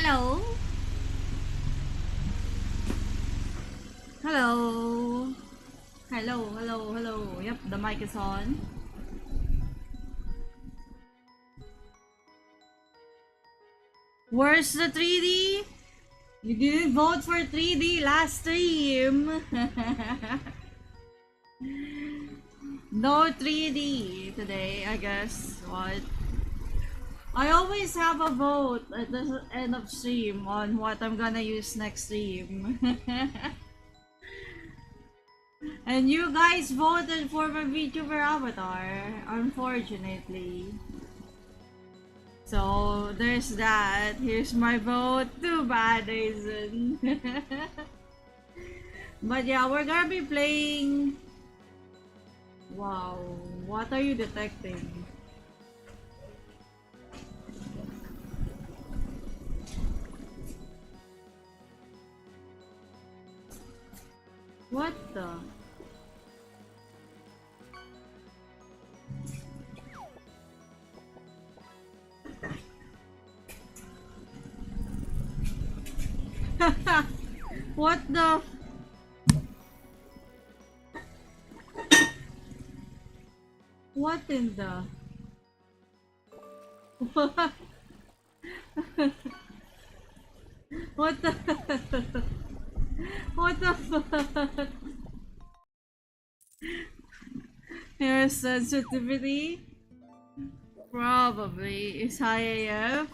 Hello. Hello. Hello. Yep, the mic is on. Where's the 3D? You didn't vote for 3D last stream. No 3D today, I guess. What? I always have a vote at the end of stream on what I'm gonna use next stream. And you guys voted for my VTuber avatar, unfortunately. So there's that. Here's my vote. Too bad, Aizen. But yeah, we're gonna be playing. Wow, what are you detecting? What the? What the? What in the? What the? What the fuck? Your sensitivity probably is high AF.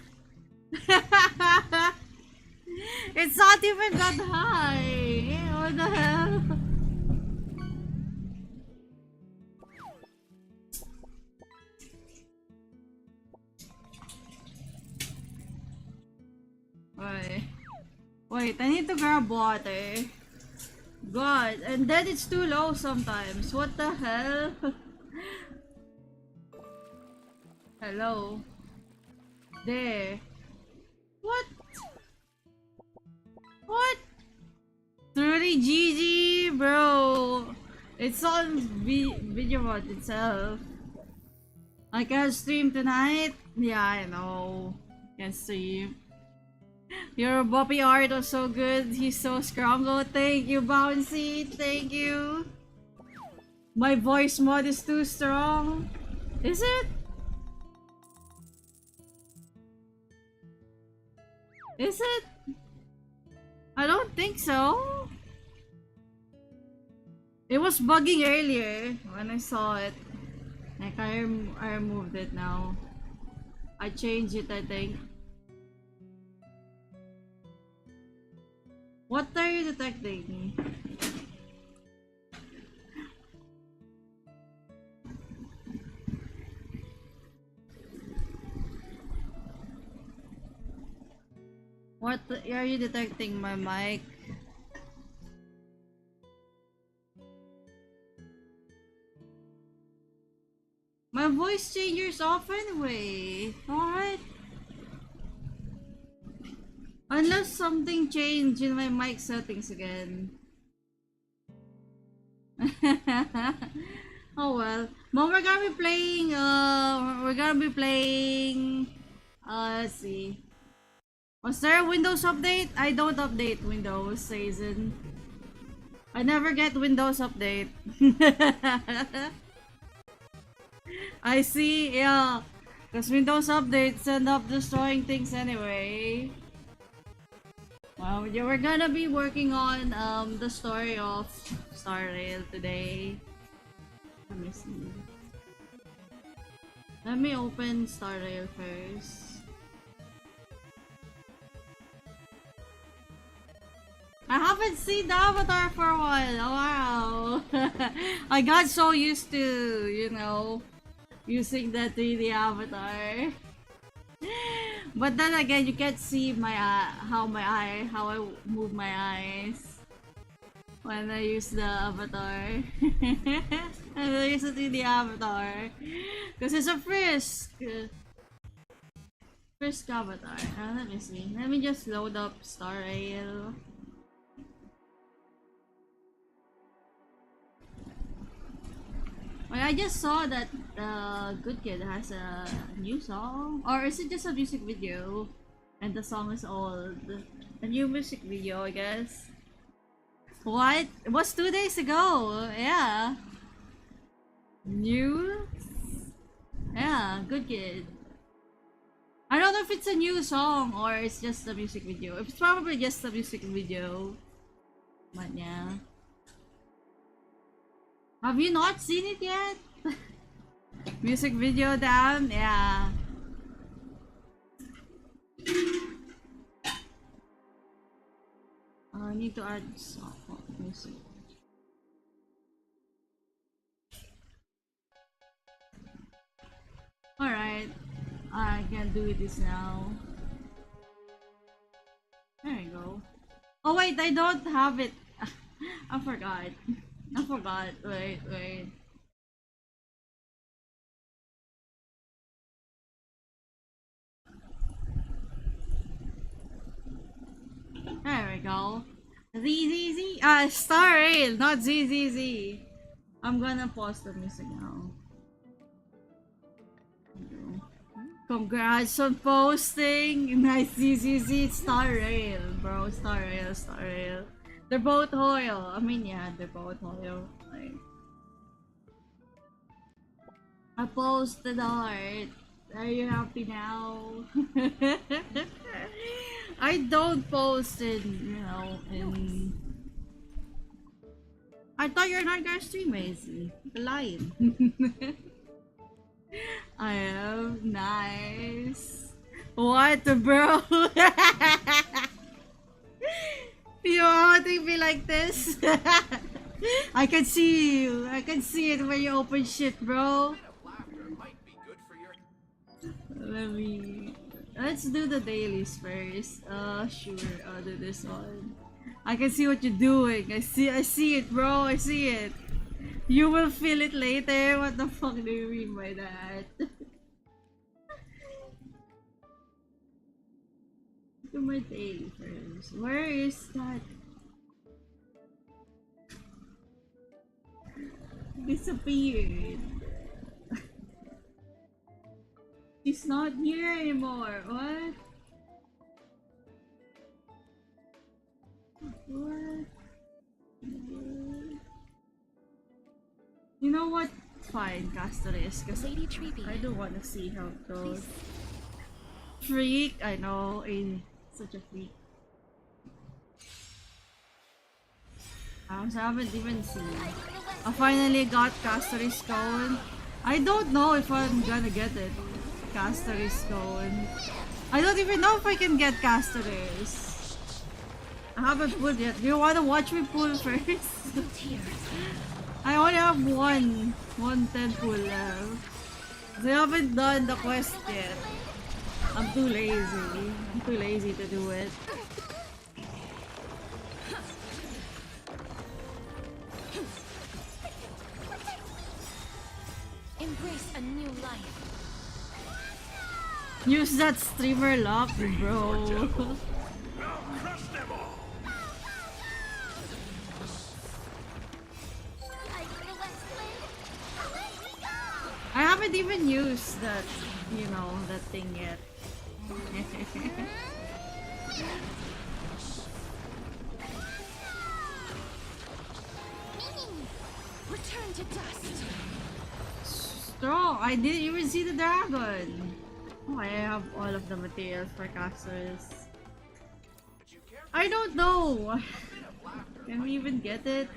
It's not even that high. What the hell? Wait, I need to grab water. God, and then it's too low sometimes. What the hell? Hello? There. What? What? Truly GG, bro. It's on video mode itself. I can stream tonight. Yeah, I know. Can stream. Your Bobby art was so good. He's so strong. Oh, thank you, Bouncy. Thank you. My voice mod is too strong. Is it? Is it? I don't think so. It was bugging earlier when I saw it. Like I removed it now. I changed it, I think. What are you detecting? What are you detecting, my mic? My voice changes off anyway. Alright. Unless something changed in my mic settings again. Oh well. But we're gonna be playing let's see. Was there a Windows update? I don't update Windows, Season. I never get Windows update. I see, yeah. Because Windows updates end up destroying things anyway. Well, we're gonna be working on the story of Star Rail today. Let me see. Let me open Star Rail first. I haven't seen the avatar for a while. Oh, wow. I got so used to, you know, using the 3D avatar. But then again, you can't see my how I move my eyes when I use the avatar. And I use the avatar because it's a frisk avatar. Let me see. Let me just load up Star Rail. Well, I just saw that Good Kid has a new song, or is it just a music video? And the song is old. A new music video, I guess. What? It was 2 days ago. Yeah. New? Yeah, good kid. I don't know if it's a new song or it's just a music video. It's probably just a music video. But yeah. Have you not seen it yet? Music video down? Yeah. I need to add song music. Alright. I can do this now. There you go. Oh wait, I don't have it. I forgot. I forgot. Wait. There we go. ZZZ. Star Rail, not ZZZ. I'm gonna pause the music now. Congrats on posting. Nice ZZZ. Star Rail, bro. Star Rail. They're both Hoyle. I mean, yeah, they're both Hoyle. Like, I posted art. Are you happy now? I don't post in. I thought you're not gonna stream, Maisie. Lying. I am nice. What, bro? You haunting me like this? I can see you. I can see it when you open shit, bro. Let's do the dailies first. Sure, I'll do this one. I can see what you're doing. I see it, bro. I see it. You will feel it later. What the fuck do you mean by that? Do my daily first. Where is that? Disappeared. She's not here anymore. What? What? You know what? Fine, Castor is because I don't want to see how it goes. Freak, I know, such a freak. I haven't even seen. I finally got Castor's Cone. I don't know if I'm gonna get it. Castor's Cone. I don't even know if I can get Castor's. I haven't pulled yet. Do you wanna watch me pull first? I only have one 10 pull left. So I haven't done the quest yet. I'm too lazy to do it. Embrace a new life. Use that streamer lock, bro. I haven't even used that, that thing yet. Return to dust. Strong. I didn't even see the dragon. Oh, I have all of the materials for casters. I don't know. Can we even get it?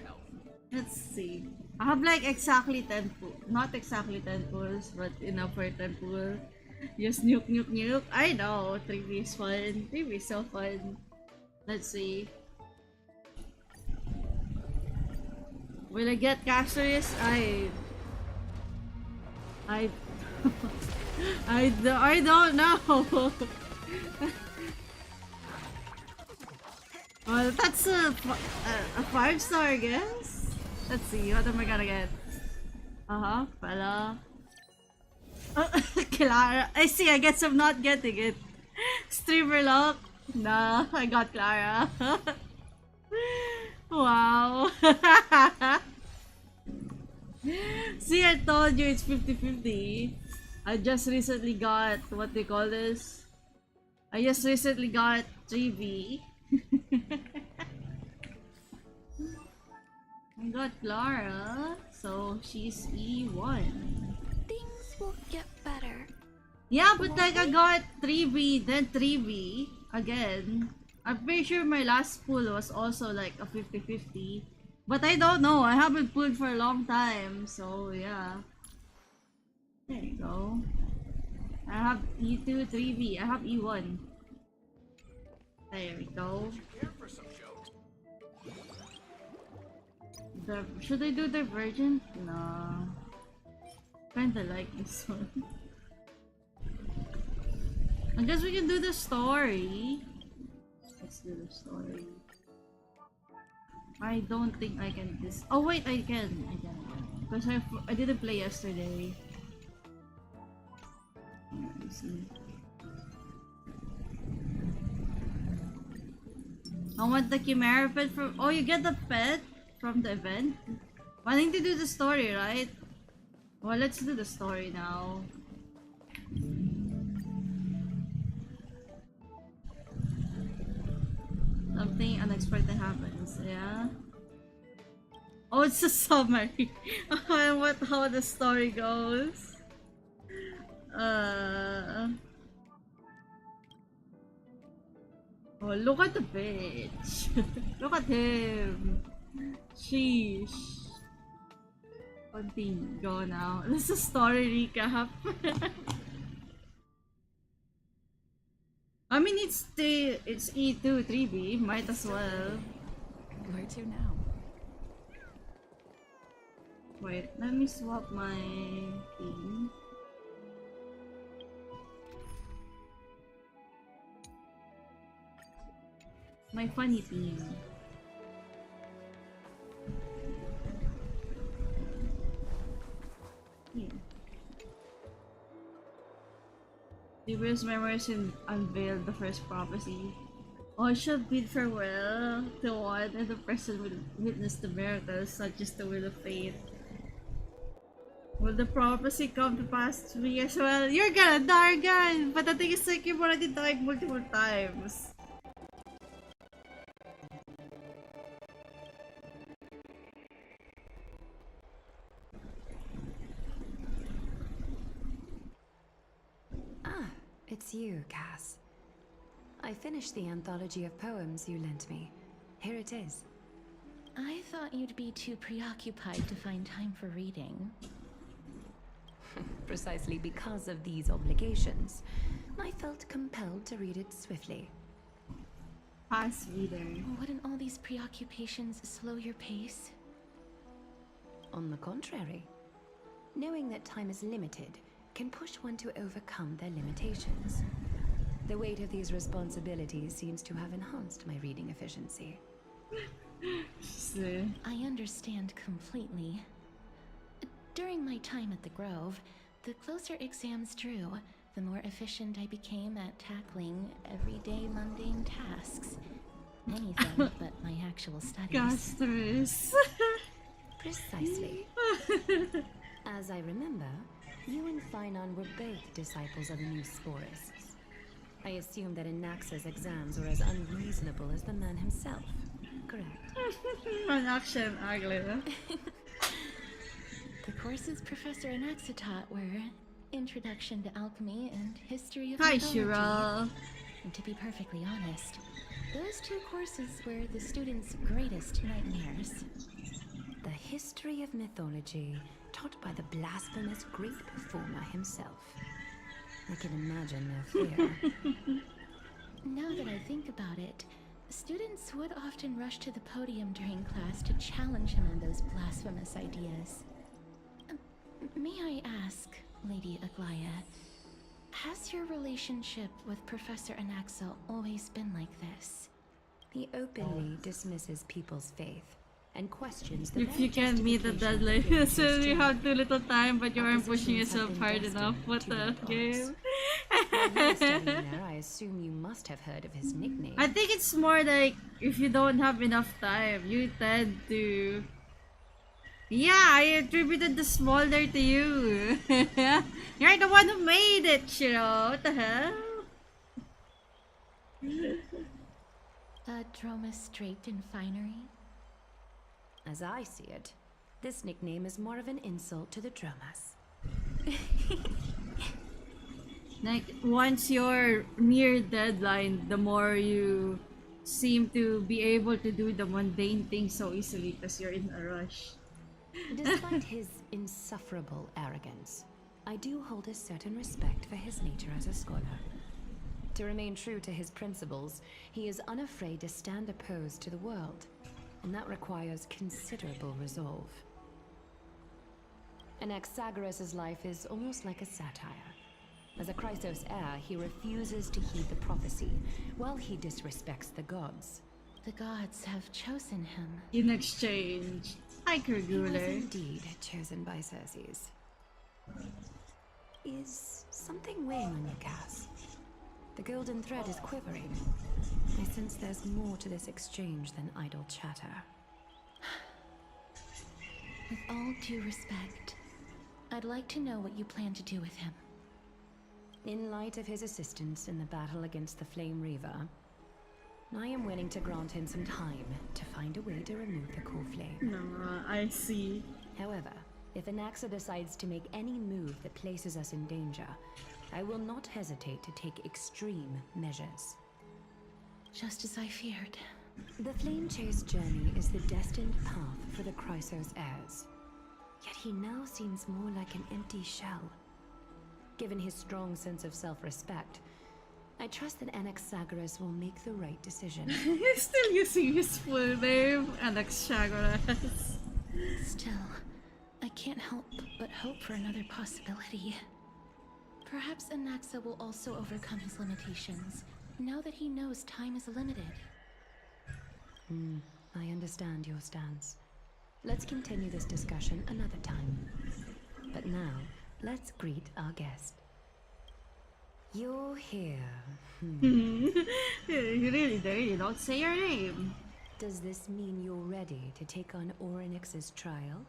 Let's see. I have like exactly 10 pulls. Not exactly 10 pulls, but enough for 10 pulls. Just nuke. I know. 3v is fun. 3v is so fun. Let's see. Will I get casters? I don't know. Well, that's a 5-star, I guess. Let's see, what am I gonna get? Fella. Clara. I see, I guess I'm not getting it. Streamer lock. Nah, I got Clara. Wow. See, I told you it's 50-50. I just recently got, what they call this? I just recently got 3B. I got Clara, so she's E1. Things will get better. Yeah, but like I got 3B, then 3B again. I'm pretty sure my last pull was also like a 50-50. But I don't know, I haven't pulled for a long time, so yeah. There you go. I have E2, 3B, I have E1. There we go. Should I do Divergent? No. Kinda like this one. I guess we can do the story. Let's do the story. I don't think I can this. Oh wait, I can. Because I didn't play yesterday. Let me see. I want the Chimera pet from. Oh, you get the pet from the event? Wanting to do the story, right? Well, let's do the story now. Something unexpected happens, yeah? Oh, it's a summary. How the story goes. Oh, look at the bitch. Look at him. Sheesh. Continue. Go now. This is a story recap. I mean, it's E2, 3B. Might as well. Where to now? Wait, let me swap my theme. My funny theme. Here. Libra's memories unveiled the first prophecy. All shall bid farewell to one, and the present will witness the miracles such as the will of fate. Will the prophecy come to pass to me as well? You're gonna die again! But the thing is, like, you've already died multiple times. It's you, Cass. I finished the anthology of poems you lent me. Here it is. I thought you'd be too preoccupied to find time for reading. Precisely because of these obligations, I felt compelled to read it swiftly. Pass reader. Wouldn't all these preoccupations slow your pace? On the contrary, knowing that time is limited can push one to overcome their limitations. The weight of these responsibilities seems to have enhanced my reading efficiency. I understand completely. During my time at the Grove, the closer exams drew, the more efficient I became at tackling everyday mundane tasks. Anything but my actual studies. Gastrus. Precisely. As I remember, you and Finon were both disciples of the new Sporists. I assume that Anaxa's exams were as unreasonable as the man himself, correct? Anaxa and Agla. The courses Professor Anaxa taught were Introduction to Alchemy and History of Hi, Mythology. Shira. And to be perfectly honest, those two courses were the students' greatest nightmares. The history of mythology, taught by the blasphemous Greek performer himself. I can imagine their fear. Now that I think about it, students would often rush to the podium during class to challenge him on those blasphemous ideas. May I ask, Lady Aglaya, has your relationship with Professor Anaxa always been like this? He openly dismisses people's faith and questions the If you can't meet the deadline, so you have too little time, but you aren't pushing yourself hard enough. What the game? I assume you must have heard of his nickname. I think it's more like if you don't have enough time, you tend to. Yeah, I attributed the smolder to you. You're the one who made it, Shiro. What the hell? Dromas draped in finery? As I see it, this nickname is more of an insult to the Dromas. Like, once you're near deadline, the more you seem to be able to do the mundane things so easily because you're in a rush. Despite his insufferable arrogance, I do hold a certain respect for his nature as a scholar. To remain true to his principles, he is unafraid to stand opposed to the world, and that requires considerable resolve. Anaxagoras' life is almost like a satire. As a Chrysos heir, he refuses to heed the prophecy, while he disrespects the gods. The gods have chosen him. In exchange, hi He was Kurguler. indeed chosen by Circes. Is something weighing on you, Cass? The golden thread is quivering. I sense there's more to this exchange than idle chatter. With all due respect, I'd like to know what you plan to do with him. In light of his assistance in the battle against the Flame Reaver, I am willing to grant him some time to find a way to remove the core flame. No, I see. However, if Anaxa decides to make any move that places us in danger, I will not hesitate to take extreme measures. Just as I feared. The Flame Chase journey is the destined path for the Chrysos heirs. Yet he now seems more like an empty shell. Given his strong sense of self-respect, I trust that Anaxagoras will make the right decision. He's still using his full name, Anaxagoras. Still, I can't help but hope for another possibility. Perhaps Anaxa will also overcome his limitations, now that he knows time is limited. I understand your stance. Let's continue this discussion another time. But now, let's greet our guest. You're here. You really do, you don't say your name. Does this mean you're ready to take on Orynyx's trial?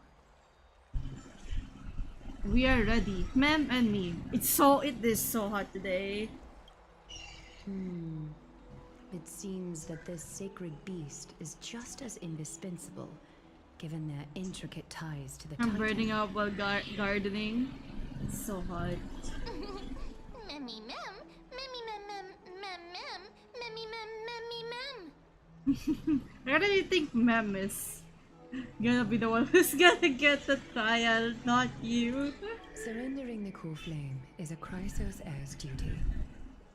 We are ready, ma'am and me. It is so hot today. It seems that this sacred beast is just as indispensable, given their intricate ties to the I'm Titan. burning up while gardening. It's so hot. Memmy mem, memmy mem mem mem mem, memmy mem memmy mem. Where do you think Mem is gonna be the one who's gonna get the trial, not you? Surrendering the core flame is a Chrysos heir's duty.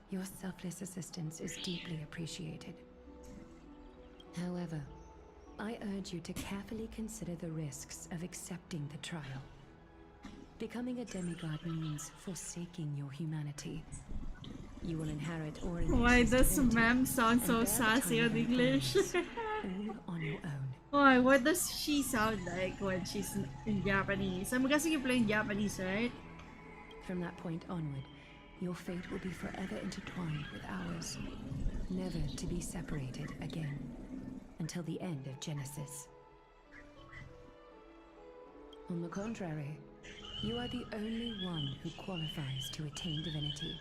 Your selfless assistance is deeply appreciated. However, I urge you to carefully consider the risks of accepting the trial. Becoming a demigod means forsaking your humanity. You will inherit Orynyx's Why does divinity Mem sound and so bear the sassy tide in of English? influence, all on your own. Why? What does she sound like when she's in Japanese? I'm guessing you're playing Japanese, right? From that point onward, your fate will be forever intertwined with ours, never to be separated again, until the end of Genesis. On the contrary, you are the only one who qualifies to attain divinity.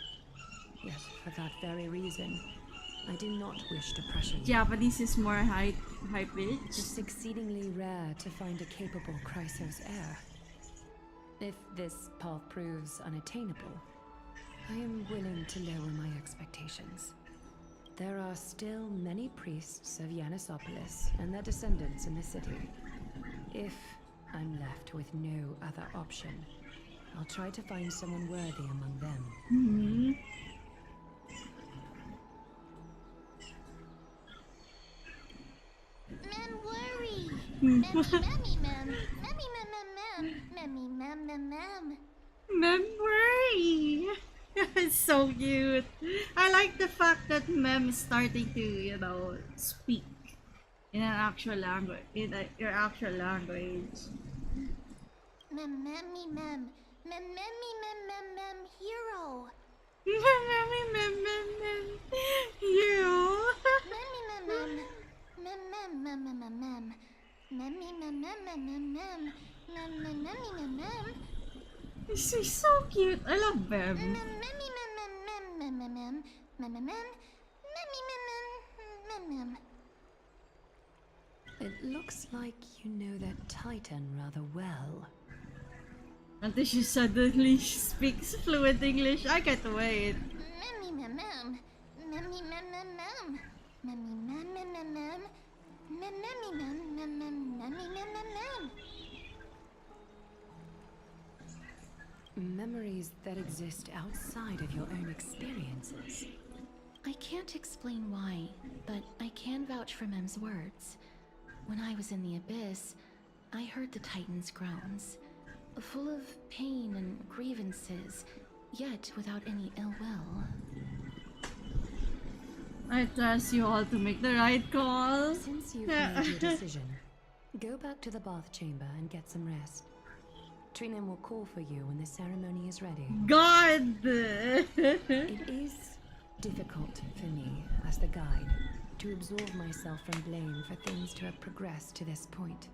Yet, for that very reason, I do not wish to pressure you. Japanese is more high pitch. It's exceedingly rare to find a capable Chrysos heir. If this path proves unattainable, I am willing to lower my expectations. There are still many priests of Yanissopolis and their descendants in the city. If I'm left with no other option, I'll try to find someone worthy among them. Mem worry. Memmy mem, memmy mem mem, memmy mem mem mem. Memory! It's so cute. I like the fact that Mem is starting to, speak in an actual language, your actual language. Mem memmy mem, mem memmy mem mem mem hero. Mem. You. Memmy mem mem, mem mem mem mem mem, memmy mem mem mem mem mem, memmy mem mem. She's so cute. I love Mem. Memmy mem mem mem mem mem mem, mem mem, memmy It looks like you know that Titan rather well. Until she suddenly speaks fluent English. I can't wait. Memmy mem mem. Memmy mem mem mem. Memmy mem mem mem mem. Memmy mem mem mem. Memmy mem mem mem. Memories that exist outside of your own experiences. I can't explain why, but I can vouch for Mem's words. When I was in the abyss, I heard the Titan's groans, full of pain and grievances, yet without any ill will. I trust you all to make the right call. Since you've made your decision, go back to the bath chamber and get some rest. Trinan will call for you when the ceremony is ready. God! It is difficult for me, as the guide, to absolve myself from blame for things to have progressed to this point.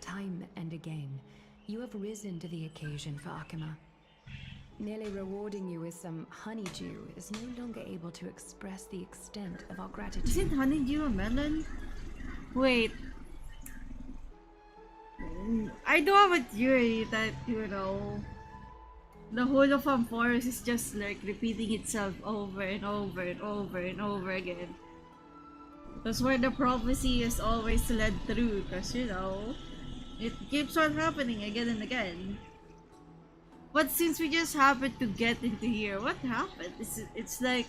Time and again, you have risen to the occasion for Akima. Nearly rewarding you with some honeydew is no longer able to express the extent of our gratitude. Isn't honeydew a melon? Wait. I do have a theory that, you know, the whole of Forest is just like repeating itself over and over and over and over again. That's why the prophecy is always led through, because, you know, it keeps on happening again and again. But since we just happened to get into here, what happened? It's like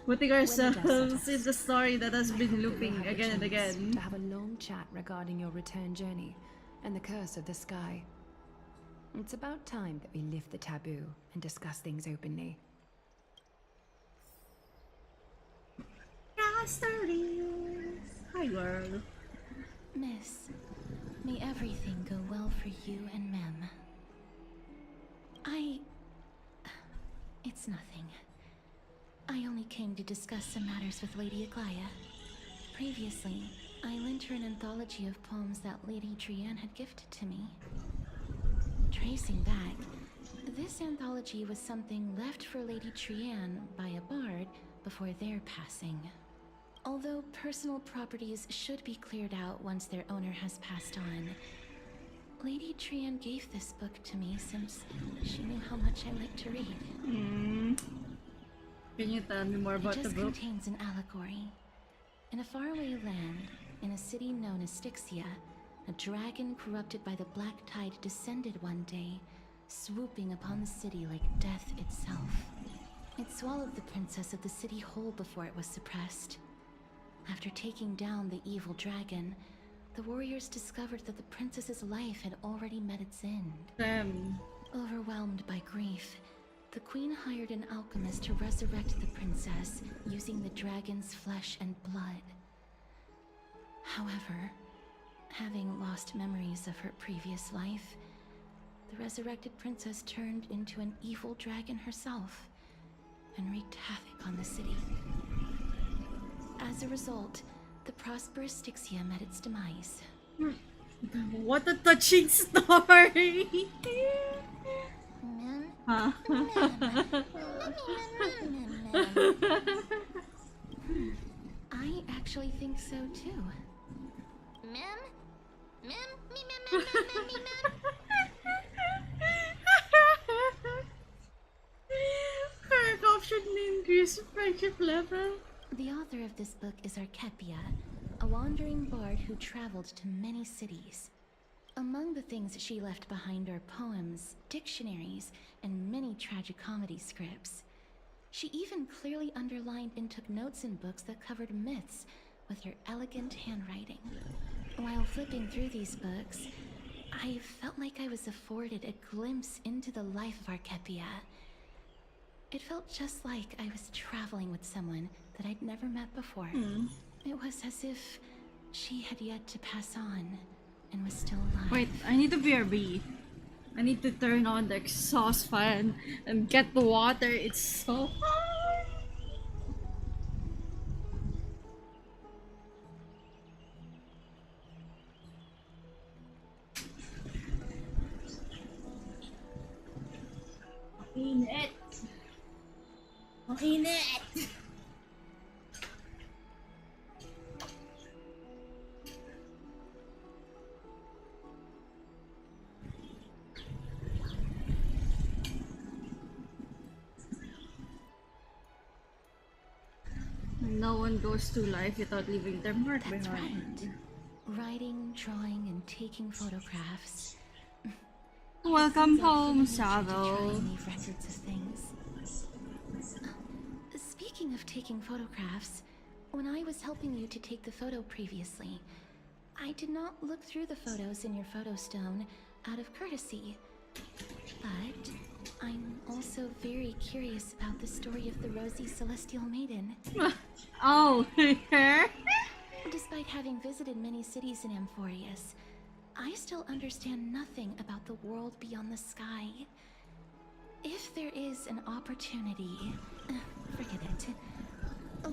putting ourselves in the story that has been looping again and again. To have a long chat regarding your return journey and the curse of the sky. It's about time that we lift the taboo and discuss things openly. Hi, girl. Miss, may everything go well for you and Mem. It's nothing. I only came to discuss some matters with Lady Aglaya. Previously, I lent her an anthology of poems that Lady Trian had gifted to me. Tracing back, this anthology was something left for Lady Trian by a bard before their passing. Although personal properties should be cleared out once their owner has passed on, Lady Trian gave this book to me since she knew how much I like to read. Can you tell me more about the book? It just contains an allegory. In a faraway land, in a city known as Styxia, a dragon corrupted by the black tide descended one day, swooping upon the city like death itself. It swallowed the princess of the city whole before it was suppressed. After taking down the evil dragon, the warriors discovered that the princess's life had already met its end. Overwhelmed by grief, the queen hired an alchemist to resurrect the princess using the dragon's flesh and blood. However, having lost memories of her previous life, the resurrected princess turned into an evil dragon herself and wreaked havoc on the city. As a result, the prosperous Styxia met its demise. What a touching story! Mem? Huh? I actually think so too. Mem? Mem? Me mem mem mem mem me mem? Paragraph should increase friendship level. The author of this book is Archepia, a wandering bard who traveled to many cities. Among the things she left behind are poems, dictionaries, and many tragicomedy scripts. She even clearly underlined and took notes in books that covered myths with her elegant handwriting. While flipping through these books, I felt like I was afforded a glimpse into the life of Archepia. It felt just like I was traveling with someone that I'd never met before. It was as if she had yet to pass on and was still alive. Wait, I need to BRB. I need to turn on the exhaust fan and get the water. It's so hot. Mainit. Mainit. one goes through life without leaving their mark That's behind. right. Writing, drawing, and taking photographs. Welcome Seems odd home, human nature to try Shadow. and leave records of things. Speaking of taking photographs, when I was helping you to take the photo previously, I did not look through the photos in your photo stone out of courtesy. But I'm also very curious about the story of the Rosy Celestial Maiden. Oh, here? Despite having visited many cities in Amphorius, I still understand nothing about the world beyond the sky. If there is an opportunity, forget it.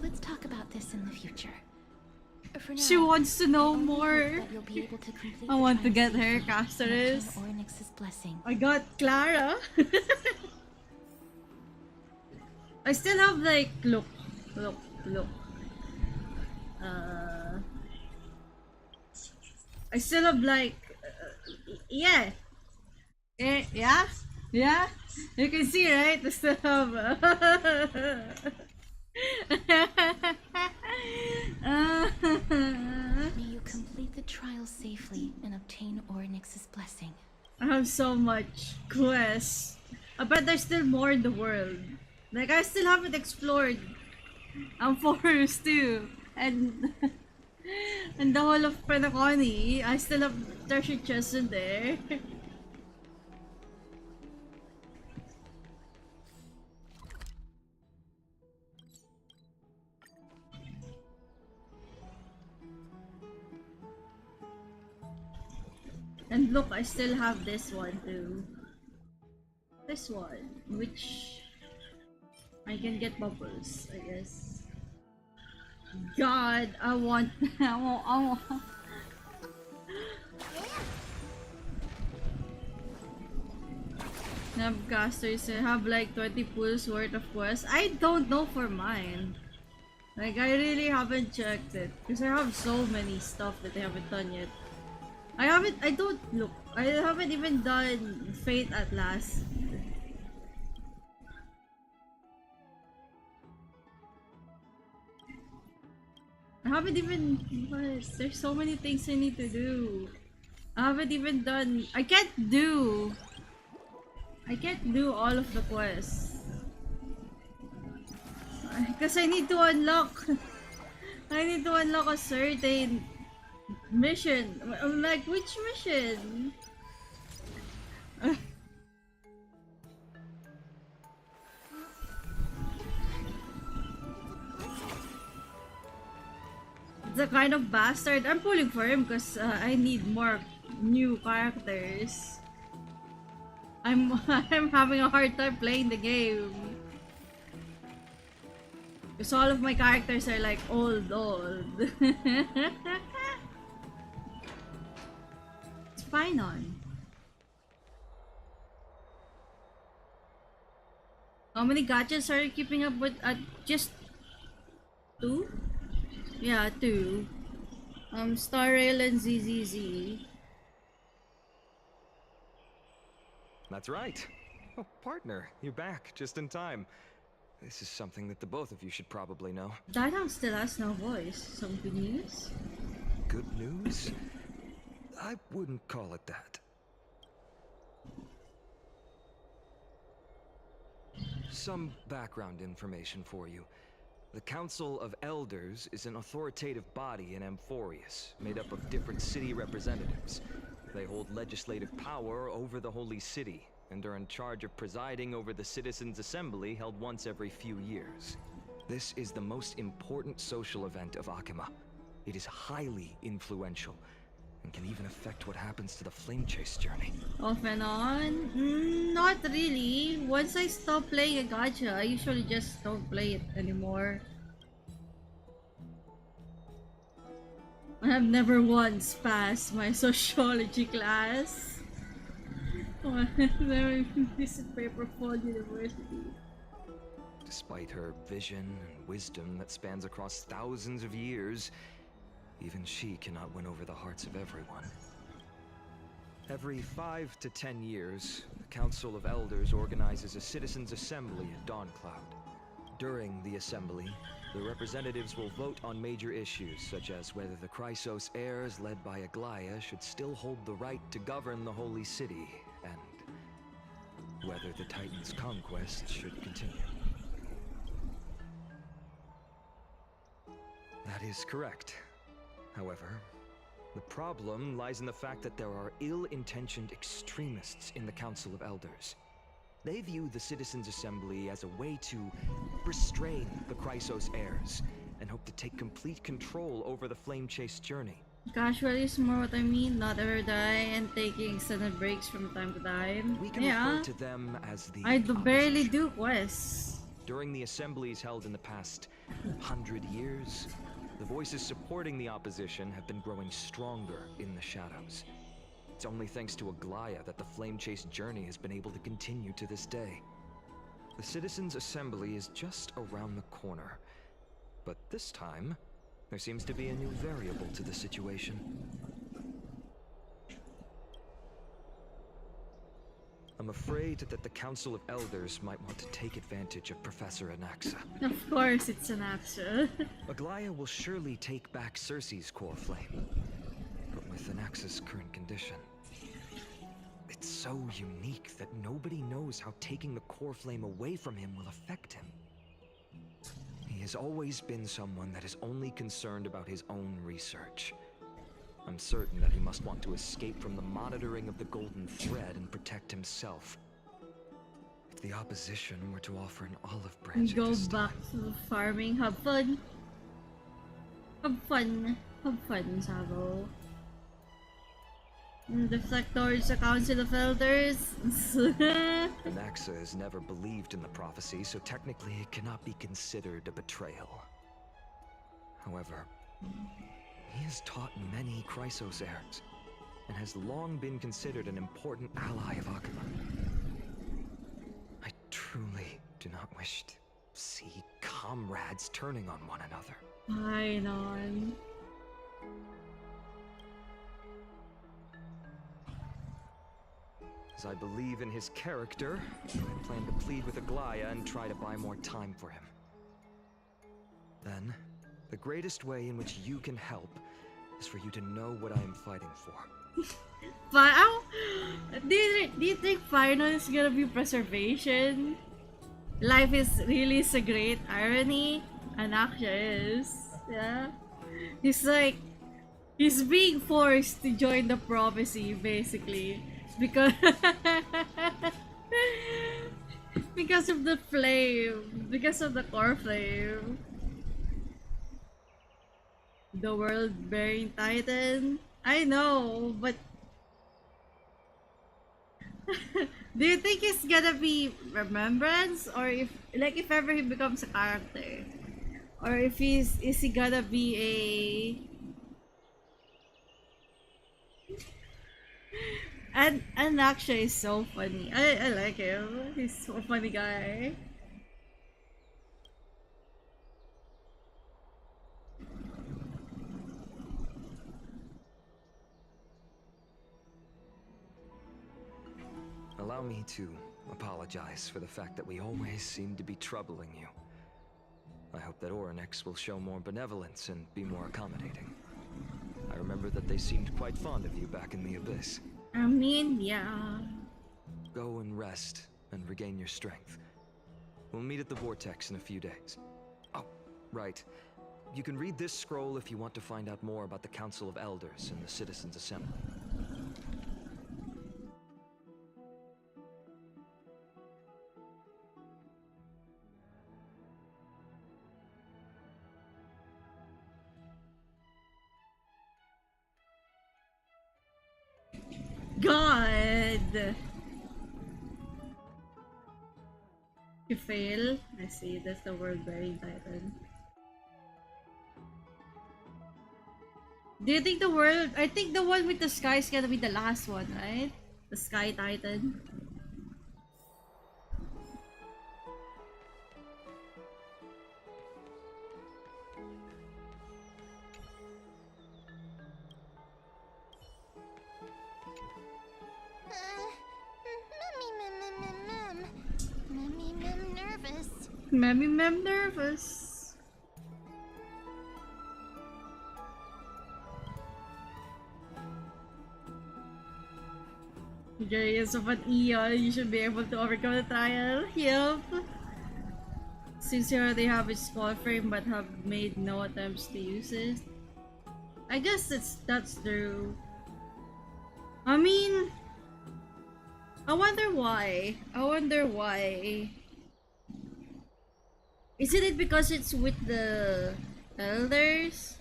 Let's talk about this in the future. For now, She wants to know I only more. hope that you'll be able to complete I the want to trial get her, safely and Caceres. obtain Ornyx's blessing. I got Clara. I still have like, look. I still have like, yeah. Yeah? Yeah? You can see, right? I still have. May you complete the trial safely and obtain Ornyx's blessing. I have so much quests. I bet there's still more in the world. Like, I still haven't explored Forest too. And and the whole of Penacony. I still have treasure chests in there. And look, I still have this one too. This one, which I can get bubbles, I guess. God, I want. I want. Navcasters have like 20 pools worth of quests. I don't know for mine. Like, I really haven't checked it because I have so many stuff that I haven't done yet. I haven't even done Fate at Last. I haven't even, there's so many things I need to do. I haven't even done, I can't do all of the quests. Because I need to unlock, a certain mission. I'm like, which mission? The kind of bastard. I'm pulling for him because I need more new characters. I'm having a hard time playing the game. Because all of my characters are like old. It's fine on. How many gadgets are you keeping up with? Just 2? Yeah, 2. Star Rail and ZZZ. That's right. Oh, partner, you're back just in time. This is something that the both of you should probably know. Dynam still has no voice. Some good news? Good news? I wouldn't call it that. Some background information for you. The Council of Elders is an authoritative body in Amphorius, made up of different city representatives. They hold legislative power over the Holy City, and are in charge of presiding over the Citizens' Assembly held once every few years. This is the most important social event of Akima. It is highly influential, and can even affect what happens to the Flame Chase journey. Off and on? Not really. Once I stop playing a gacha, I usually just don't play it anymore. I have never once passed my sociology class. I never even visited Paperfall University. Despite her vision and wisdom that spans across thousands of years, even she cannot win over the hearts of everyone. Every 5 to 10 years, the Council of Elders organizes a Citizens' Assembly at Dawncloud. During the assembly, the representatives will vote on major issues such as whether the Chrysos heirs led by Aglaia should still hold the right to govern the Holy City, and whether the Titan's conquest should continue. That is correct. However, the problem lies in the fact that there are ill-intentioned extremists in the Council of Elders. They view the Citizens' Assembly as a way to restrain the Chrysos heirs and hope to take complete control over the Flame Chase journey. Casual is more what I mean, not ever die and taking extended breaks from time to time. We can refer to them as the barely opposition. do quests. During the assemblies held in the past 100 years, the voices supporting the opposition have been growing stronger in the shadows. It's only thanks to Aglaia that the Flame Chase journey has been able to continue to this day. The Citizens' Assembly is just around the corner, but this time, there seems to be a new variable to the situation. I'm afraid that the Council of Elders might want to take advantage of Professor Anaxa. Of course, it's an action. Aglaia will surely take back Circe's core flame, but with Anaxa's current condition, it's so unique that nobody knows how taking the core flame away from him will affect him. He has always been someone that is only concerned about his own research. I'm certain that he must want to escape from the monitoring of the Golden Thread and protect himself. If the opposition were to offer an olive branch Go at this back time, to farming, have fun. Have fun. Have fun, Sabo. Deflect towards the Council of Elders. Anaxa has never believed in the prophecy, so technically it cannot be considered a betrayal. However, he has taught many Chrysos heirs, and has long been considered an important ally of Akuma. I truly do not wish to see comrades turning on one another. Fine on. As I believe in his character, I plan to plead with Aglaia and try to buy more time for him. Then, the greatest way in which you can help is for you to know what I am fighting for. Wow! Do you think final is gonna be preservation? Life is really a great irony, and Aksha is. Yeah? He's like, he's being forced to join the prophecy, basically. Because because of the flame, because of the core flame. The world bearing titan. I know, but do you think it's gonna be remembrance, or if ever he becomes a character, or if is he gonna be a and actually is so funny. I like him. He's so funny guy. Allow me to apologize for the fact that we always seem to be troubling you. I hope that Orynyx will show more benevolence and be more accommodating. I remember that they seemed quite fond of you back in the Abyss. I mean, yeah. Go and rest and regain your strength. We'll meet at the Vortex in a few days. Oh, right. You can read this scroll if you want to find out more about the Council of Elders and the Citizens' Assembly. God! You fail? I see, that's the world bearing titan. Do you think the world... I think the one with the sky is gonna be the last one, right? The Sky Titan. Mummy, nervous. Mem nervous. Curious of an Eon, you should be able to overcome the trial. Yup. Since you already have a small frame but have made no attempts to use it. I guess that's true. I mean, I wonder why. Isn't it because it's with the elders?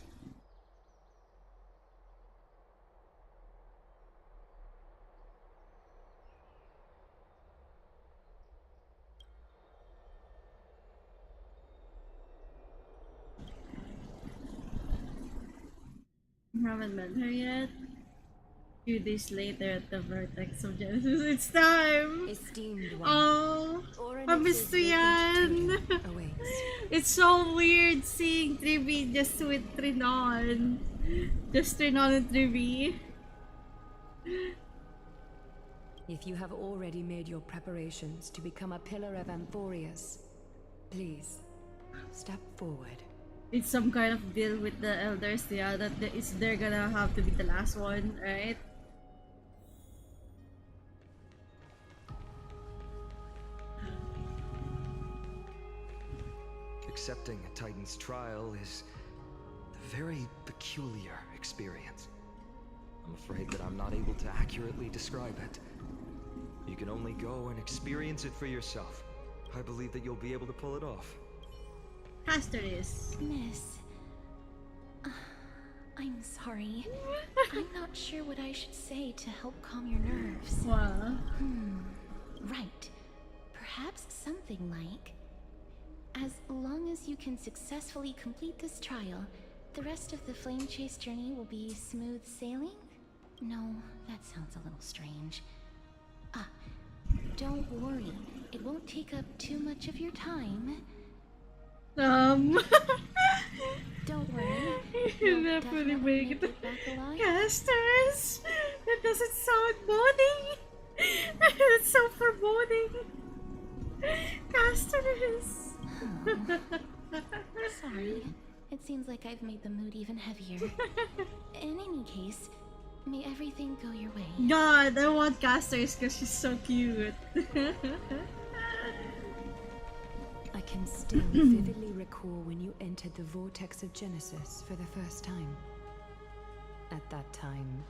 Haven't met her yet. Few days later at the vertex of Genesis, it's time! Esteemed one. Oh, I missed yan! Awaits. It's so weird seeing Trivi just with Trinon. Just Trinon and Trivi. If you have already made your preparations to become a pillar of Amphorius, please step forward. It's some kind of deal with the elders, yeah, that they're gonna have to be the last one, right? Accepting a Titan's trial is a very peculiar experience. I'm afraid that I'm not able to accurately describe it. You can only go and experience it for yourself. I believe that you'll be able to pull it off. Asterisk. Miss, I'm sorry. I'm not sure what I should say to help calm your nerves. Wow. Right. Perhaps something like, as long as you can successfully complete this trial, the rest of the Flame Chase journey will be smooth sailing? No, that sounds a little strange. Don't worry. It won't take up too much of your time. Don't worry. You'll definitely make it back alive. Casters! That doesn't sound boding! That's so foreboding! Casters! Sorry. It seems like I've made the mood even heavier. In any case, may everything go your way. God, I want Casters because she's so cute. I can still vividly recall when you entered the vortex of Genesis for the first time. At that time,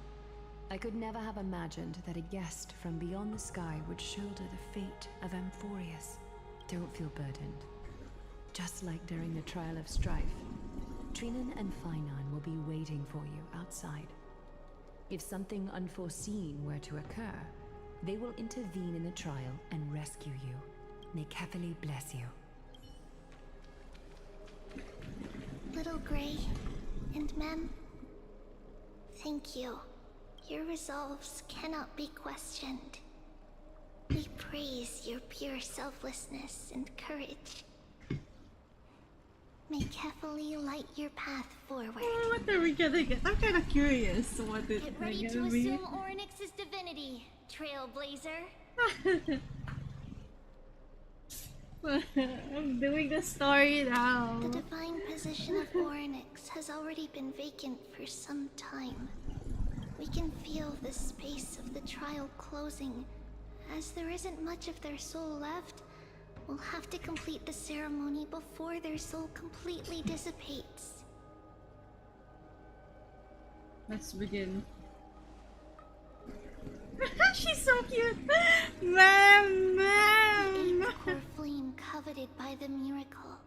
I could never have imagined that a guest from beyond the sky would shoulder the fate of Amphorius. Don't feel burdened. Just like during the trial of strife, Trinan and Finan will be waiting for you outside. If something unforeseen were to occur, they will intervene in the trial and rescue you. May Kefali bless you. Little Grey and Mem, thank you. Your resolves cannot be questioned. We praise your pure selflessness and courage. May Kefali light your path forward. Oh, what are we gonna get? I'm kinda curious what it's Get ready to gonna be. assume Orynyx's divinity, Trailblazer. I'm doing the story now. The divine position of Orynyx has already been vacant for some time. We can feel the space of the trial closing. As there isn't much of their soul left, we'll have to complete the ceremony before their soul completely dissipates. Let's begin. She's so cute! Ma'am! The eighth core flame coveted by the miracle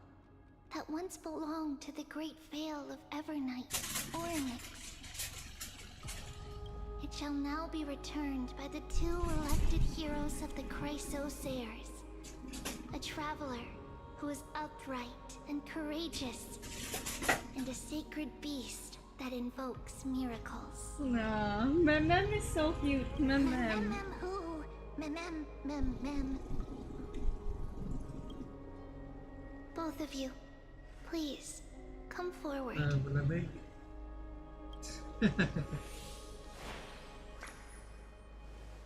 that once belonged to the great Vale of Evernight, Orynyx. It shall now be returned by the two elected heroes of the Chrysosairs. A traveler who is upright and courageous, and a sacred beast that invokes miracles. Nah, Mem is so cute. Mem. Mem who? Mem. Both of you, please, come forward.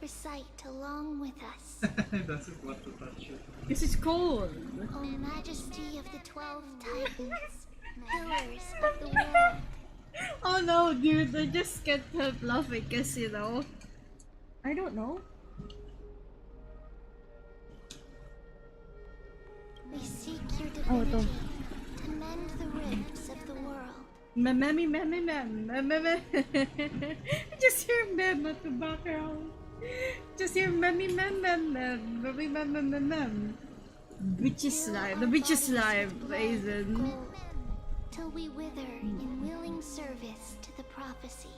recite along with us. Doesn't want to touch it. This is cold. O Majesty of the 12 Titans, pillars of the world. Oh no, dude, I just can't help laughing because, you know, I don't know. We seek your divinity to mend the rifts of the world. Mem. I just hear mem at the background. Just hear mem. Bitch is live. The bitch is live, Aizen. Gold, till we wither in willing service to the prophecy.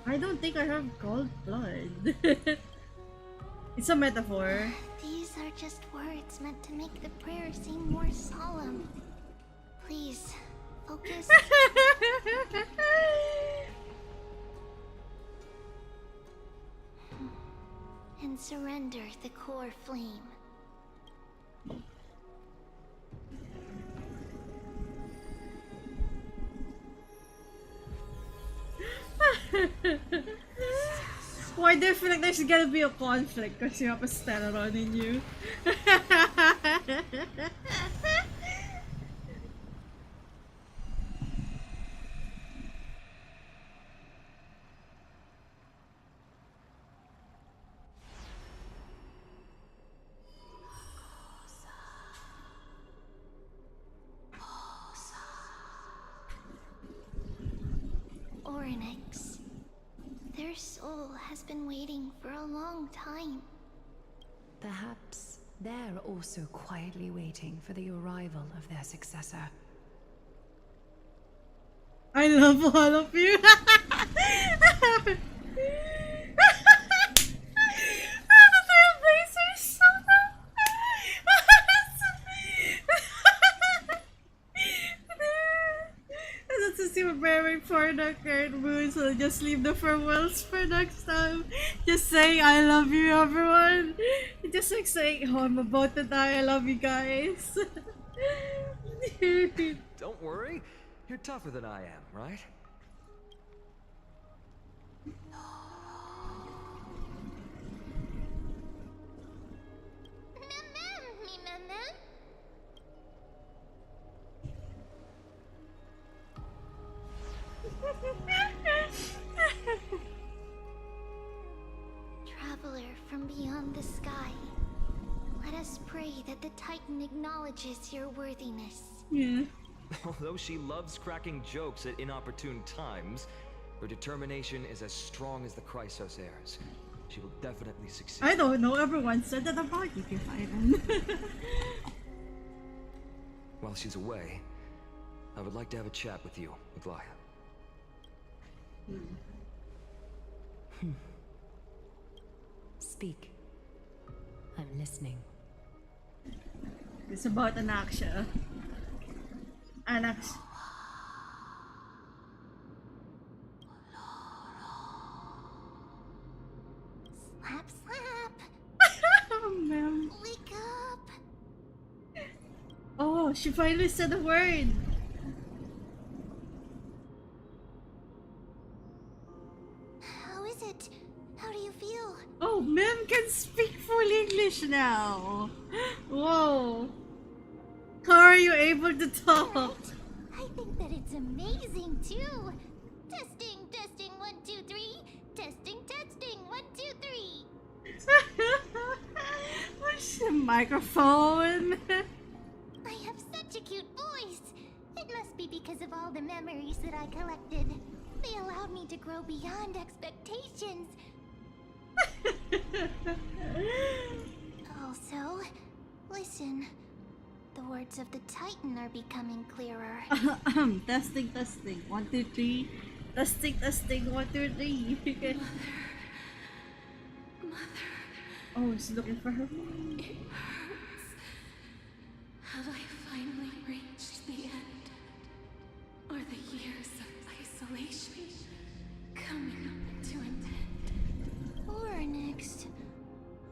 I don't think I have cold blood. It's a metaphor. These are just words meant to make the prayer seem more solemn. Please, focus. And surrender the core flame. Why do you feel like there's gonna be a conflict because you have a Stellaron in you? Oryx. Their soul has been waiting for a long time. Perhaps they're also quietly waiting for the arrival of their successor. I love all of you. Preparing for the current mood, so just leave the farewells for next time. Just saying I love you, everyone. Just like saying, oh, I'm about to die. I love you guys. Don't worry. You're tougher than I am, right? Traveler from beyond the sky, let us pray that the Titan acknowledges your worthiness. Yeah. Although she loves cracking jokes at inopportune times, her determination is as strong as the Chrysos heirs. She will definitely succeed. I don't know. Everyone said that about you, Kifairan. While she's away, I would like to have a chat with you, Aglaya. Speak. I'm listening. It's about Anaxia. Anax. Slap, slap! Oh, man. Wake up! Oh, she finally said a word. How is it? How do you feel? Oh, Mem can speak full English now. Whoa. How are you able to talk? I think that it's amazing too. Testing, testing, 1, 2, 3. Testing, testing, 1, 2, 3. Where's the microphone? I have such a cute voice. It must be because of all the memories that I collected. They allowed me to grow beyond expectations. Also, listen. The words of the Titan are becoming clearer. Testing, testing. 1, 2, 3. Testing, testing. 1, 2, 3. Mother, Oh, she's looking for her. it hurts. Have I finally reached the end? Are the years of isolation coming to an end? Or next.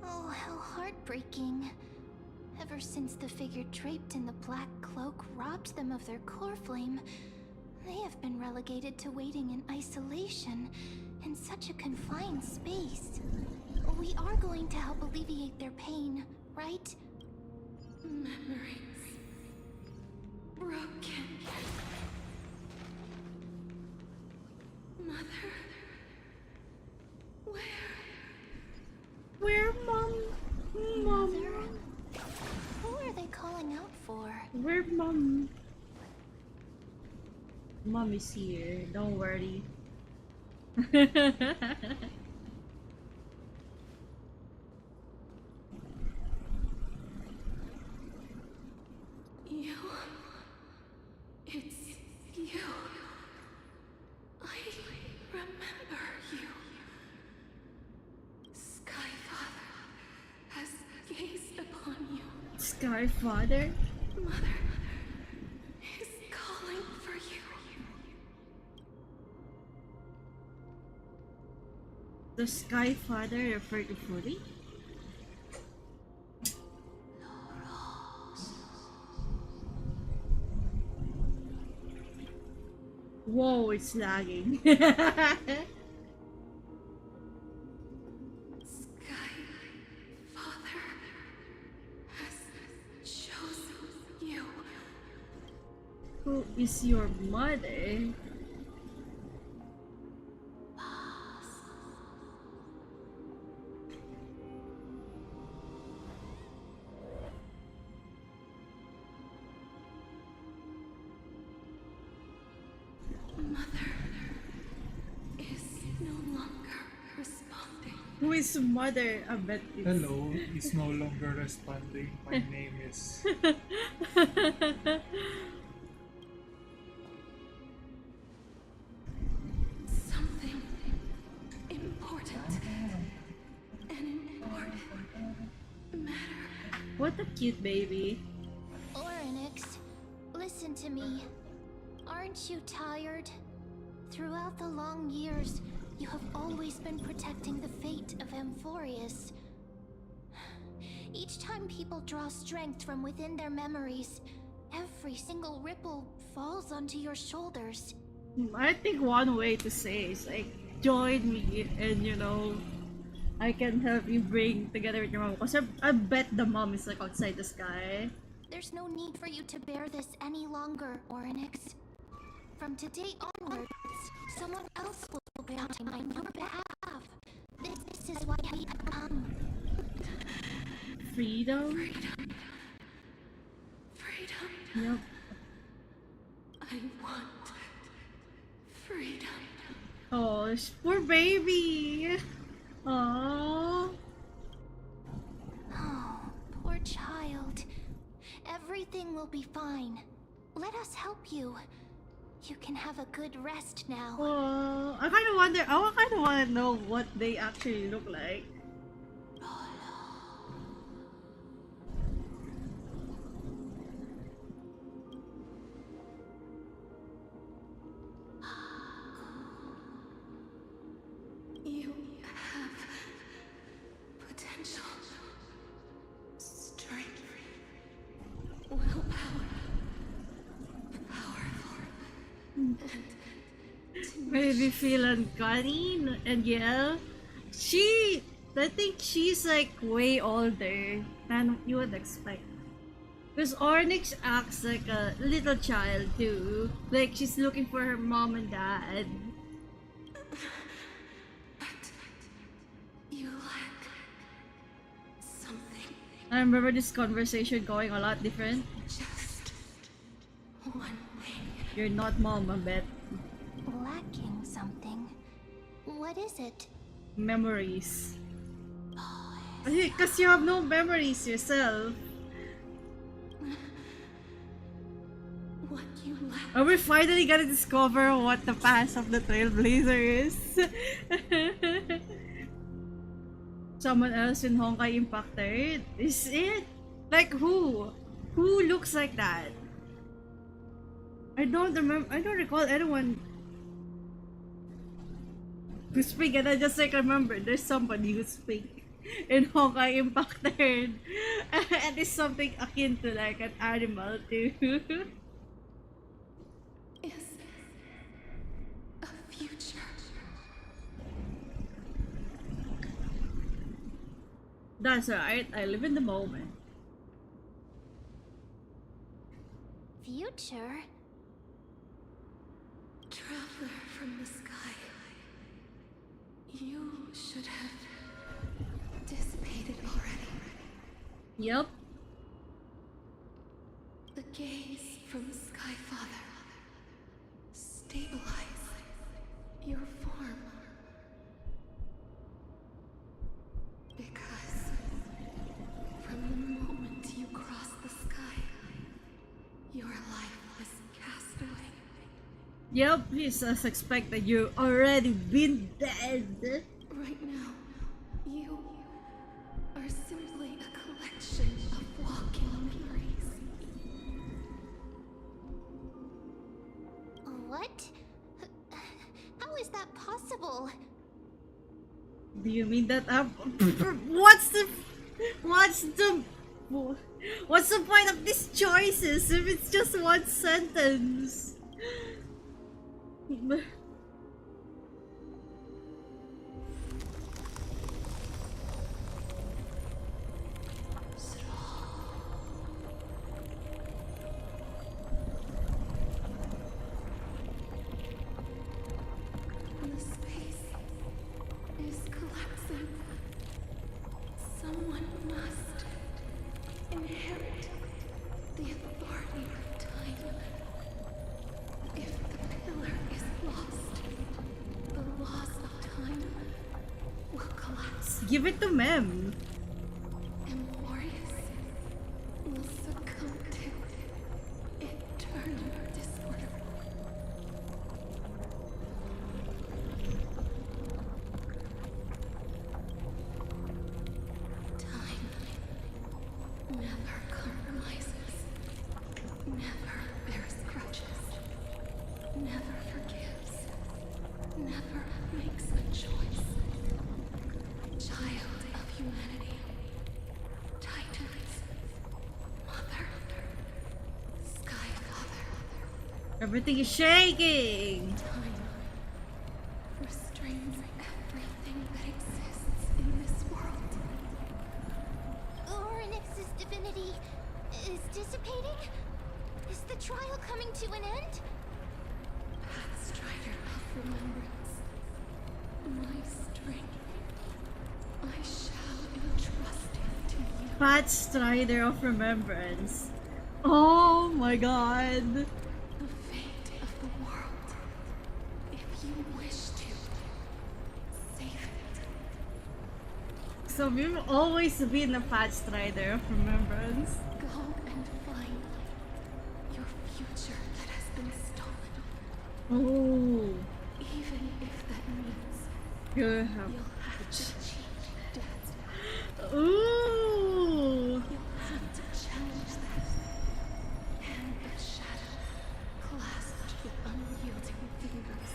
Oh, how heartbreaking. Ever since the figure draped in the black cloak robbed them of their core flame, They have been relegated to waiting in isolation in such a confined space. We are going to help alleviate their pain, right? Memories broken. Mother, Where, Mom? Mom? Who are they calling out for? Where, Mom? Mom is here. Don't worry. you. It's you. I remember you. Skyfather has gazed upon you. Sky Father? Mother is calling for you. The Sky Father refer to Fury? Whoa, it's lagging. Skyfather has chosen you. Who is your mother? Mother is no longer responding. Who is mother? I bet it's... Hello, is no longer responding. My name is. Something important. An important matter. What a cute baby. Orynyx, listen to me. Aren't you tired? Throughout the long years, you have always been protecting the fate of Amphorius. Each time people draw strength from within their memories, every single ripple falls onto your shoulders. I think one way to say is like, join me and you know, I can help you bring together with your mom. Because I bet the mom is like outside the sky. There's no need for you to bear this any longer, Orynyx. From today onwards, someone else will bear time on your behalf. This is why we have come. Freedom? Freedom. Yep. I want freedom. Oh, poor baby. Aww. Oh, poor child. Everything will be fine. Let us help you. You can have a good rest now. Oh, I kind of wonder. I kind of want to know what they actually look like. You have potential, strength, willpower, powerful, and Maybe feel uncanny and yeah. I think she's like way older than you would expect. Because Ornix acts like a little child too. Like she's looking for her mom and dad. but you lack something. I remember this conversation going a lot different. Just one thing. You're not mom, I bet. Lacking something. What is it? Memories. Because you have no memories yourself. What you lack. Are we finally gonna discover what the past of the Trailblazer is? Someone else in Honkai Impactor? Is it? Like who? Who looks like that? I don't recall anyone who's pink, and I just like remember there's somebody who's pink in Honkai Impactor. And it's something akin to like an animal too. Is That's right, I live in the moment. Future? Traveler from the sky, you should have dissipated already. Yep. The gaze from Sky Father stabilize your form. Because from the moment you crossed the sky, your life was cast away. Yep, it's as expected. You already been dead. Right now, you are simply a collection of walking memories. What? How is that possible? Do you mean that what's the what's the what's the point of these choices if it's just one sentence? The space is collapsing. Someone must inherit the authority of time. If the pillar is lost, the laws of time will collapse. Give it to Mem. Emporius will succumb to eternal disorder. Time never compromises, never bears grudges, never forgives, never makes a choice. Child of humanity, Titans, Mother, Sky Father, Everything is shaking. time restrains everything that exists in this world. Orynyx's divinity is dissipating? Is the trial coming to an end? Pathstrider of remembrance, my strength, I shall entrust it to you. Pat Strider of Remembrance. Oh my god. The fate of the world, if you wish to save it. So we've always been a Pat Strider of Remembrance. Go and find your future that has been stolen, Oh, even if that means you you'll have. have to cheat death. Ooh. You'll have to challenge that. Hand of shadow, clasped with unyielding fingers.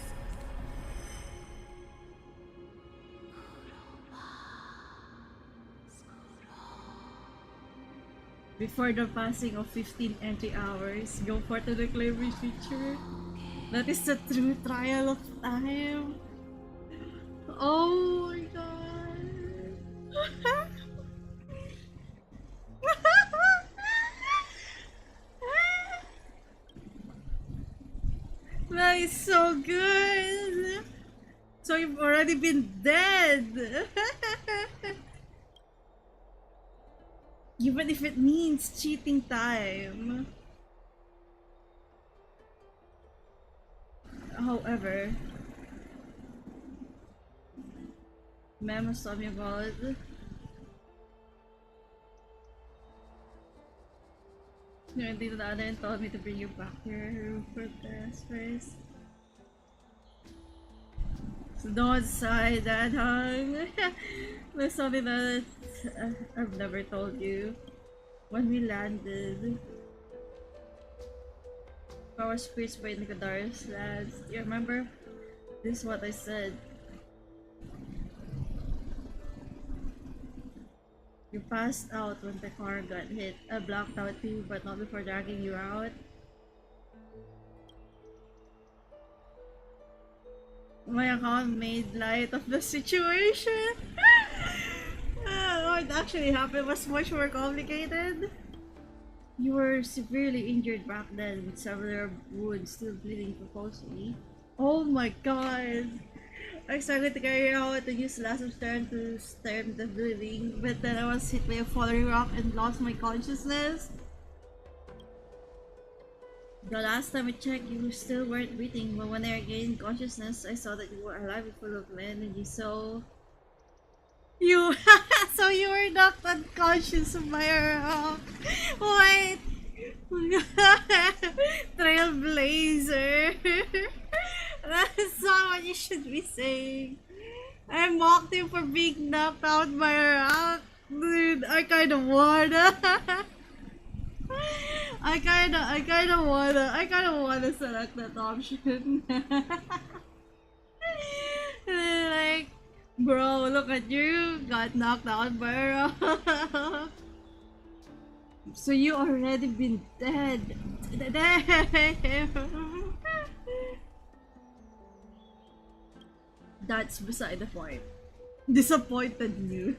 Before the passing of 15 empty hours, go for to declare my future. That is the true trial of time. Oh my god. That is so good. So you've already been dead. Even if it means cheating time. However, Mem was talking about your did the other and told me to bring you back here for test first. So don't say that, hung. There's something that I've never told you. When we landed, our spirits by Nicodar's lands. Do you remember? This is what I said. You passed out when the car got hit. I blocked out you, but not before dragging you out. My account made light of the situation. how it actually happened was much more complicated. You were severely injured back then with several wounds still bleeding profusely. Oh my god! I started to carry out the use last of strength to stem the bleeding, but then I was hit by a falling rock and lost my consciousness. The last time I checked, you still weren't breathing, but when I regained consciousness, I saw that you were alive and full of energy, so... You... so you were knocked unconscious by a rock. Wait! Trailblazer! That's not what you should be saying. I mocked you for being knocked out by a rock. Dude, I kinda wanna. I kinda wanna select that option. Like, bro, look at you, got knocked out by a rock. So you already been dead. That's beside the point. Disappointed you.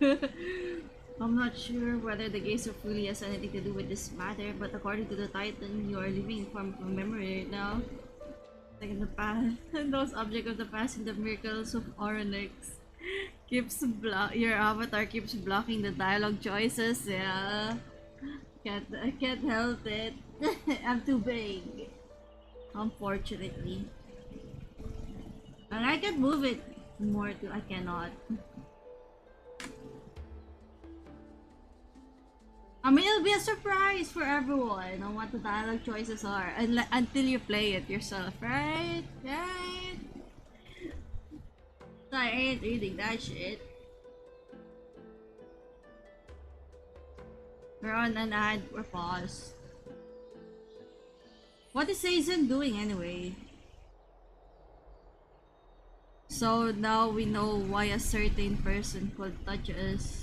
I'm not sure whether the gaze of Fully has anything to do with this matter, but according to the Titan, you are living in form of memory right now. Like in the past, those objects of the past in the miracles of Oronix your avatar keeps blocking the dialogue choices. Yeah, I can't help it. I'm too big, unfortunately, and I can move it more too. I cannot. I mean, it'll be a surprise for everyone on what the dialogue choices are until you play it yourself, right? Right? So I ain't reading that shit. We're on an ad or pause. What is Aizen doing anyway? So now we know why a certain person could touch us.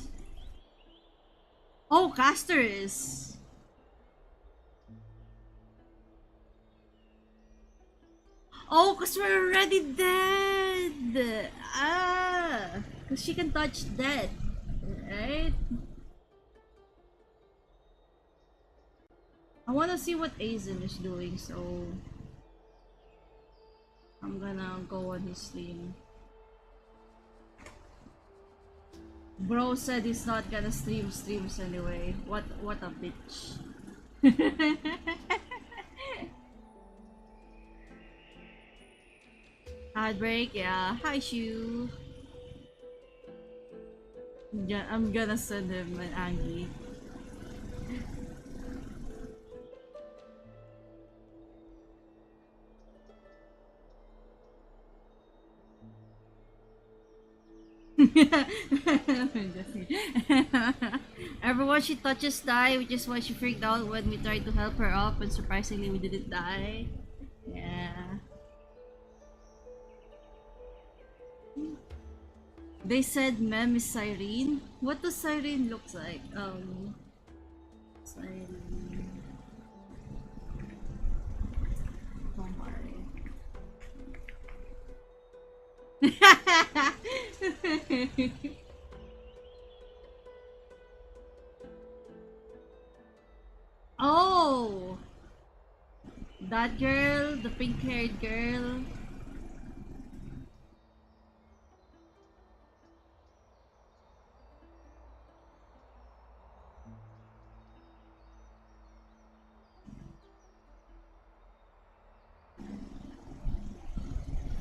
Oh, Caster is. Oh, cause we're already dead. Ah, cause she can touch dead, right? I wanna see what Aizen is doing, so I'm gonna go on his stream. Bro said he's not gonna stream streams anyway. What a bitch. Heartbreak, yeah. Hi Shu. Yeah, I'm gonna send him an Angie. Everyone she touches die, which is why she freaked out when we tried to help her up, and surprisingly we didn't die. Yeah. They said Mem is Cyrene. What does Cyrene looks like? Cyrene. Oh, that girl, the pink-haired girl.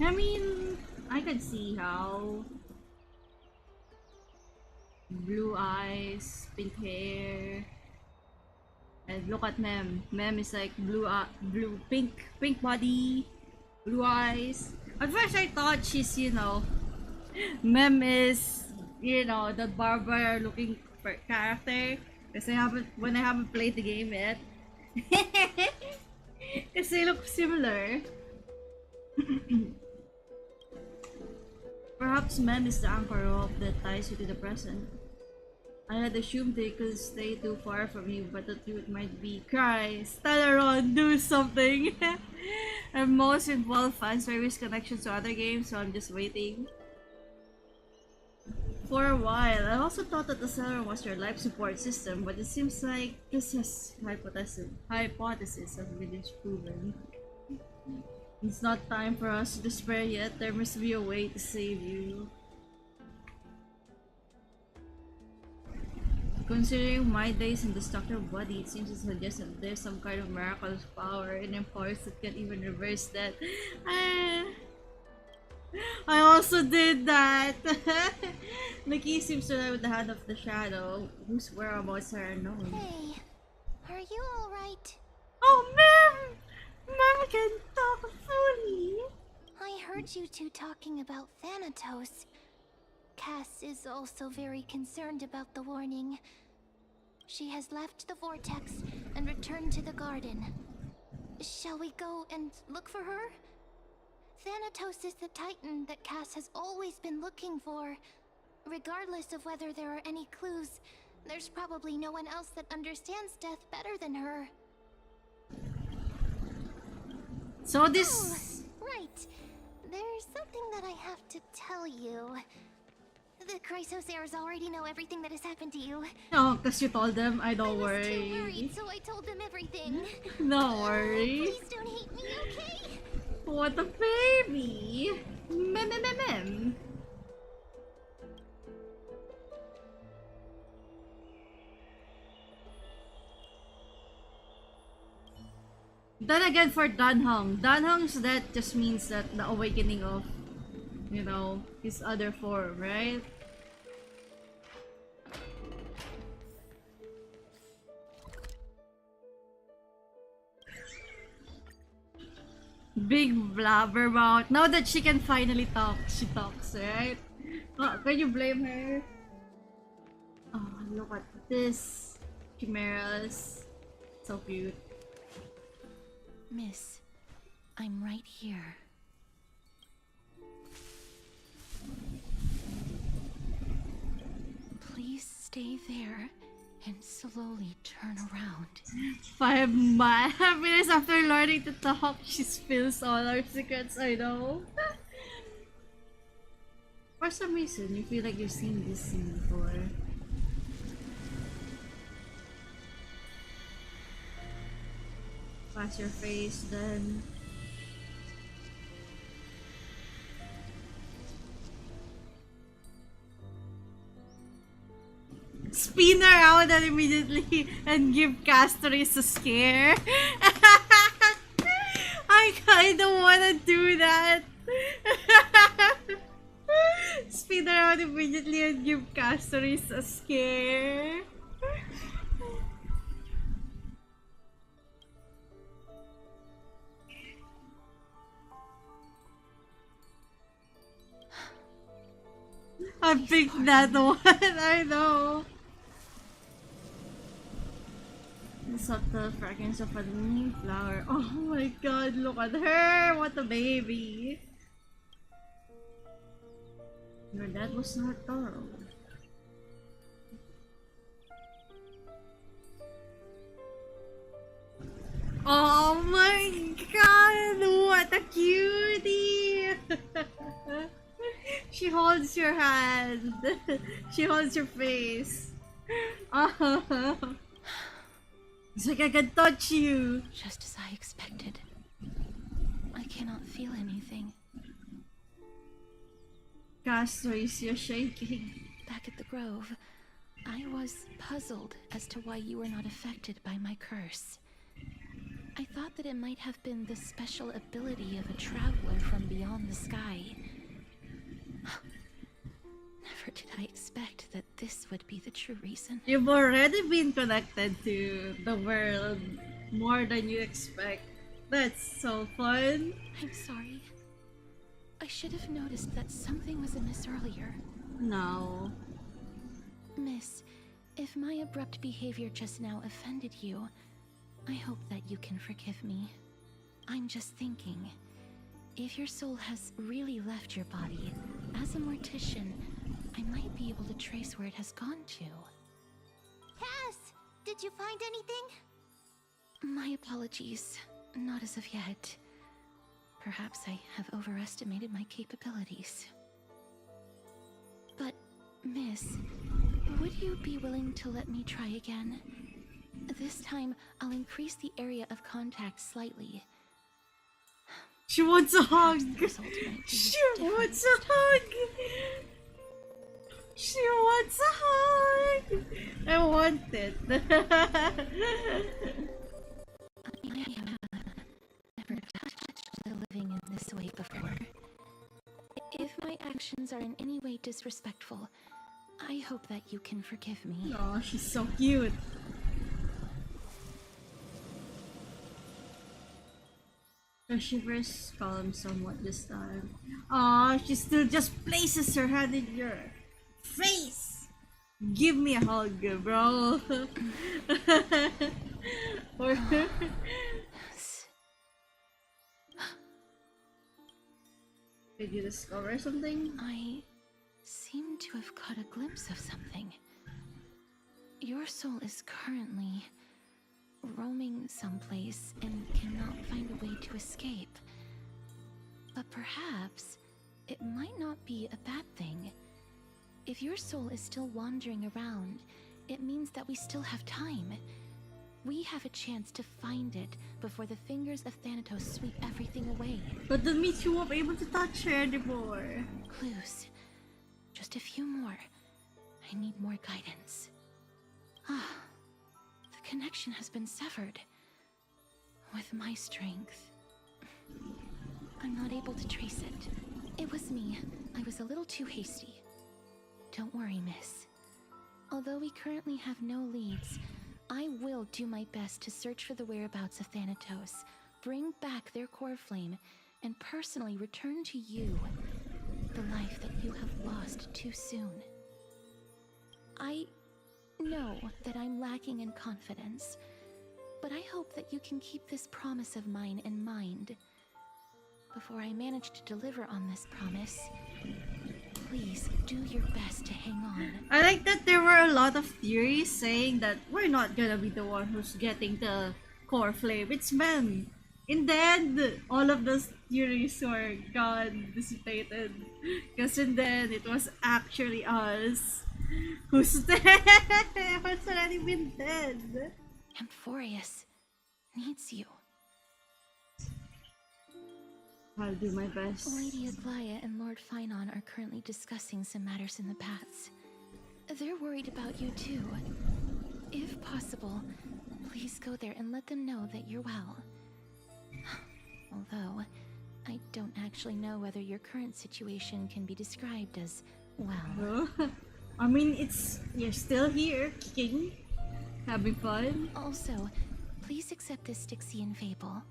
I mean, I could see how. Blue eyes, pink hair. And look at Mem. Mem is like pink body, blue eyes. At first I thought she's, Mem is, the barber looking character. Because when I haven't played the game yet. Because they look similar. Perhaps Mem is the anchor rope that ties you to the present. I had assumed they could stay too far from you, but the truth might be cry, Stellaron, do something! And most involved fan service connections to other games, so I'm just waiting. for a while. I also thought that the cellar was your life support system, but it seems like this hypothesis has been disproven. It's not time for us to despair yet. There must be a way to save you. Considering my days in the structure body, it seems to suggest that there's some kind of miraculous power in empowers that can even reverse that. I also did that! The key seems to lie with the hand of the shadow, whose whereabouts are unknown. Hey, are you alright? Oh, ma'am! Ma'am can talk fully! I heard you two talking about Thanatos. Cass is also very concerned about the warning. She has left the vortex and returned to the garden. Shall we go and look for her? Thanatos is the titan that Cass has always been looking for. Regardless of whether there are any clues, there's probably no one else that understands death better than her. So this... Oh, right. There's something that I have to tell you. The Chrysosaurs already know everything that has happened to you. Oh, because you told them. I I don't was worry. too worried, so I told them everything. Don't worry. Please don't hate me, okay? What a baby! Mem. Then again, for Danhong's death just means that the awakening of, you know, his other form, right? Big blabbermouth. Now that she can finally talk, she talks, right? Oh, can you blame her? Oh, look at this. Chimeras. So cute. Miss, I'm right here. Please stay there and slowly turn around. 5 minutes after learning to talk, she spills all our secrets, I know. For some reason, you feel like you've seen this scene before. Pass your face, then. Spin around and immediately and give Castries a scare. I kinda wanna do that. Spin around immediately and give Castries a scare. I picked that one, I know. The subtle fragrance of a new flower. Oh my god, look at her! What a baby! Your dad was not thorough. Oh my god, what a cutie! She holds your hand. She holds your face. It's like I can touch you. Just as I expected. I cannot feel anything. Castries, you're shaking. Back at the Grove, I was puzzled as to why you were not affected by my curse. I thought that it might have been the special ability of a traveler from beyond the sky. Never did I expect that this would be the true reason. You've already been connected to the world more than you expect. That's so fun. I'm sorry. I should have noticed that something was amiss earlier. No. Miss, if my abrupt behavior just now offended you, I hope that you can forgive me. I'm just thinking, if your soul has really left your body, as a mortician, I might be able to trace where it has gone to. Cass, did you find anything? My apologies. Not as of yet. Perhaps I have overestimated my capabilities. But Miss, would you be willing to let me try again? This time, I'll increase the area of contact slightly. She wants a hug. The result might be She different wants this a hug. She wants a hug. I want it. I have never touched the living in this way before. If my actions are in any way disrespectful, I hope that you can forgive me. Oh, she's so cute. The shivers calm somewhat this time. Aw, she still just places her hand in your face. Give me a hug, bro. Or did you discover something? I seem to have caught a glimpse of something. Your soul is currently roaming someplace and cannot find a way to escape. But perhaps it might not be a bad thing. If your soul is still wandering around, it means that we still have time. We have a chance to find it before the fingers of Thanatos sweep everything away. But that means you won't be able to touch her anymore. Clues. Just a few more. I need more guidance. Ah, the connection has been severed. With my strength, I'm not able to trace it. It was me. I was a little too hasty. Don't worry, miss. Although we currently have no leads, I will do my best to search for the whereabouts of Thanatos, bring back their core flame, and personally return to you the life that you have lost too soon. I know that I'm lacking in confidence, but I hope that you can keep this promise of mine in mind. Before I manage to deliver on this promise, please do your best to hang on. I like that there were a lot of theories saying that we're not gonna be the one who's getting the core flame. It's men. In the end, all of those theories were gone, dissipated. Because in the end, it was actually us who's dead. Who's already been dead. Amphorius needs you. I'll do my best. Lady Aglaia and Lord Finon are currently discussing some matters in the paths. They're worried about you too. If possible, please go there and let them know that you're well. Although, I don't actually know whether your current situation can be described as well. I mean, you're still here, kicking, having fun. Also, please accept this Styxian fable.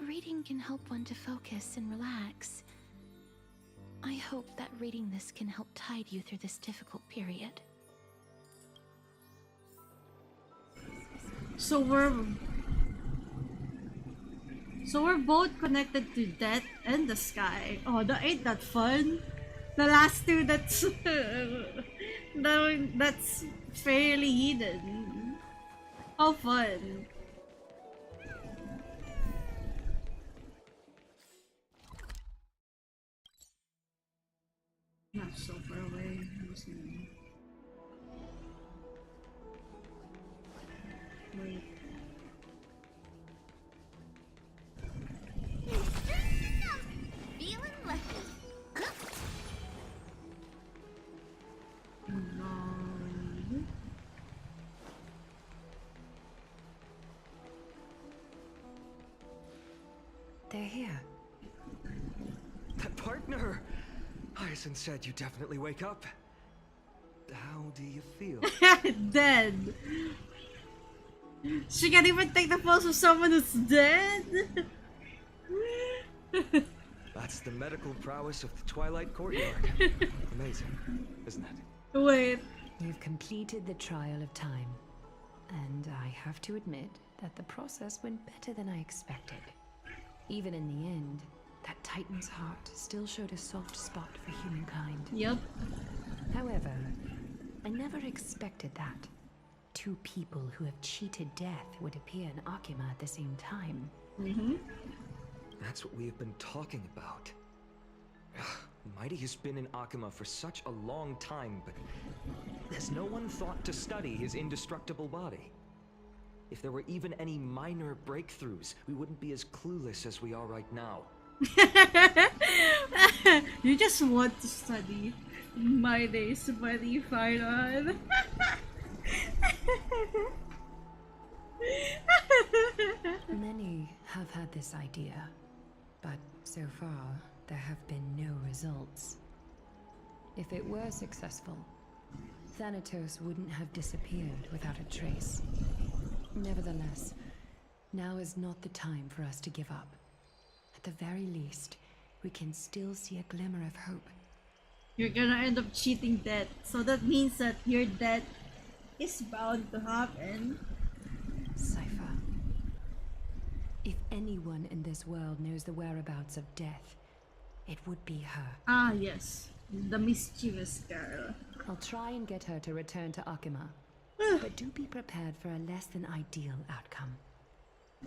Reading can help one to focus and relax. I hope that reading this can help tide you through this difficult period. So we're both connected to death and the sky. Oh, ain't that fun? The last two, that's that's fairly hidden. How fun! Not so far away. Wait. Feeling lucky. No. They're here. That partner! Hyacinth said you definitely wake up. How do you feel? Dead. She can't even take the pulse of someone who's dead. That's the medical prowess of the Twilight Courtyard. Amazing, isn't it? Wait. You've completed the trial of time. And I have to admit that the process went better than I expected. Even in the end, that Titan's heart still showed a soft spot for humankind. Yep. However, I never expected that. Two people who have cheated death would appear in Akima at the same time. Mm-hmm. That's what we have been talking about. Mighty has been in Akuma for such a long time, but has no one thought to study his indestructible body? If there were even any minor breakthroughs, we wouldn't be as clueless as we are right now. You just want to study my days body fight on. Many have had this idea, but so far there have been no results. If it were successful, Thanatos wouldn't have disappeared without a trace. Nevertheless, now is not the time for us to give up. At the very least, we can still see a glimmer of hope. You're gonna end up cheating death, so that means that your death is bound to happen. Cypher. If anyone in this world knows the whereabouts of death, it would be her. Ah, yes. The mischievous girl. I'll try and get her to return to Akuma. But do be prepared for a less than ideal outcome.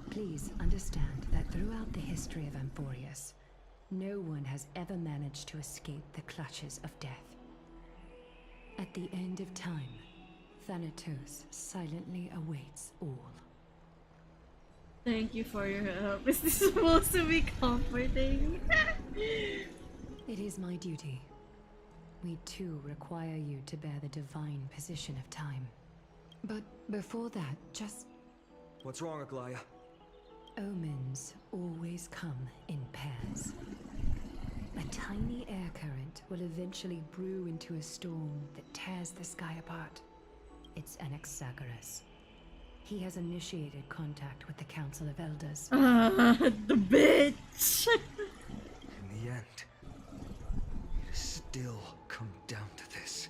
Please understand that throughout the history of Amphorius, no one has ever managed to escape the clutches of death. At the end of time, Thanatos silently awaits all. Thank you for your help. Is this supposed to be comforting? It is my duty. We too require you to bear the divine position of time. But before that, just... What's wrong, Aglaya? Omens always come in pairs. A tiny air current will eventually brew into a storm that tears the sky apart. It's Anaxagoras. He has initiated contact with the Council of Elders. The bitch! In the end, it has still come down to this.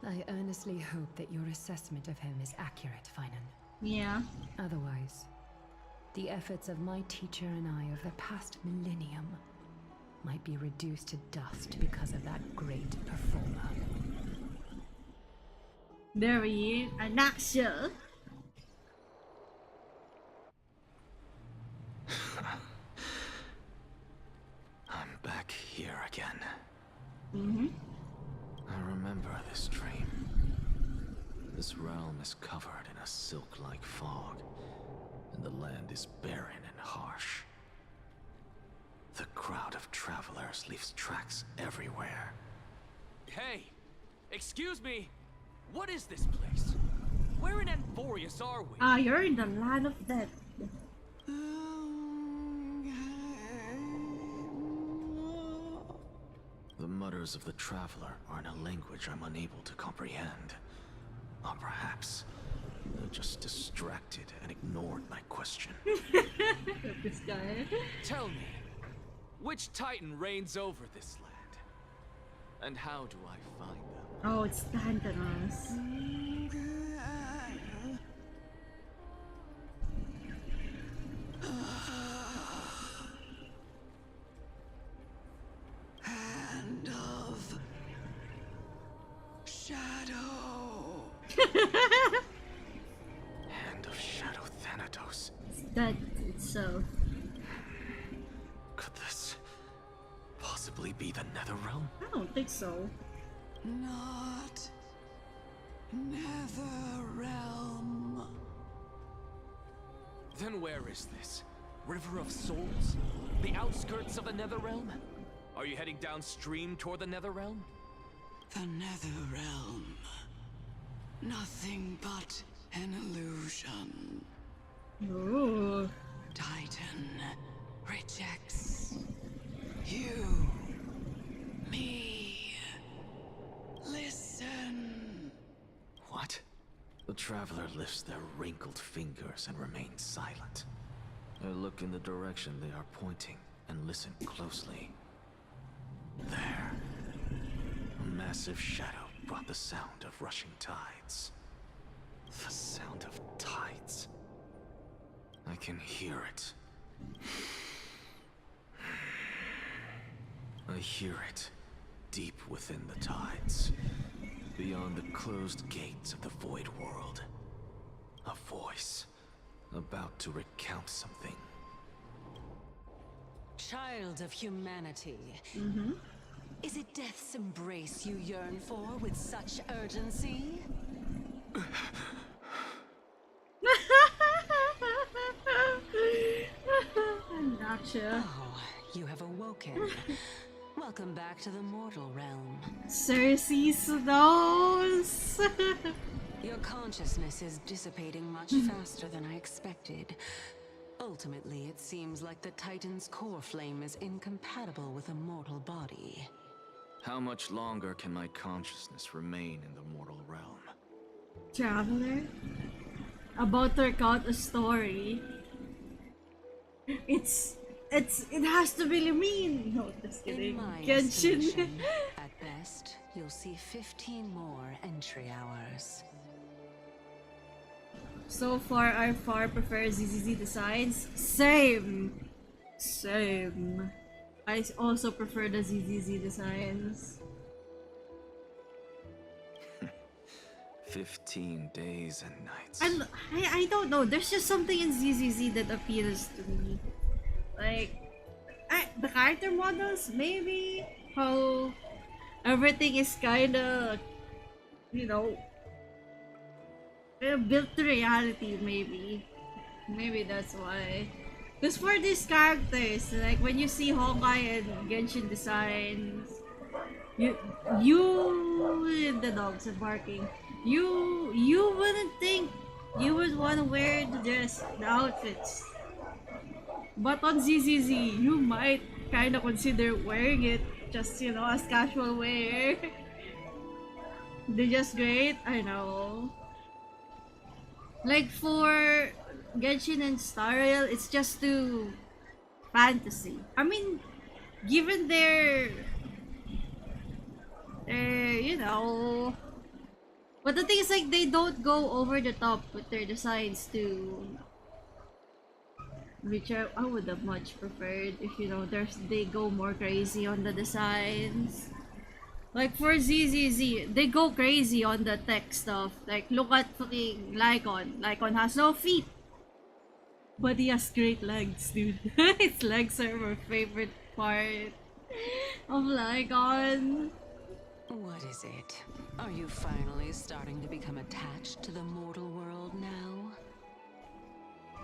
I earnestly hope that your assessment of him is accurate, Finan. Yeah. Otherwise, the efforts of my teacher and I of the past millennium might be reduced to dust because of that great performer. Very Anaxia. I'm back here again. Mm-hmm. I remember this dream. This realm is covered in a silk-like fog, and the land is barren and harsh. The crowd of travelers leaves tracks everywhere. Hey! Excuse me! What is this place? Where in Amphorius are we? Ah, you're in the land of death. The mutters of the traveler are in a language I'm unable to comprehend. Or perhaps they're just distracted and ignored my question. This guy. Tell me, which titan reigns over this land? And how do I find them? Oh, it's Tantanos. Hand of Shadow. Hand of Shadow Thanatos. That itself. Could this possibly be the Netherrealm? I don't think so. Not Netherrealm. Then where is this? River of Souls? The outskirts of the Netherrealm? Are you heading downstream toward the Netherrealm? The Netherrealm. Nothing but an illusion. Ooh. Titan rejects you. Me. Listen. What? The traveler lifts their wrinkled fingers and remains silent. I look in the direction they are pointing and listen closely. There. A massive shadow brought the sound of rushing tides. The sound of tides. I can hear it. I hear it, deep within the tides, beyond the closed gates of the void world. A voice, about to recount something. Child of humanity. Is it death's embrace you yearn for with such urgency? Gotcha. Oh, you have awoken. Welcome back to the mortal realm. Cersei's nose. Your consciousness is dissipating much faster than I expected. Ultimately, it seems like the Titan's core flame is incompatible with a mortal body. How much longer can my consciousness remain in the mortal realm? Traveler? About to recount a story. It has to be mean. No, just In kidding. my Genshin. estimation, at best, you'll see 15 more entry hours. So far, I far prefer ZZZ designs. Same. I also prefer the ZZZ designs. 15 days and nights. And I don't know. There's just something in ZZZ that appeals to me. Like, the character models, maybe. How everything is kinda, you know, built to reality, maybe. Maybe that's why. Because for these characters, like when you see Honkai and Genshin designs, you the dogs are barking. You wouldn't think you would want to wear the outfits. But on ZZZ, you might kind of consider wearing it just, you know, as casual wear. They're just great, I know. Like for Genshin and Star Rail, it's just too fantasy. I mean, given their you know, but the thing is, like, they don't go over the top with their designs too, which I would have much preferred if, you know, they go more crazy on the designs. Like for ZZZ, they go crazy on the tech stuff. Like, look at fucking Lycon. Lycon has no feet, but he has great legs, dude. His legs are my favorite part of Lycon. What is it? Are you finally starting to become attached to the mortal world now?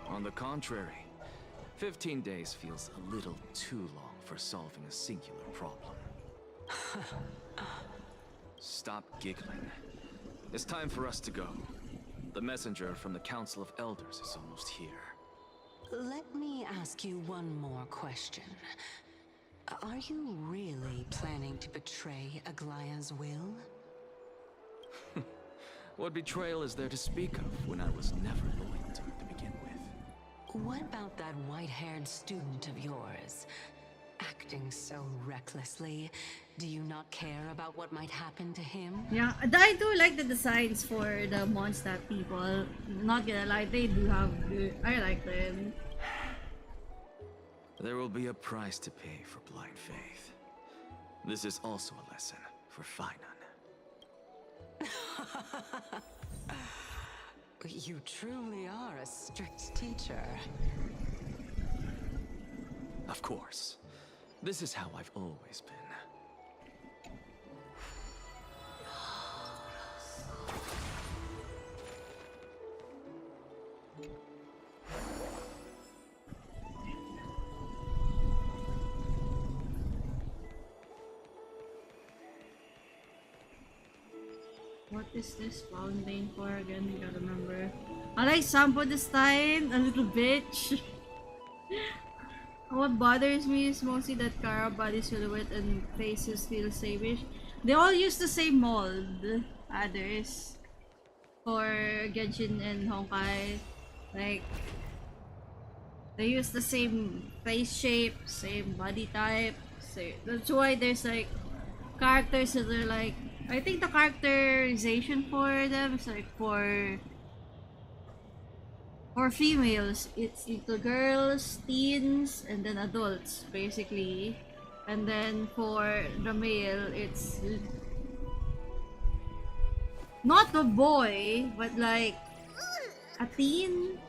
On the contrary, 15 days feels a little too long for solving a singular problem. Stop giggling. It's time for us to go. The messenger from the Council of Elders is almost here. Let me ask you one more question. Are you really planning to betray Aglaya's will? What betrayal is there to speak of when I was never loyal to her to begin with? What about that white-haired student of yours? Acting so recklessly, do you not care about what might happen to him? Yeah, I do like the designs for the Mondstadt people. Not gonna lie, they do have good. I like them. There will be a price to pay for blind faith. This is also a lesson for Finan. You truly are a strict teacher. Of course. This is how I've always been. What is this founding for again? I gotta remember. I like Sampo this time, a little bitch. What bothers me is mostly that Kara body silhouette and faces feel sameish. They all use the same mold, others, for Genshin and Honkai. Like, they use the same face shape, same body type. That's why there's like characters that are like, I think the characterization for them is like for females, it's little girls, teens, and then adults, basically. And then for the male, it's not a boy, but like a teen,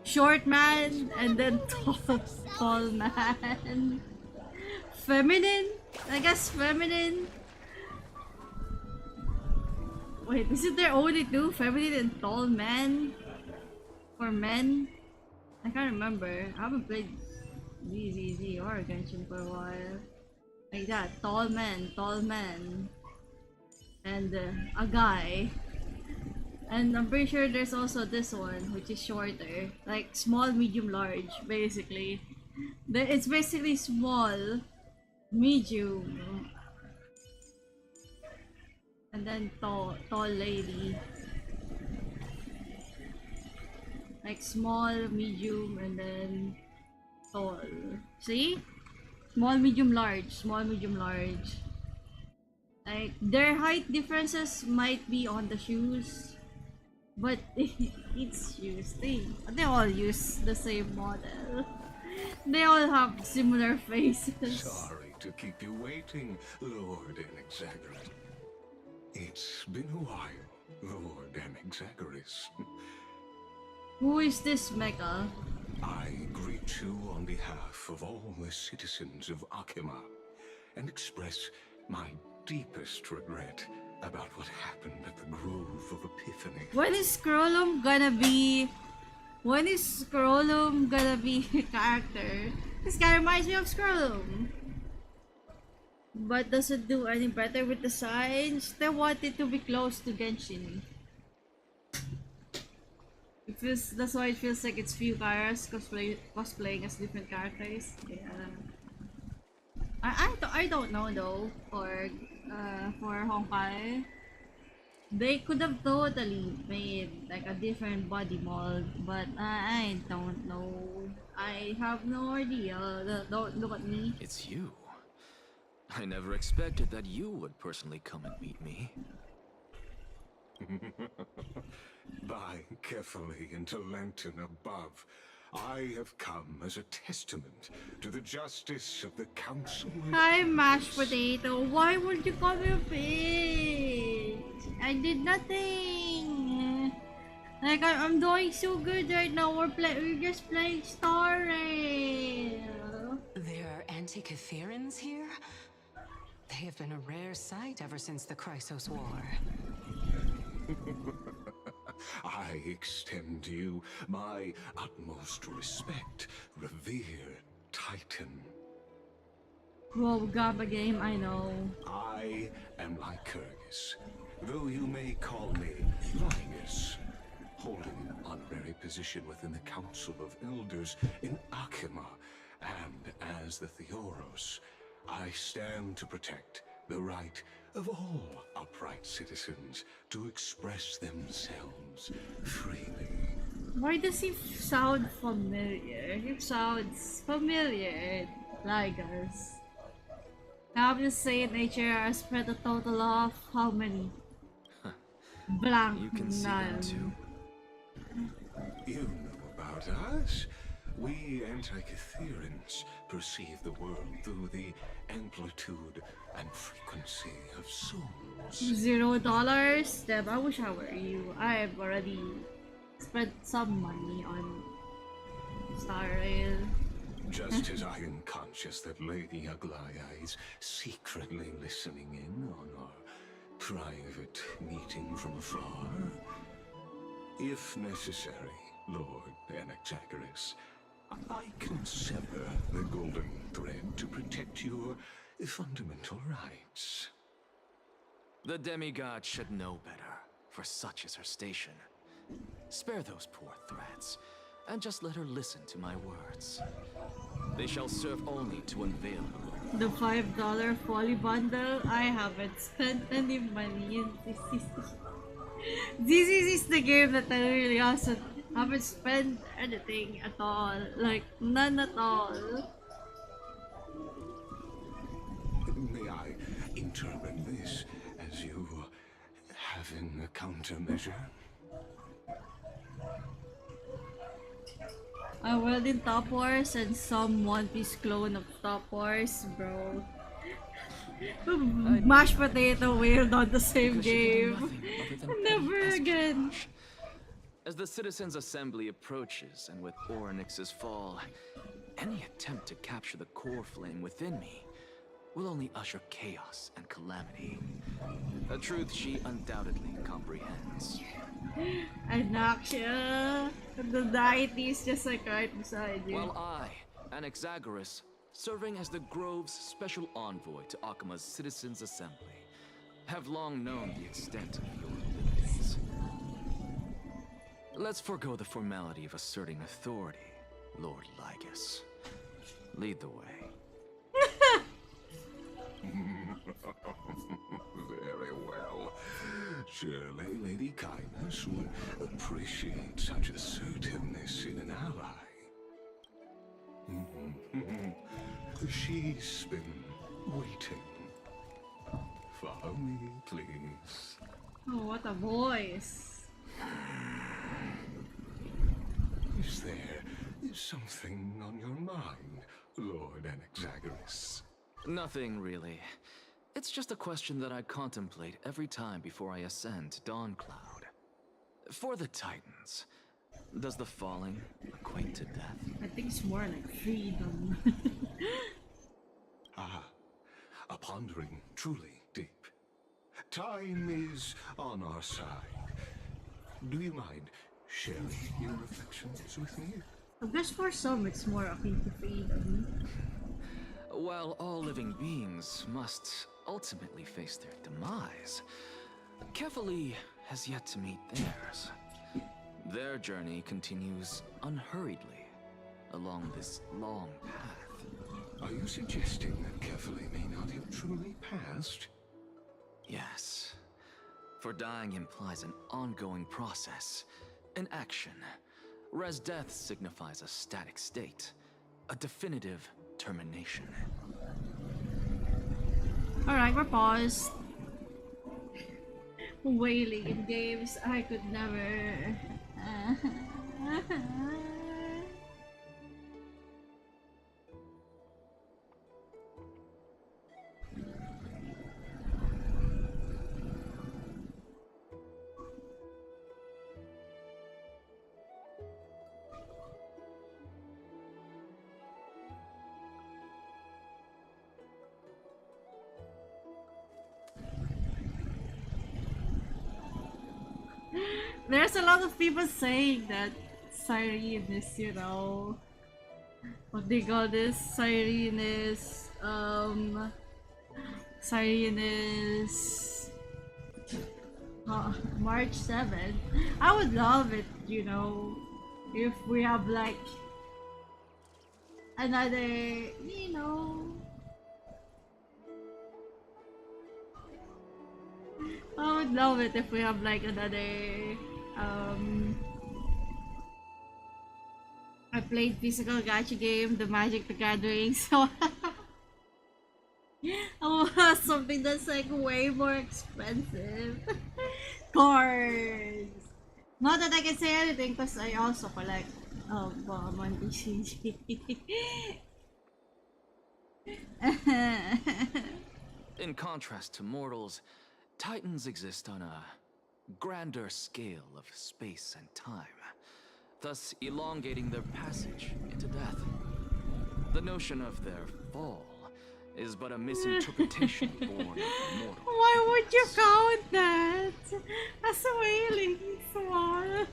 short man, and then tall man. Feminine? I guess feminine. Wait, isn't there only two? Feminine and tall men? For men? I can't remember. I haven't played ZZZ or Genshin for a while. Like that, tall man, and a guy. And I'm pretty sure there's also this one, which is shorter. Like small, medium, large, basically. It's basically small, medium, and then tall lady. Like small, medium, and then tall. See? Small, medium, large. Small, medium, large. Like, their height differences might be on the shoes. But it's shoes. They all use the same model. They all have similar faces. Sorry to keep you waiting, Lord Enexagris. It's been a while, Lord Enexagris. Who is this Mecha? I greet you on behalf of all the citizens of Akima and express my deepest regret about what happened at the Grove of Epiphany. When is Scrollum gonna be a character? This guy reminds me of Scrollum. But doesn't do any better with the signs. They want it to be close to Genshin. That's why it feels like it's few characters cosplaying as different characters. Yeah. I don't know though for Honkai. They could have totally made like a different body mold, but I don't know. I have no idea. Don't look at me. It's you. I never expected that you would personally come and meet me. By carefully into Lantern above, I have come as a testament to the justice of the Council. Hi, mashed potato. Why would you call me a bitch? I did nothing. Like I'm doing so good right now. We're just playing Star Rail. There are Antikytherans here? They have been a rare sight ever since the Chrysos War. I extend to you my utmost respect, revered Titan. Whoa, Gaba game, I know. I am Lycurgus, though you may call me Linus, holding an honorary position within the Council of Elders in Akima, and as the Theoros, I stand to protect the right of all upright citizens to express themselves freely. Why does he sound familiar? He sounds familiar, Ligas. I have to say nature has spread a total of how many? Blank. You can see them too. You know about us. We Antikytherans perceive the world through the amplitude and frequency of souls. $0? Deb, I wish I were you. I've already spent some money on Star Rail. Just as I am conscious that Lady Aglaya is secretly listening in on our private meeting from afar. If necessary, Lord Enexagris, I can sever the golden thread to protect your fundamental rights. The demigod should know better, for such is her station. Spare those poor threats, and just let her listen to my words. They shall serve only to unveil her. The $5 folly bundle? I haven't spent any money in this. This is the game that I really also haven't spent anything at all. Like, none at all. May I interpret this as you having a countermeasure? I went in Top Wars and some One Piece clone of Top Wars, bro. Mashed potato whaled on the same game. Never again. As the Citizens' Assembly approaches, and with Orynyx's fall, any attempt to capture the core flame within me will only usher chaos and calamity. A truth she undoubtedly comprehends. Anaxia. The deity is just like right beside you. While I, Anaxagoras, serving as the Grove's special envoy to Akima's Citizens' Assembly, have long known the extent of your abilities. Let's forego the formality of asserting authority, Lord Lygus. Lead the way. Very well. Surely Lady Kindness would appreciate such assertiveness in an ally. She's been waiting. Follow me, please. Oh, what a voice. Is there something on your mind, Lord Anaxagoras? Nothing really. It's just a question that I contemplate every time before I ascend to Dawncloud. For the Titans, does the falling equate to death? I think it's more like freedom. A pondering truly deep. Time is on our side. Do you mind sharing your reflections with me? I guess for some it's more akin to freedom. While all living beings must ultimately face their demise, Kefali has yet to meet theirs. Their journey continues unhurriedly along this long path. Are you suggesting that Kefali may not have truly passed? Yes. For dying implies an ongoing process, an action, whereas death signifies a static state, a definitive termination. Alright, we're paused. Wailing in games, I could never. There's a lot of people saying that Cyrene is, you know, what they call this? Cyrene is March 7th. I would love it, you know, if we have like another, you know, I would love it if we have like another I played physical gacha game, the Magic the Gathering, so I want something that's like way more expensive. Cards! Not that I can say anything because I also collect on TCG. In contrast to mortals, Titans exist on a grander scale of space and time, thus elongating their passage into death. The notion of their fall is but a misinterpretation born of mortal. Why would you count that as a whaling swan?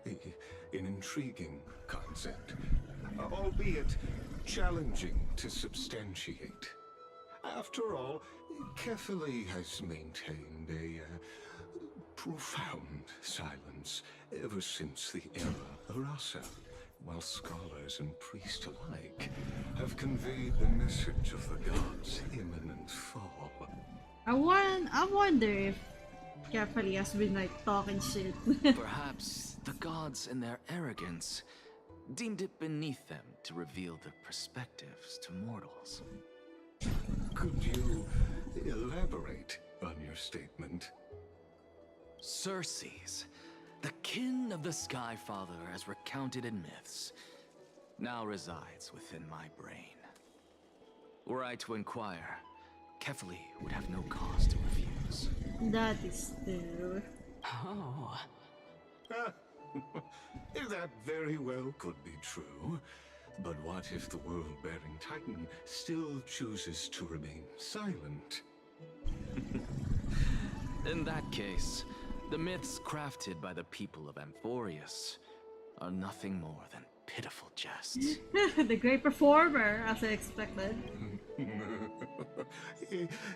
An intriguing concept, albeit challenging to substantiate. After all, Kefali has maintained a profound silence ever since the era of Rasa, while scholars and priests alike have conveyed the message of the gods' imminent fall. I wonder if Kefali has been like talking shit. Perhaps the gods in their arrogance deemed it beneath them to reveal their perspectives to mortals. Could you elaborate on your statement? Circes, the kin of the Sky Father as recounted in myths, now resides within my brain. Were I to inquire, Kefali would have no cause to refuse. That is true. Oh. That very well could be true. But what if the world-bearing Titan still chooses to remain silent? In that case, the myths crafted by the people of Amphorius are nothing more than pitiful jests. The great performer, as I expected.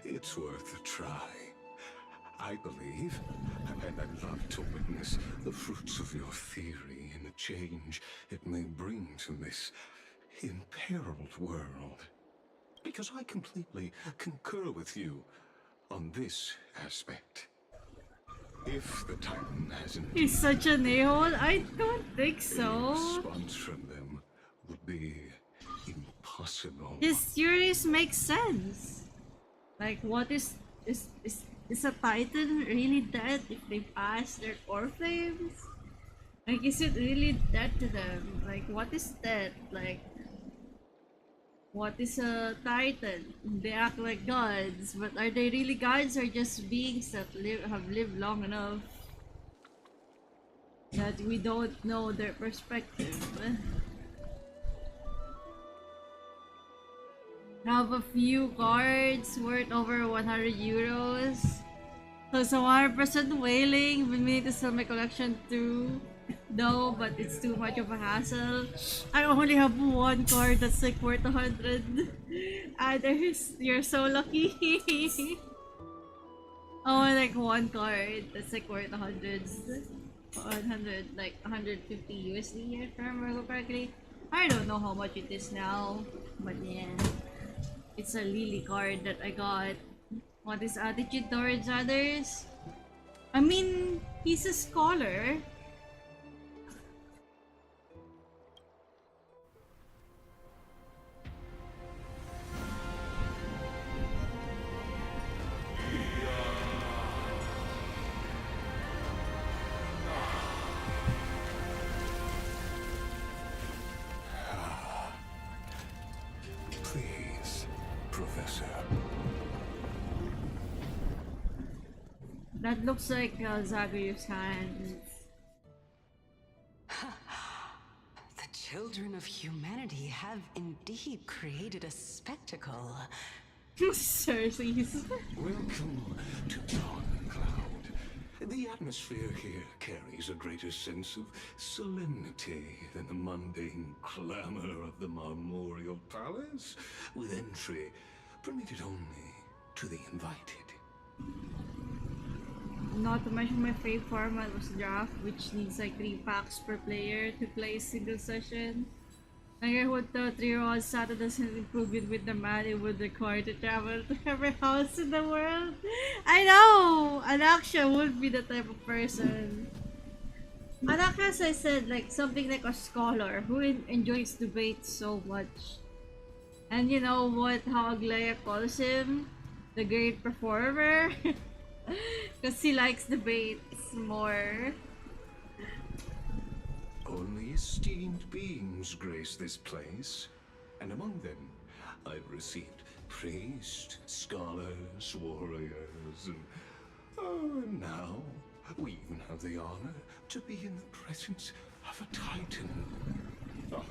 It's worth a try. I believe, and I'd love to witness the fruits of your theory and the change it may bring to this imperiled world. Because I completely concur with you on this aspect. If the Titan hasn't... He's such an a-hole? I don't think so. Response from them would be impossible. His theories make sense. Like, what is a Titan really dead if they pass their core flames? Like, is it really dead to them? Like, what is dead? Like, what is a Titan? They act like gods, but are they really gods or just beings that have lived long enough that we don't know their perspective? Have a few cards worth over 100 euros. So it's 100% whaling. Been meaning to sell my collection too. No, but it's too much of a hassle. I only have one card that's like worth 100. You're so lucky. Oh, like one card that's like worth 100, like 150 USD if I remember correctly. I don't know how much it is now, but yeah. It's a Lily card that I got. What is attitude towards others? I mean, he's a scholar. Please, Professor. That looks like Zagreus' hands. The children of humanity have indeed created a spectacle. Seriously. Welcome to Dawn Cloud. The atmosphere here carries a greater sense of solemnity than the mundane clamor of the Marmorial Palace, with entry permitted only to the invited. Not to mention my fave format was draft, which needs like 3 packs per player to play a single session. Like I would the 3-year-old Saturday's improvement with the man it would require to travel to every house in the world. I know! Anaxia would be the type of person. Anaxia, as I said, like something like a scholar who enjoys debate so much. And you know what, how Aglaya calls him? The great performer? Because he likes debates more. Only esteemed beings grace this place, and among them I've received priests, scholars, warriors, and now we even have the honor to be in the presence of a Titan. Oh,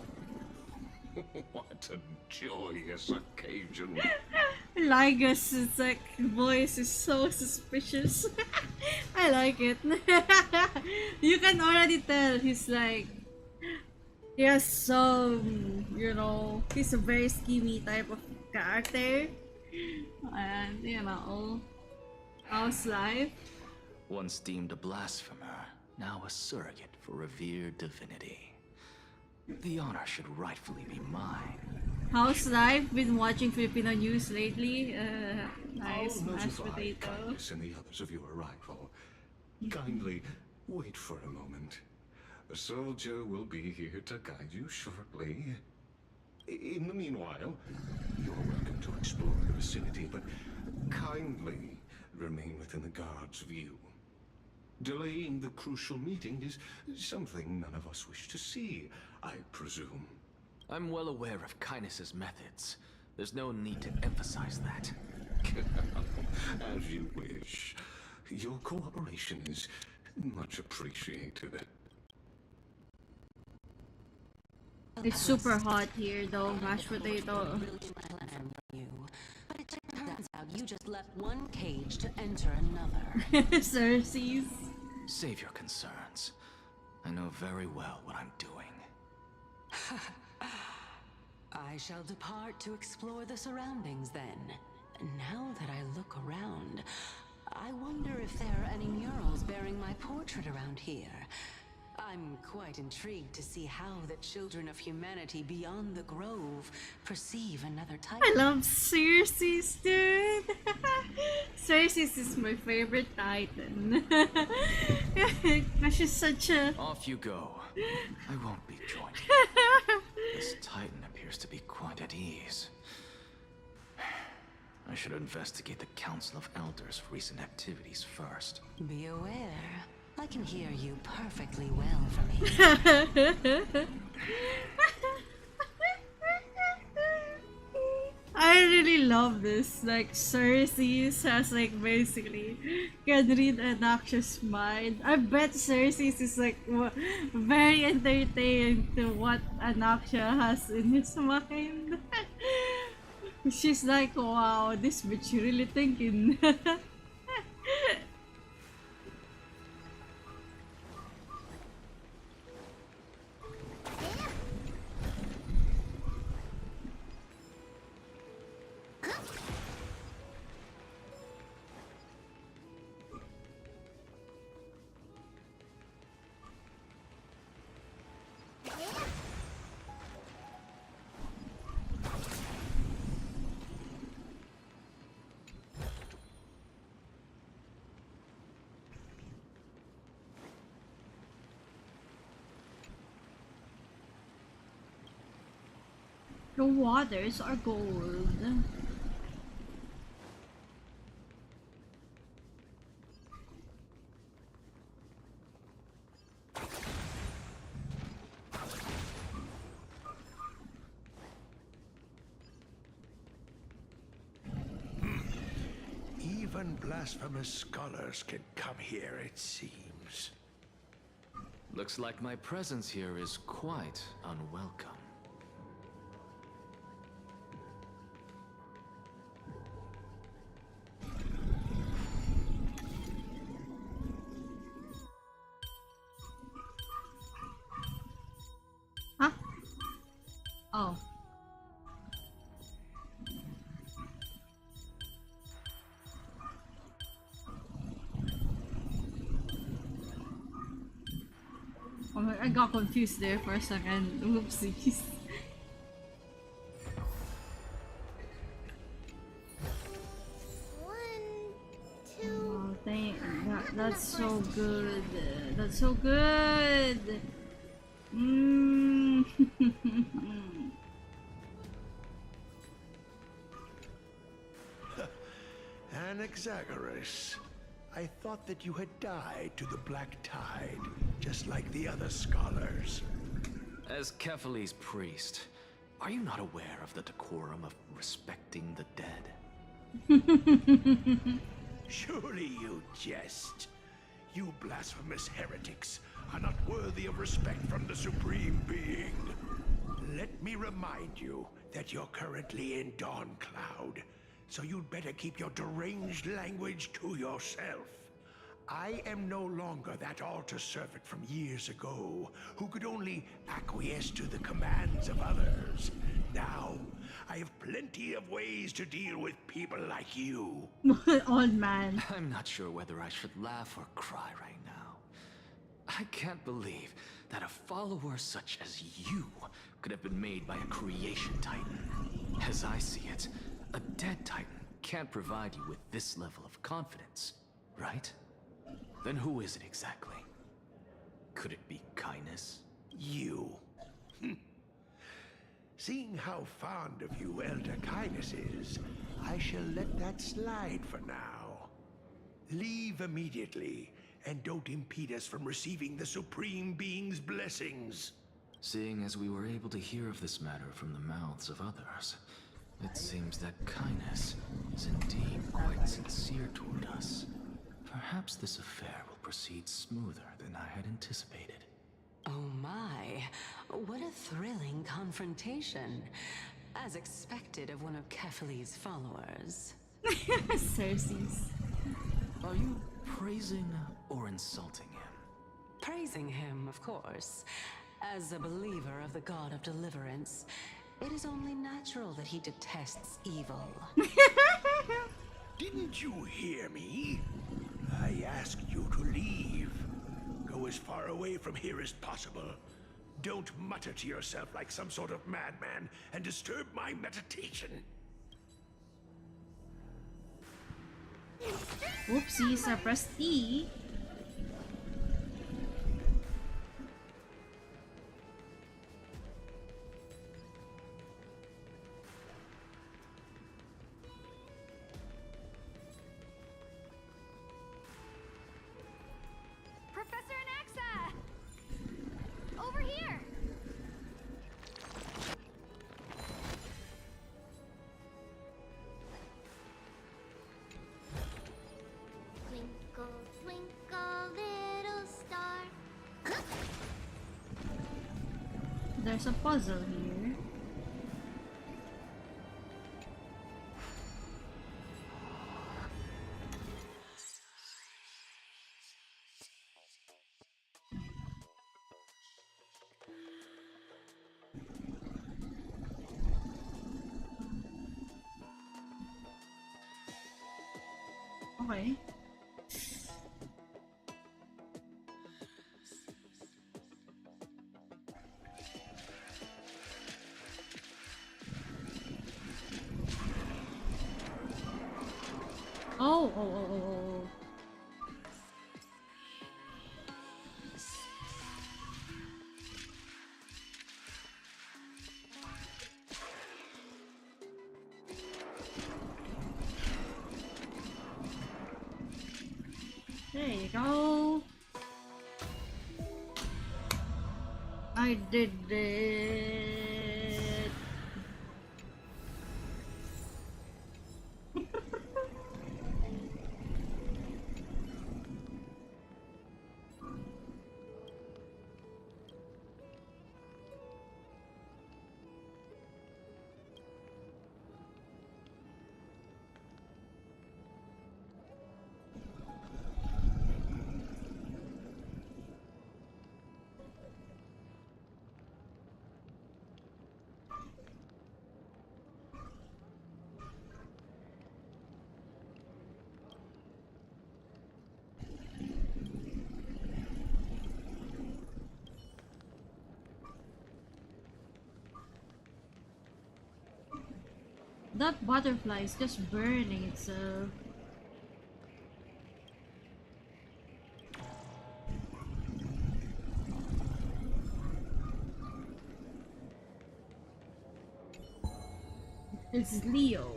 what a joyous occasion. Ligus' like voice is so suspicious. I like it. You can already tell he's like, he has some, you know, he's a very schemy type of character. And you know, how's life? Once deemed a blasphemer, now a surrogate for revered divinity. The honor should rightfully be mine. How's life? Been watching Filipino news lately? Nice I'll mashed notify potato. Kindness and the others of your arrival. Kindly wait for a moment. A soldier will be here to guide you shortly. In the meanwhile, you're welcome to explore the vicinity, but kindly remain within the guard's view. Delaying the crucial meeting is something none of us wish to see, I presume. I'm well aware of Kindness's methods. There's no need to emphasize that. As you wish. Your cooperation is much appreciated. It's super hot here though, mashed potato. But it turns out you just left one cage to enter another. Cersei's. Save your concerns. I know very well what I'm doing. I shall depart to explore the surroundings then. Now that I look around, I wonder if there are any murals bearing my portrait around here. I'm quite intrigued to see how the children of humanity beyond the grove perceive another type. I love Cersei's, dude. Cersei's is my favorite Titan. She's such a... Off you go. I won't be joining. This Titan appears to be quite at ease. I should investigate the Council of Elders' recent activities first. Be aware, I can hear you perfectly well from here. I really love this. Like, Cersei's has like basically can read a noxious mind. I bet Cersei's is like very entertaining to what Anoxia has in his mind. She's like, wow, this bitch really thinking. The waters are gold. Even blasphemous scholars can come here, it seems. Looks like my presence here is quite unwelcome. Huh? Oh. I got confused there for a second. Oopsies. Oh, that's so good. That's so good. Anaxagoras, I thought that you had died to the Black Tide, just like the other scholars. As Kephales's priest, are you not aware of the decorum of respecting the dead? Surely you jest. You blasphemous heretics are not worthy of respect from the Supreme Being. Let me remind you that you're currently in Dawn Cloud, so you'd better keep your deranged language to yourself. I am no longer that altar servant from years ago, who could only acquiesce to the commands of others. Now, I have plenty of ways to deal with people like you. Old man. I'm not sure whether I should laugh or cry right now. I can't believe that a follower such as you could have been made by a creation titan. As I see it, a dead titan can't provide you with this level of confidence, right? Then who is it exactly? Could it be kindness? You. Seeing how fond of you Elder Kindness is, I shall let that slide for now. Leave immediately, and don't impede us from receiving the Supreme Being's blessings. Seeing as we were able to hear of this matter from the mouths of others, it seems that kindness is indeed quite sincere toward us. Perhaps this affair will proceed smoother than I had anticipated. Oh my, what a thrilling confrontation. As expected of one of Kefali's followers. Cersei's. Are you praising or insulting him? Praising him, of course. As a believer of the god of deliverance, it is only natural that he detests evil. Didn't you hear me? I asked you to leave. Go as far away from here as possible. Don't mutter to yourself like some sort of madman and disturb my meditation. Oopsies, I pressed E. Professor Anaxa! Over here! Twinkle, twinkle, little star. There's a puzzle here. Okay. Oh. There you go. I did it. That butterfly is just burning itself. It's Leo.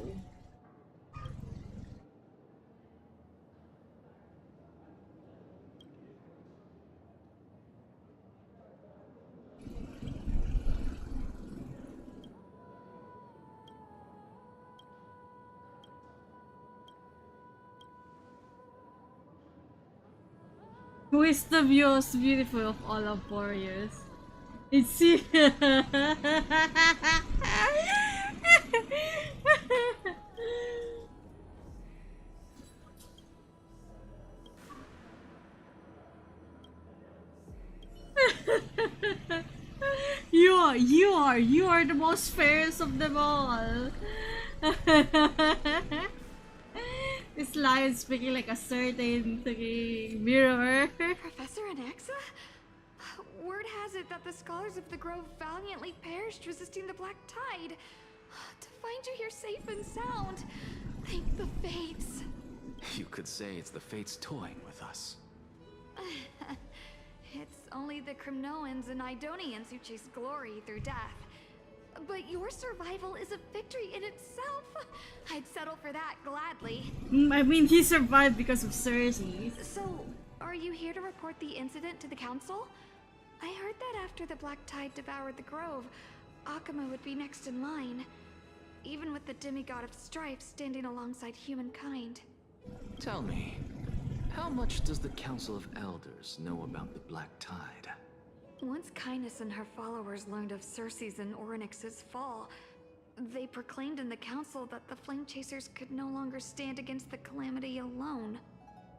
Who is the most beautiful of all of warriors? It's you. You are the most fairest of them all. This lion speaking like a certain fucking mirror. Professor Anaxa? Word has it that the scholars of the Grove valiantly perished resisting the Black Tide. To find you here safe and sound, thank the Fates. You could say it's the Fates toying with us. It's only the Crimnoans and Idonians who chase glory through death. But your survival is a victory in itself. I'd settle for that gladly. I mean, he survived because of Cersei. So, are you here to report the incident to the Council? I heard that after the Black Tide devoured the Grove, Akama would be next in line. Even with the demigod of strife standing alongside humankind. Tell me, how much does the Council of Elders know about the Black Tide? Once Kindness and her followers learned of Circe's and Orynyx's fall, they proclaimed in the council that the Flame Chasers could no longer stand against the calamity alone.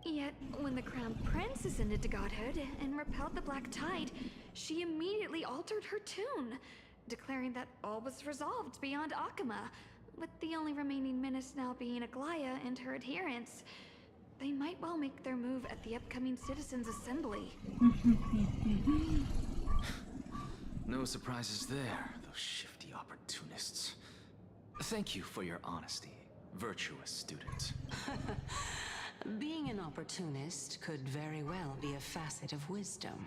Yet, when the Crown Prince ascended to godhood and repelled the Black Tide, she immediately altered her tune, declaring that all was resolved beyond Akama, with the only remaining menace now being Aglaya and her adherents. They might well make their move at the upcoming Citizens' Assembly. No surprises there, those shifty opportunists. Thank you for your honesty, virtuous student. Being an opportunist could very well be a facet of wisdom.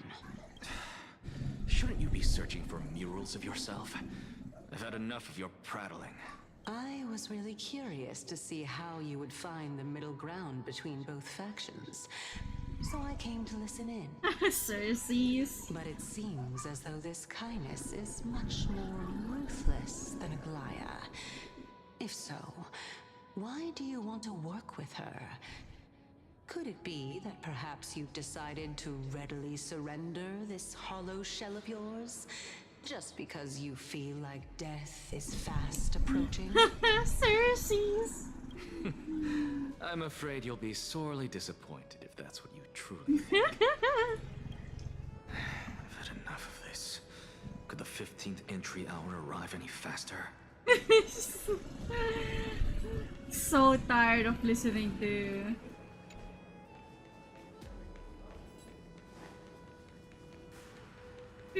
Shouldn't you be searching for murals of yourself? I've had enough of your prattling. I was really curious to see how you would find the middle ground between both factions, so I came to listen in. Circe's. But it seems as though this Kindness is much more ruthless than Aglaya. If so, why do you want to work with her? Could it be that perhaps you've decided to readily surrender this hollow shell of yours? Just because you feel like death is fast approaching? Circe's. I'm afraid you'll be sorely disappointed if that's what you truly think. I've had enough of this. Could the 15th entry hour arrive any faster? So tired of listening to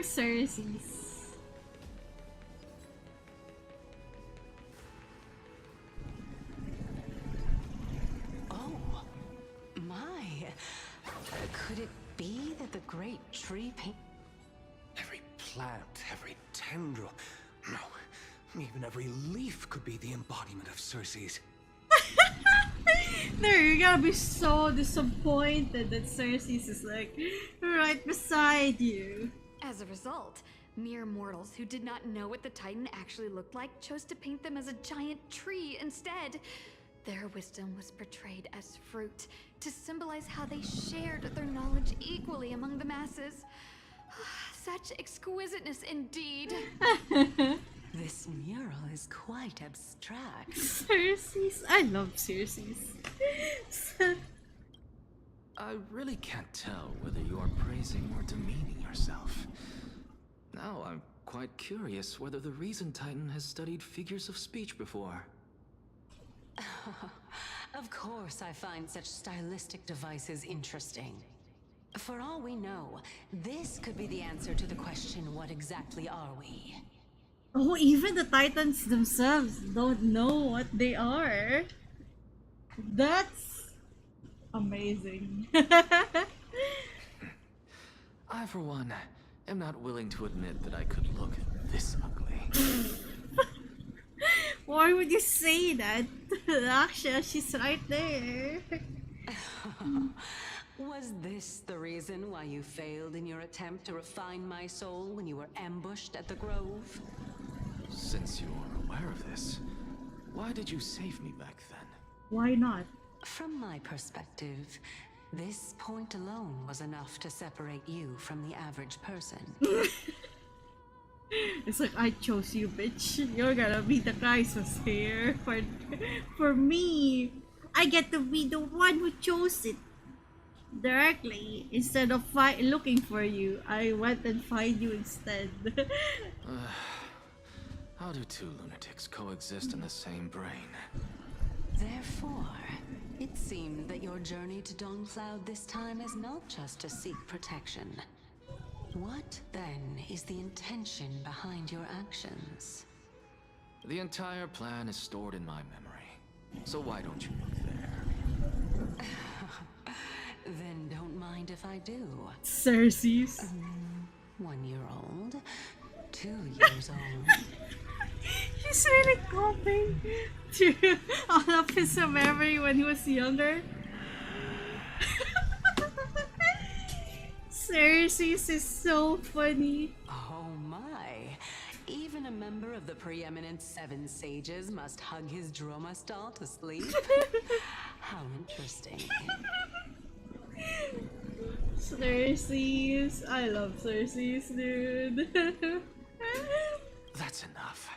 Circe's. Oh, my. Could it be that the great tree Every plant, every tendril, no, even every leaf could be the embodiment of Circe's. There, you're gonna be so disappointed that Circe's is like right beside you. As a result, mere mortals who did not know what the Titan actually looked like chose to paint them as a giant tree instead. Their wisdom was portrayed as fruit, to symbolize how they shared their knowledge equally among the masses. Such exquisiteness indeed. This mural is quite abstract. Circe's. I love Circe's. I really can't tell whether you are praising or demeaning yourself. Now I'm quite curious whether the Reason Titan has studied figures of speech before. Of course I find such stylistic devices interesting. For all we know, this could be the answer to the question, what exactly are we? Oh, even the Titans themselves don't know what they are. That's amazing. I, for one, am not willing to admit that I could look this ugly. Why would you say that? Actually, she's right there. Was this the reason why you failed in your attempt to refine my soul when you were ambushed at the Grove? Since you are aware of this, why did you save me back then? Why not? From my perspective, this point alone was enough to separate you from the average person. It's like, I chose you, bitch. You're gonna be the Christmas here for me. I get to be the one who chose it directly instead of looking for you. I went and find you instead. How do two lunatics coexist in the same brain? Therefore, it seemed that your journey to Dawnfloud this time is not just to seek protection. What, then, is the intention behind your actions? The entire plan is stored in my memory. So why don't you look there? Then don't mind if I do. Circe's. 1 year old, 2 years old. He's really copying to all of his memory when he was younger. Circe's is so funny. Oh my. Even a member of the preeminent 7 sages must hug his Dromastal to sleep? How interesting. So Cersei's. I love Cersei's, dude. That's enough.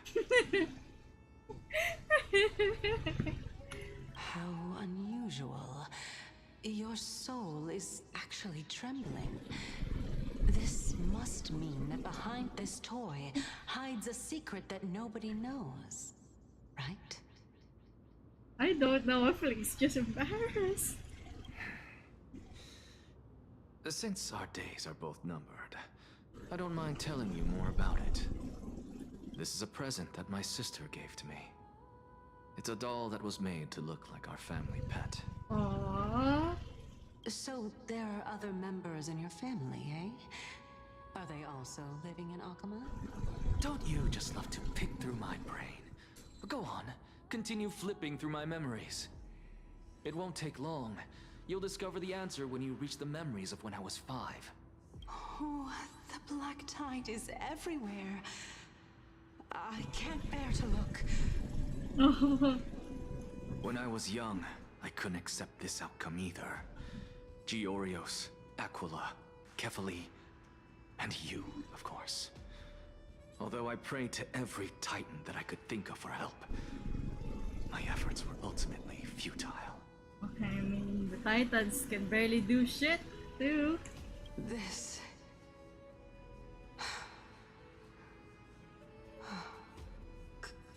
How unusual. Your soul is actually trembling. This must mean that behind this toy hides a secret that nobody knows, right? I don't know if Link's just embarrassed. Since our days are both numbered, I don't mind telling you more about it. This is a present that my sister gave to me. It's a doll that was made to look like our family pet. Aww. So there are other members in your family, eh? Are they also living in Akama? Don't you just love to pick through my brain? Go on, continue flipping through my memories. It won't take long. You'll discover the answer when you reach the memories of when I was 5. Oh, the black tide is everywhere. I can't bear to look. When I was young, I couldn't accept this outcome either. Georios, Aquila, Kefali, and you, of course. Although I prayed to every titan that I could think of for help, my efforts were ultimately futile. Okay, I mean, the Titans can barely do shit, too. This...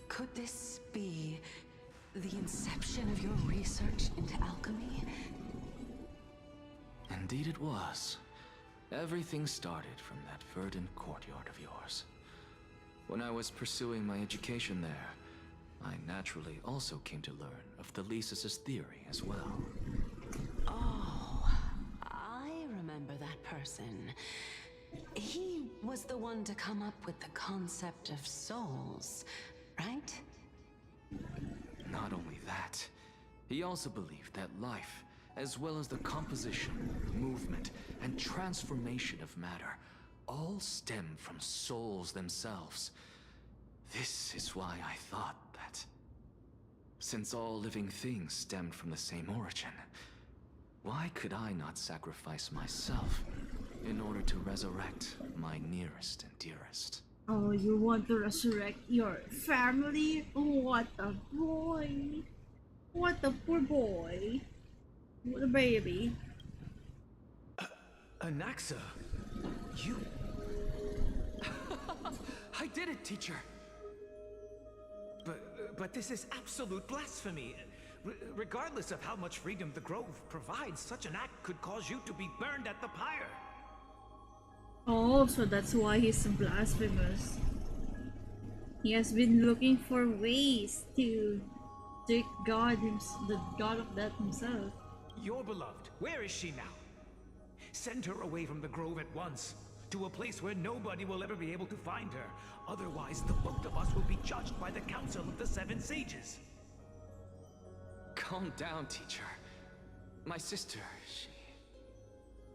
Could this be the inception of your research into alchemy? Indeed it was. Everything started from that verdant courtyard of yours. When I was pursuing my education there, I naturally also came to learn of the Thesis' theory as well. Oh, I remember that person. He was the one to come up with the concept of souls, right? Not only that, he also believed that life, as well as the composition, movement, and transformation of matter, all stem from souls themselves. This is why I thought that, since all living things stemmed from the same origin, why could I not sacrifice myself in order to resurrect my nearest and dearest? Oh, you want to resurrect your family? What a boy. What a poor boy. What a baby. Anaxa, you... I did it, teacher! But this is absolute blasphemy. Regardless of how much freedom the Grove provides, such an act could cause you to be burned at the pyre. Oh, so that's why he's blasphemous. He has been looking for ways to trick God, the God of Death himself. Your beloved, where is she now? Send her away from the Grove at once, to a place where nobody will ever be able to find her. Otherwise, the both of us will be judged by the Council of the Seven Sages. Calm down, teacher. My sister,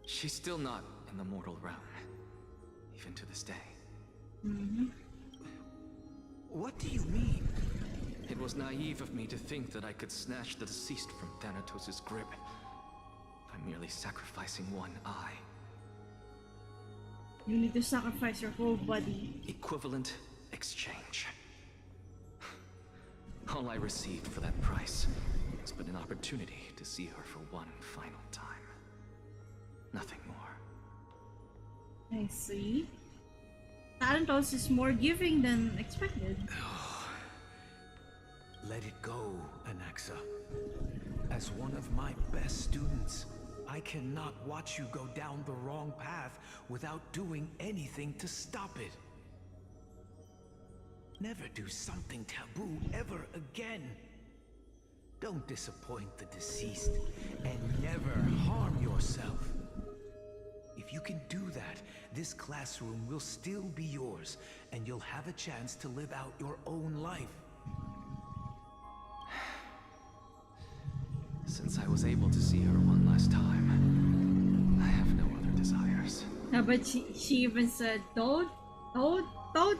she's still not in the mortal realm, even to this day. What do you mean? It was naive of me to think that I could snatch the deceased from Thanatos' grip by merely sacrificing one eye. You need to sacrifice your whole body. Equivalent exchange. All I received for that price was but an opportunity to see her for one final time. Nothing more. I see. Thanatos is more giving than expected. Let it go, Anaxa. As one of my best students, I cannot watch you go down the wrong path without doing anything to stop it. Never do something taboo ever again. Don't disappoint the deceased, and never harm yourself. If you can do that, this classroom will still be yours, and you'll have a chance to live out your own life. Since I was able to see her one last time, I have no other desires. Yeah, but she even said, don't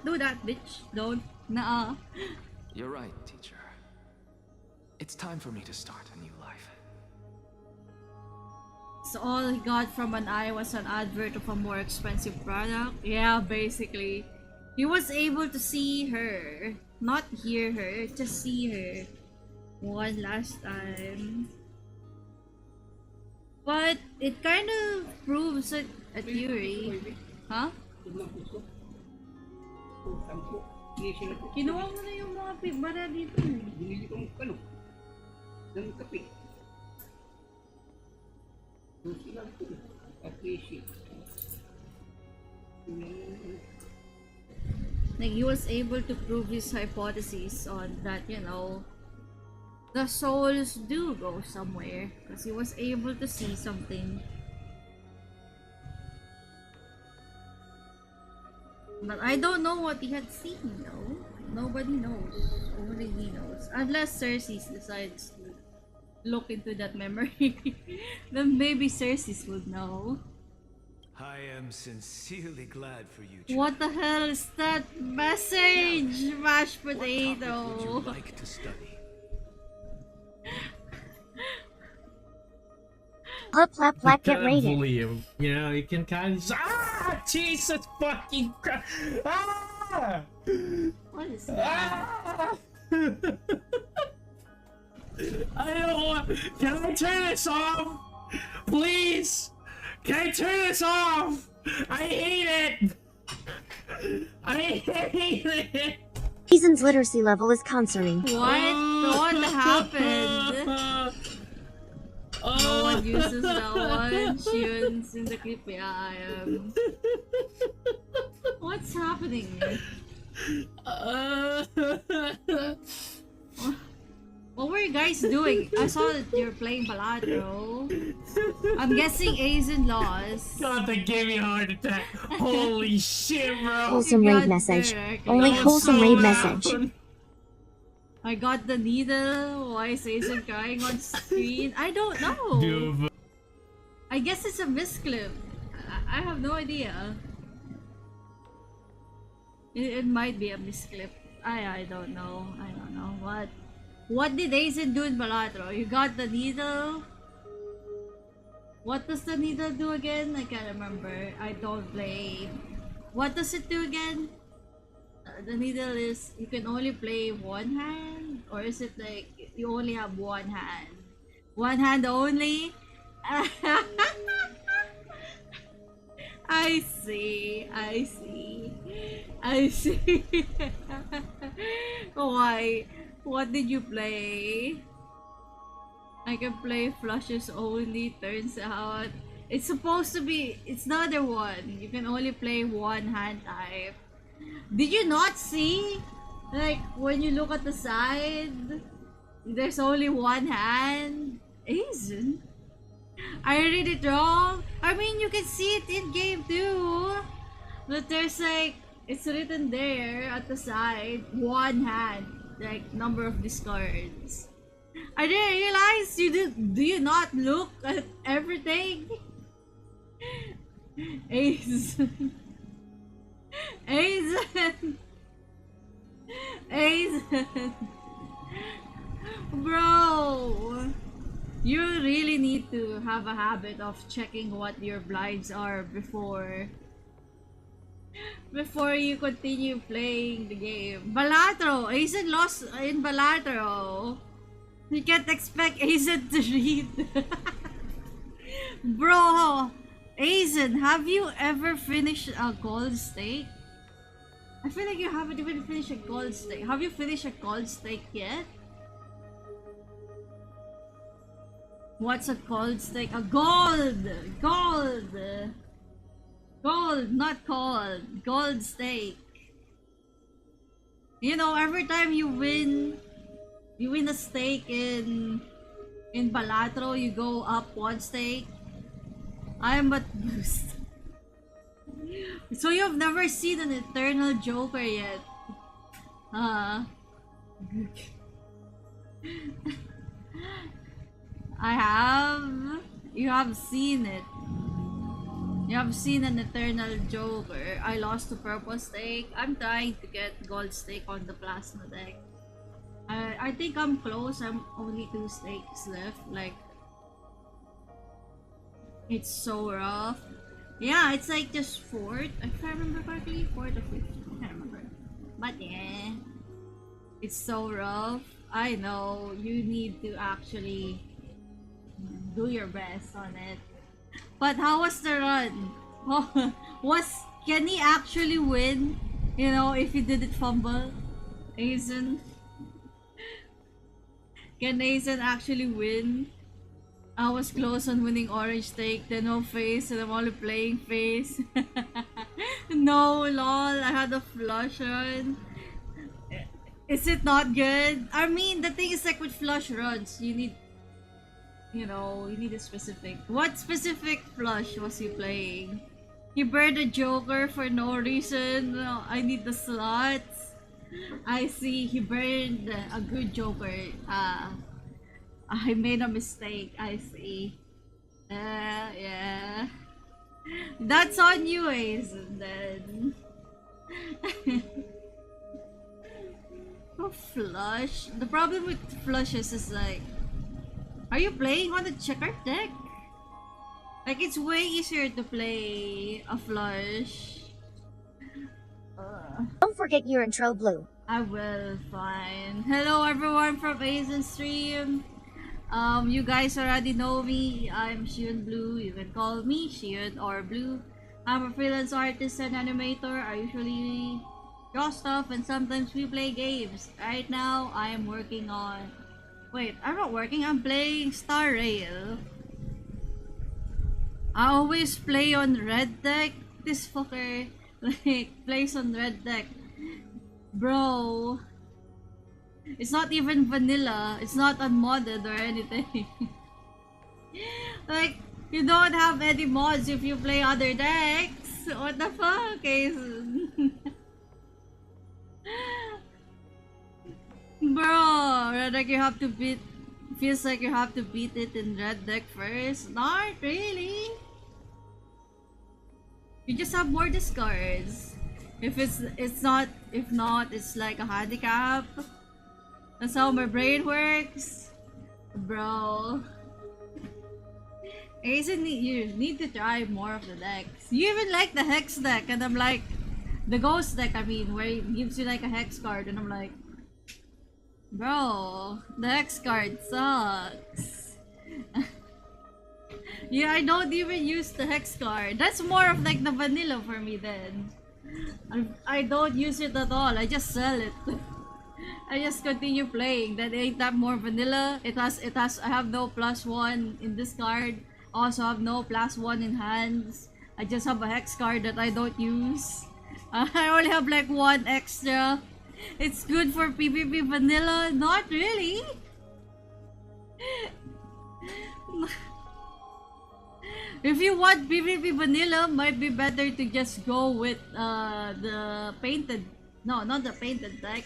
do that, bitch. Don't. Nuh-uh. You're right, teacher. It's time for me to start a new life. So all he got from an eye was an advert of a more expensive product. Yeah, basically. He was able to see her. Not hear her, just see her. One last time. But it kind of proves a theory. Huh? Kinuha mo na yung mga bara dito. Binili ko ng kape. Like he was able to prove his hypothesis on that, you know, the souls do go somewhere because he was able to see something. But I don't know what he had seen though. Nobody knows. Only he knows. Unless Cersei decides to look into that memory. Then maybe Cersei would know. I am sincerely glad for you, What the hell is that message? Mashed potato. What topic would you like to study? Get rated. Bully him. You know, you can kind of Jesus fucking Christ! What is that? I don't want. Can I turn this off? Please! Can I turn this off? I hate it! I hate it! Season's literacy level is concerning. What happened? No one uses that one. Shion's in the clip. Yeah, I am. What's happening? What were you guys doing? I saw that you're playing Baladro. I'm guessing Aizen lost. God, they gave me a heart attack. Holy shit, bro. Wholesome raid message. Only wholesome raid message. I got the needle. Why is Aizen crying on screen? I don't know. Dude. I guess it's a misclip. I have no idea. It might be a misclip. I don't know. I don't know. What did Aizen do in Balatro? You got the needle? What does the needle do again? I can't remember. I don't play. What does it do again? The needle is you can only play one hand, or is it like you only have one hand? One hand only? I see. Why? What did you play? I can play flushes only, turns out. It's supposed to be, it's the other one. You can only play one hand type. Did you not see? Like, when you look at the side, there's only one hand. Asian? I read it wrong? I mean, you can see it in game too. But there's like, it's written there at the side, one hand. Like, number of discards. I didn't realize you did. Do you not look at everything? Aizen. Bro, you really need to have a habit of checking what your blinds are before you continue playing the game. Balatro! Aizen lost in Balatro. You can't expect Aizen to read. Bro, Aizen, have you ever finished a gold steak? I feel like you haven't even finished a gold steak. Have you finished a gold steak yet? What's a gold steak? A gold! Gold, not cold. Gold steak. You know, every time you win a stake in Balatro, you go up one stake. I'm at boost. So you've never seen an Eternal Joker yet? I have. You have seen it. You have seen an Eternal Joker. I lost to Purple Stake. I'm trying to get Gold Stake on the Plasma deck. I think I'm close. I'm only 2 stakes left. Like, It's so rough. Yeah, it's like just fourth, if I remember correctly, fourth or fifth. I can't remember. But yeah, it's so rough. I know you need to actually do your best on it. But how was the run? Can he actually win? You know, if he didn't fumble, Aizen. Can Aizen actually win? I was close on winning orange take, then no face, and I'm only playing face. No, lol, I had a flush run. Is it not good? I mean, the thing is like with flush runs, you need, you know, you need a specific. What specific flush was he playing? He burned a Joker for no reason. No, I need the slots. I see, he burned a good Joker. I made a mistake, I see. Yeah. That's on you, Aizen, then. Oh, flush. The problem with flushes is like, are you playing on the checkered deck? Like, it's way easier to play a flush. Don't forget your intro, Blue. I will, fine. Hello everyone from Aizen Stream. You guys already know me. I'm Shion Blue. You can call me Shion or Blue. I'm a freelance artist and animator. I usually draw stuff and sometimes we play games. Right now, I am working on... Wait, I'm not working. I'm playing Star Rail. I always play on red deck. This fucker like plays on red deck. Bro. It's not even vanilla. It's not unmodded or anything. Like, you don't have any mods if you play other decks. What the fuck, Aizen? Bro, red deck you have to beat. Feels like you have to beat it in red deck first. Not really. You just have more discards. If not, it's like a handicap. That's how my brain works, bro. Aizen, you need to try more of the decks. You even like the hex deck, and I'm like, the ghost deck. I mean, where it gives you like a hex card, and I'm like, bro, the hex card sucks. Yeah, I don't even use the hex card. That's more of like the vanilla for me then. I don't use it at all. I just sell it. I just continue playing. That ain't that more vanilla. I have no +1 in this card. Also have no +1 in hands. I just have a hex card that I don't use. I only have like 1 extra. It's good for PvP vanilla. Not really. If you want PvP vanilla, might be better to just go with the painted. No, not the painted deck.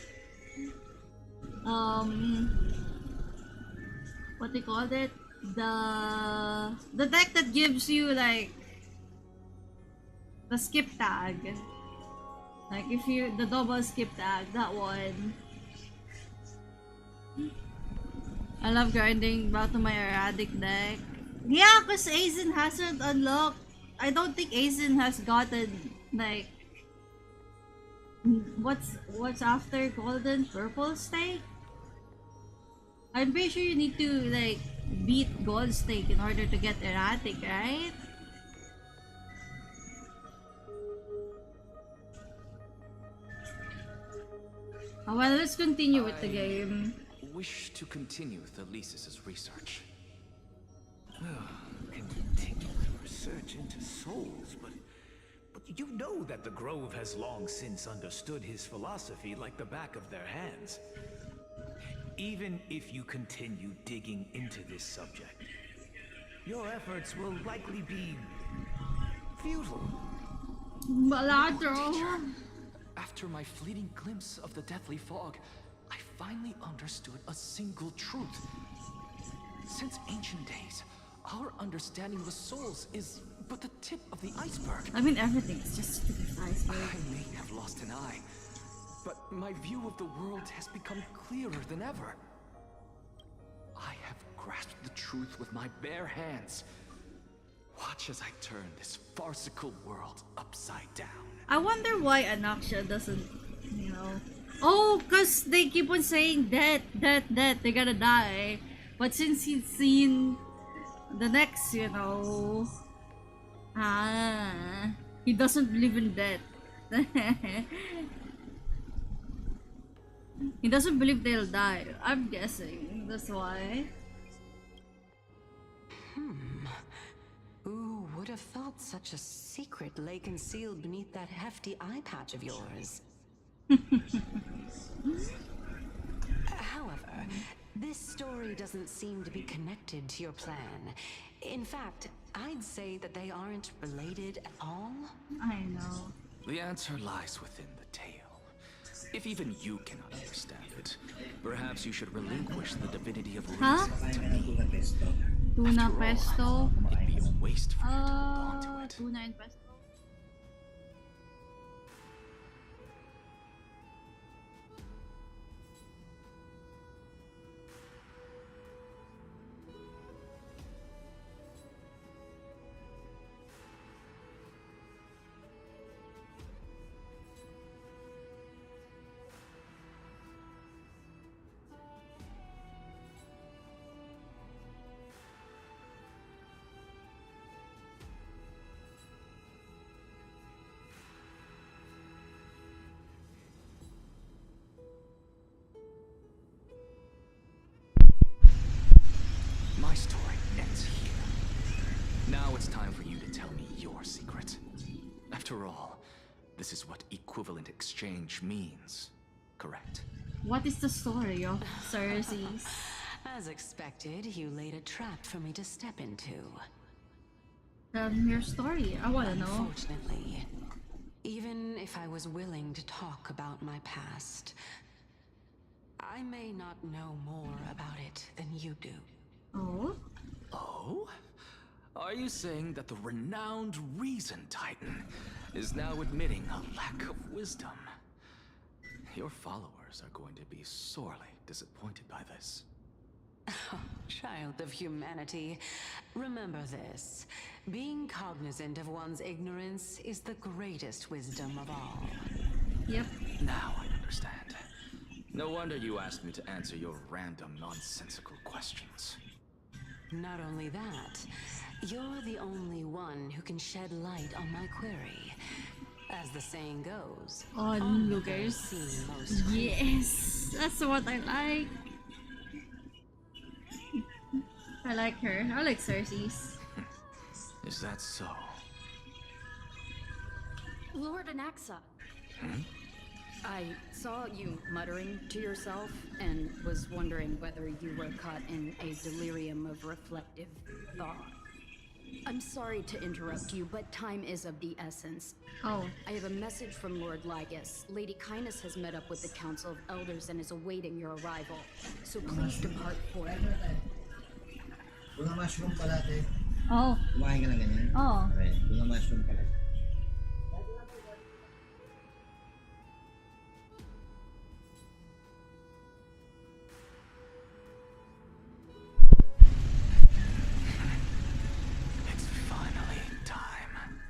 What they called it? The deck that gives you like the skip tag. Like if you the double skip tag, that one. I love grinding back to my erratic deck. Yeah, cause Aizen hasn't unlocked. I don't think Aizen has gotten like what's after golden purple stake. I'm pretty sure you need to like beat gold stake in order to get erratic, right? Oh, well, let's continue with the game. Wish to continue the Lysis' research. Continue the research into souls, but you know that the Grove has long since understood his philosophy like the back of their hands. Even if you continue digging into this subject, your efforts will likely be futile. Baladro. After my fleeting glimpse of the deathly fog, I finally understood a single truth. Since ancient days, our understanding of the souls is but the tip of the iceberg. I mean, everything is just the tip of the iceberg. I may have lost an eye, but my view of the world has become clearer than ever. I have grasped the truth with my bare hands. Watch as I turn this farcical world upside down. I wonder why Anaxia doesn't, you know. Oh, cause they keep on saying that they're gonna die. But since he's seen the next, you know, he doesn't believe in death. He doesn't believe they'll die. I'm guessing that's why. Who would have thought such a secret lay concealed beneath that hefty eye patch of yours? However, this story doesn't seem to be connected to your plan. In fact, I'd say that they aren't related at all. I know. The answer lies within the tale. If even you cannot understand it, perhaps you should relinquish the divinity of reason to me. Tuna pesto. It'd be a waste for you to hold on to it. Tuna and pesto. My story ends here. Now it's time for you to tell me your secret. After all, this is what equivalent exchange means, correct? What is the story of Cersei's? As expected, you laid a trap for me to step into. Tell me your story. I wanna know. Unfortunately, even if I was willing to talk about my past, I may not know more about it than you do. Oh? Oh? Are you saying that the renowned Reason Titan is now admitting a lack of wisdom? Your followers are going to be sorely disappointed by this. Oh, child of humanity, remember this. Being cognizant of one's ignorance is the greatest wisdom of all. Yep. Now I understand. No wonder you asked me to answer your random, nonsensical questions. Not only that, you're the only one who can shed light on my query. As the saying goes, onlookers see most clearly. Yes, that's what I like. I like her. I like Cersei's. Is that so? Lord Anaxa. Hmm? I saw you muttering to yourself and was wondering whether you were caught in a delirium of reflective thought. I'm sorry to interrupt you, but time is of the essence. Oh. I have a message from Lord Lygus. Lady Kindness has met up with the Council of Elders and is awaiting your arrival. So please depart for it. Bunga mushroom pala, te. Oh. Kumain ka ng ganyan? Oh. Okay, bunga mushroom pala. It's finally time.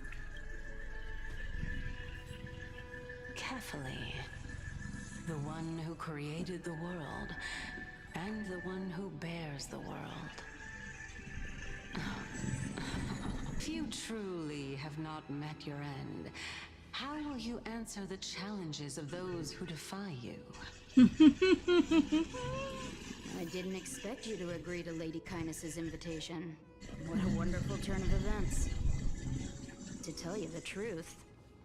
Carefully. The one who created the world, and the one who bears the world. If you truly have not met your end, how will you answer the challenges of those who defy you? I didn't expect you to agree to Lady Kindness's invitation. What a wonderful turn of events. To tell you the truth,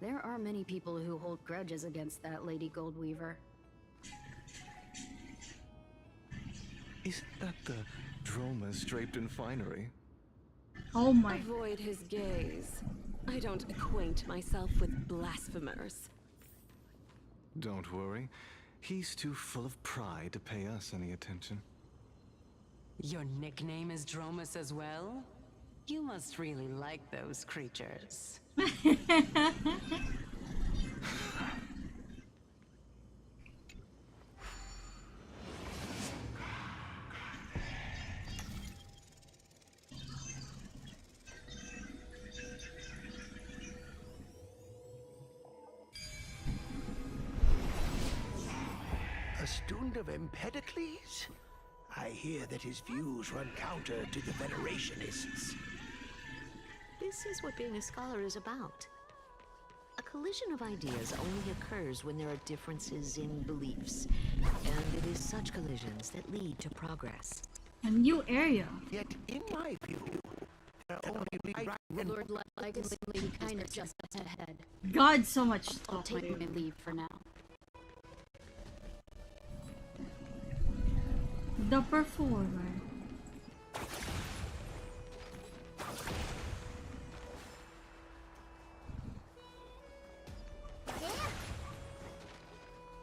there are many people who hold grudges against that Lady Goldweaver. Isn't that the Dromas draped in finery? Oh my. Avoid his gaze. I don't acquaint myself with blasphemers. Don't worry. He's too full of pride to pay us any attention. Your nickname is Dromas as well? You must really like those creatures. student of Empedocles? I hear that his views run counter to the Federationists. This is what being a scholar is about. A collision of ideas only occurs when there are differences in beliefs, and it is such collisions that lead to progress. A new area. Yet, in my view, there are only right and Lord Legacy Lady Kindness just ahead. God, so much I'll stuff. take my leave for now. The performer.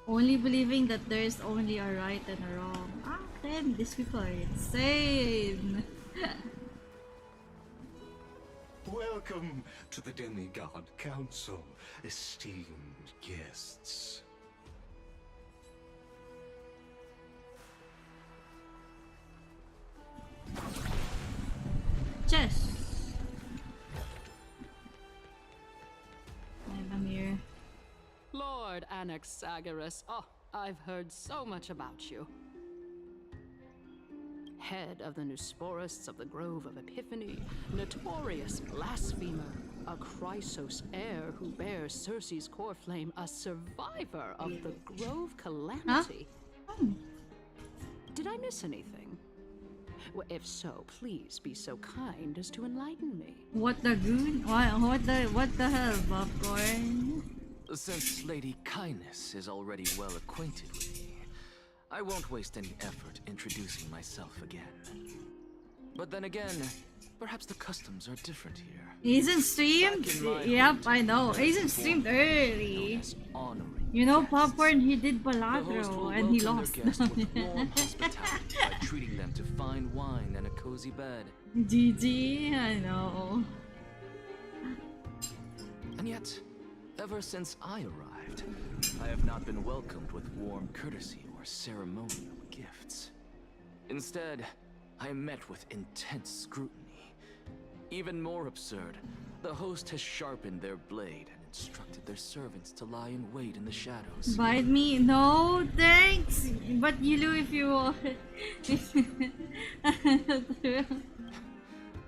Only believing that there is only a right and a wrong. Ah, damn, these people are insane. Welcome to the Demigod Council, esteemed guests. Chess. I'm here. Lord Anaxagoras, oh, I've heard so much about you. Head of the Nusporists of the Grove of Epiphany, notorious blasphemer, a Chrysos heir who bears Circe's core flame, a survivor of the Grove Calamity. Huh? Oh. Did I miss anything? Well, if so, please be so kind as to enlighten me. What the goon? What the hell, popcorn? Since Lady Kindness is already well acquainted with me, I won't waste any effort introducing myself again. But then again, perhaps the customs are different here. Aizen streamed? Yep, I know. Aizen streamed early. You know, popcorn, he did Baladro and he lost. Warm hospitality by treating them to fine wine and a cozy bed. GG, I know. And yet, ever since I arrived, I have not been welcomed with warm courtesy or ceremonial gifts. Instead, I am met with intense scrutiny. Even more absurd, the host has sharpened their blade and instructed their servants to lie in wait in the shadows. Bite me? No, thanks. But you do if you want.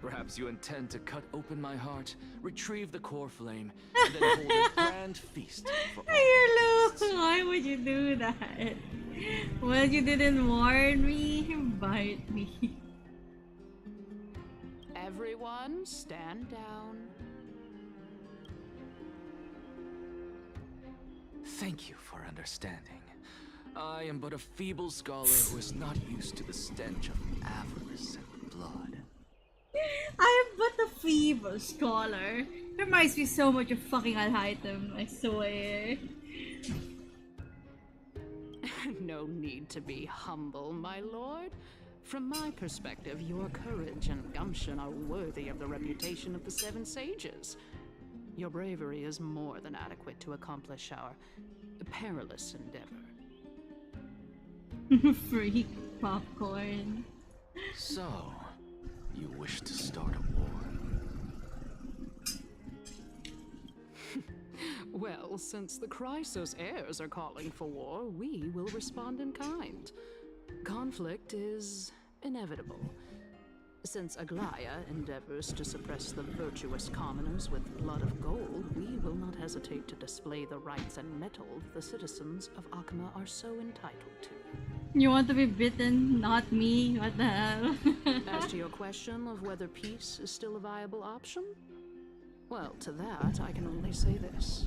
Perhaps you intend to cut open my heart, retrieve the core flame, and then hold a grand feast for all. Why would you do that? Well, you didn't warn me. Bite me. Everyone, stand down. Thank you for understanding. I am but a feeble scholar who is not used to the stench of avarice and blood. I am but a feeble scholar. Reminds me so much of fucking Alhaitem, I swear. No need to be humble, my lord. From my perspective, your courage and gumption are worthy of the reputation of the Seven Sages. Your bravery is more than adequate to accomplish our perilous endeavor. Freak popcorn. So, you wish to start a war? Well, since the Chrysos heirs are calling for war, we will respond in kind. Conflict is inevitable. Since Aglaya endeavors to suppress the virtuous commoners with blood of gold, we will not hesitate to display the rights and mettle the citizens of Akama are so entitled to. You want to be bitten, not me? What the hell? As to your question of whether peace is still a viable option, well, to that I can only say this.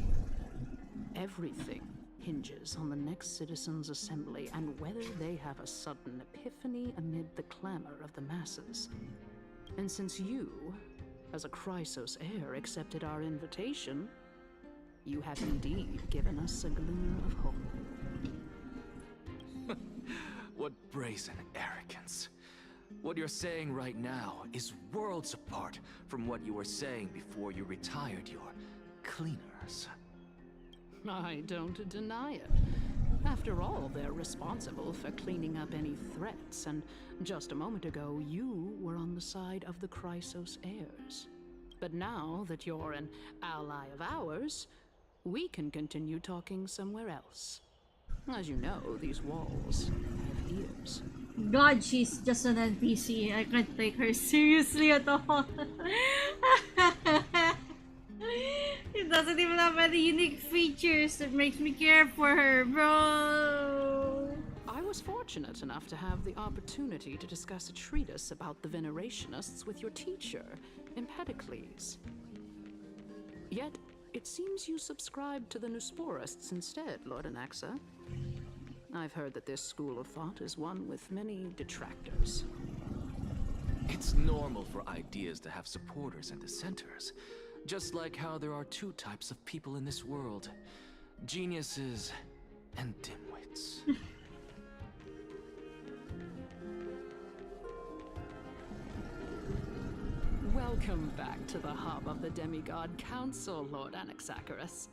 Everything hinges on the next citizens' assembly and whether they have a sudden epiphany amid the clamor of the masses. And since you, as a Chrysos heir, accepted our invitation, you have indeed given us a glimmer of hope. What brazen arrogance. What you're saying right now is worlds apart from what you were saying before you retired your cleaners. I don't deny it. After all, they're responsible for cleaning up any threats, and just a moment ago, you were on the side of the Chrysos heirs. But now that you're an ally of ours, we can continue talking somewhere else. As you know, these walls have ears. God, she's just an NPC. I can't take her seriously at all. It doesn't even have any unique features that makes me care for her, bro. I was fortunate enough to have the opportunity to discuss a treatise about the Venerationists with your teacher, Empedocles. Yet, it seems you subscribe to the Nusporists instead, Lord Anaxa. I've heard that this school of thought is one with many detractors. It's normal for ideas to have supporters and dissenters. Just like how there are two types of people in this world. Geniuses and dimwits. Welcome back to the hub of the Demigod Council, Lord Anaxagoras.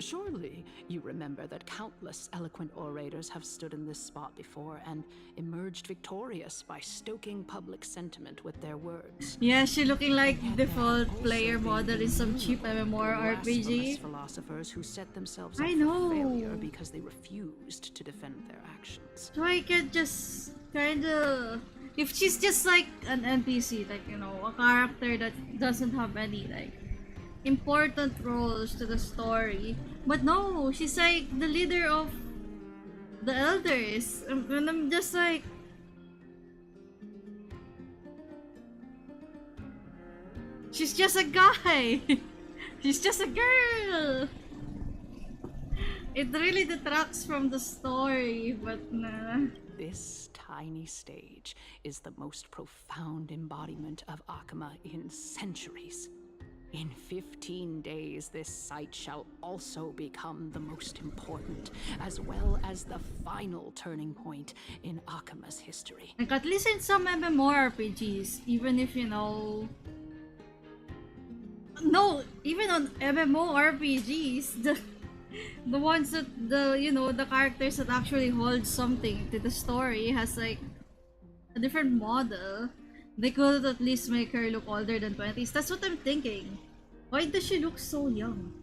Surely you remember that countless eloquent orators have stood in this spot before and emerged victorious by stoking public sentiment with their words. Yeah, she looking like default player model in some cheap Blasphemous MMORPG. philosophers who set themselves I up know. for failure because they refused to defend their actions. So I can just kinda... If she's just like an NPC, like, you know, a character that doesn't have any, like, important roles to the story. But no, she's like the leader of the elders. And I'm just like... She's just a guy! She's just a girl! It really detracts from the story, but nah. This tiny stage is the most profound embodiment of Akama in centuries. In 15 days, this site shall also become the most important, as well as the final turning point in Akama's history. Like, at least in some MMORPGs, even if, you know... No, even on MMORPGs, the ones that, the characters that actually hold something to the story has, like, a different model. They could at least make her look older than 20s. That's what I'm thinking. Why does she look so young?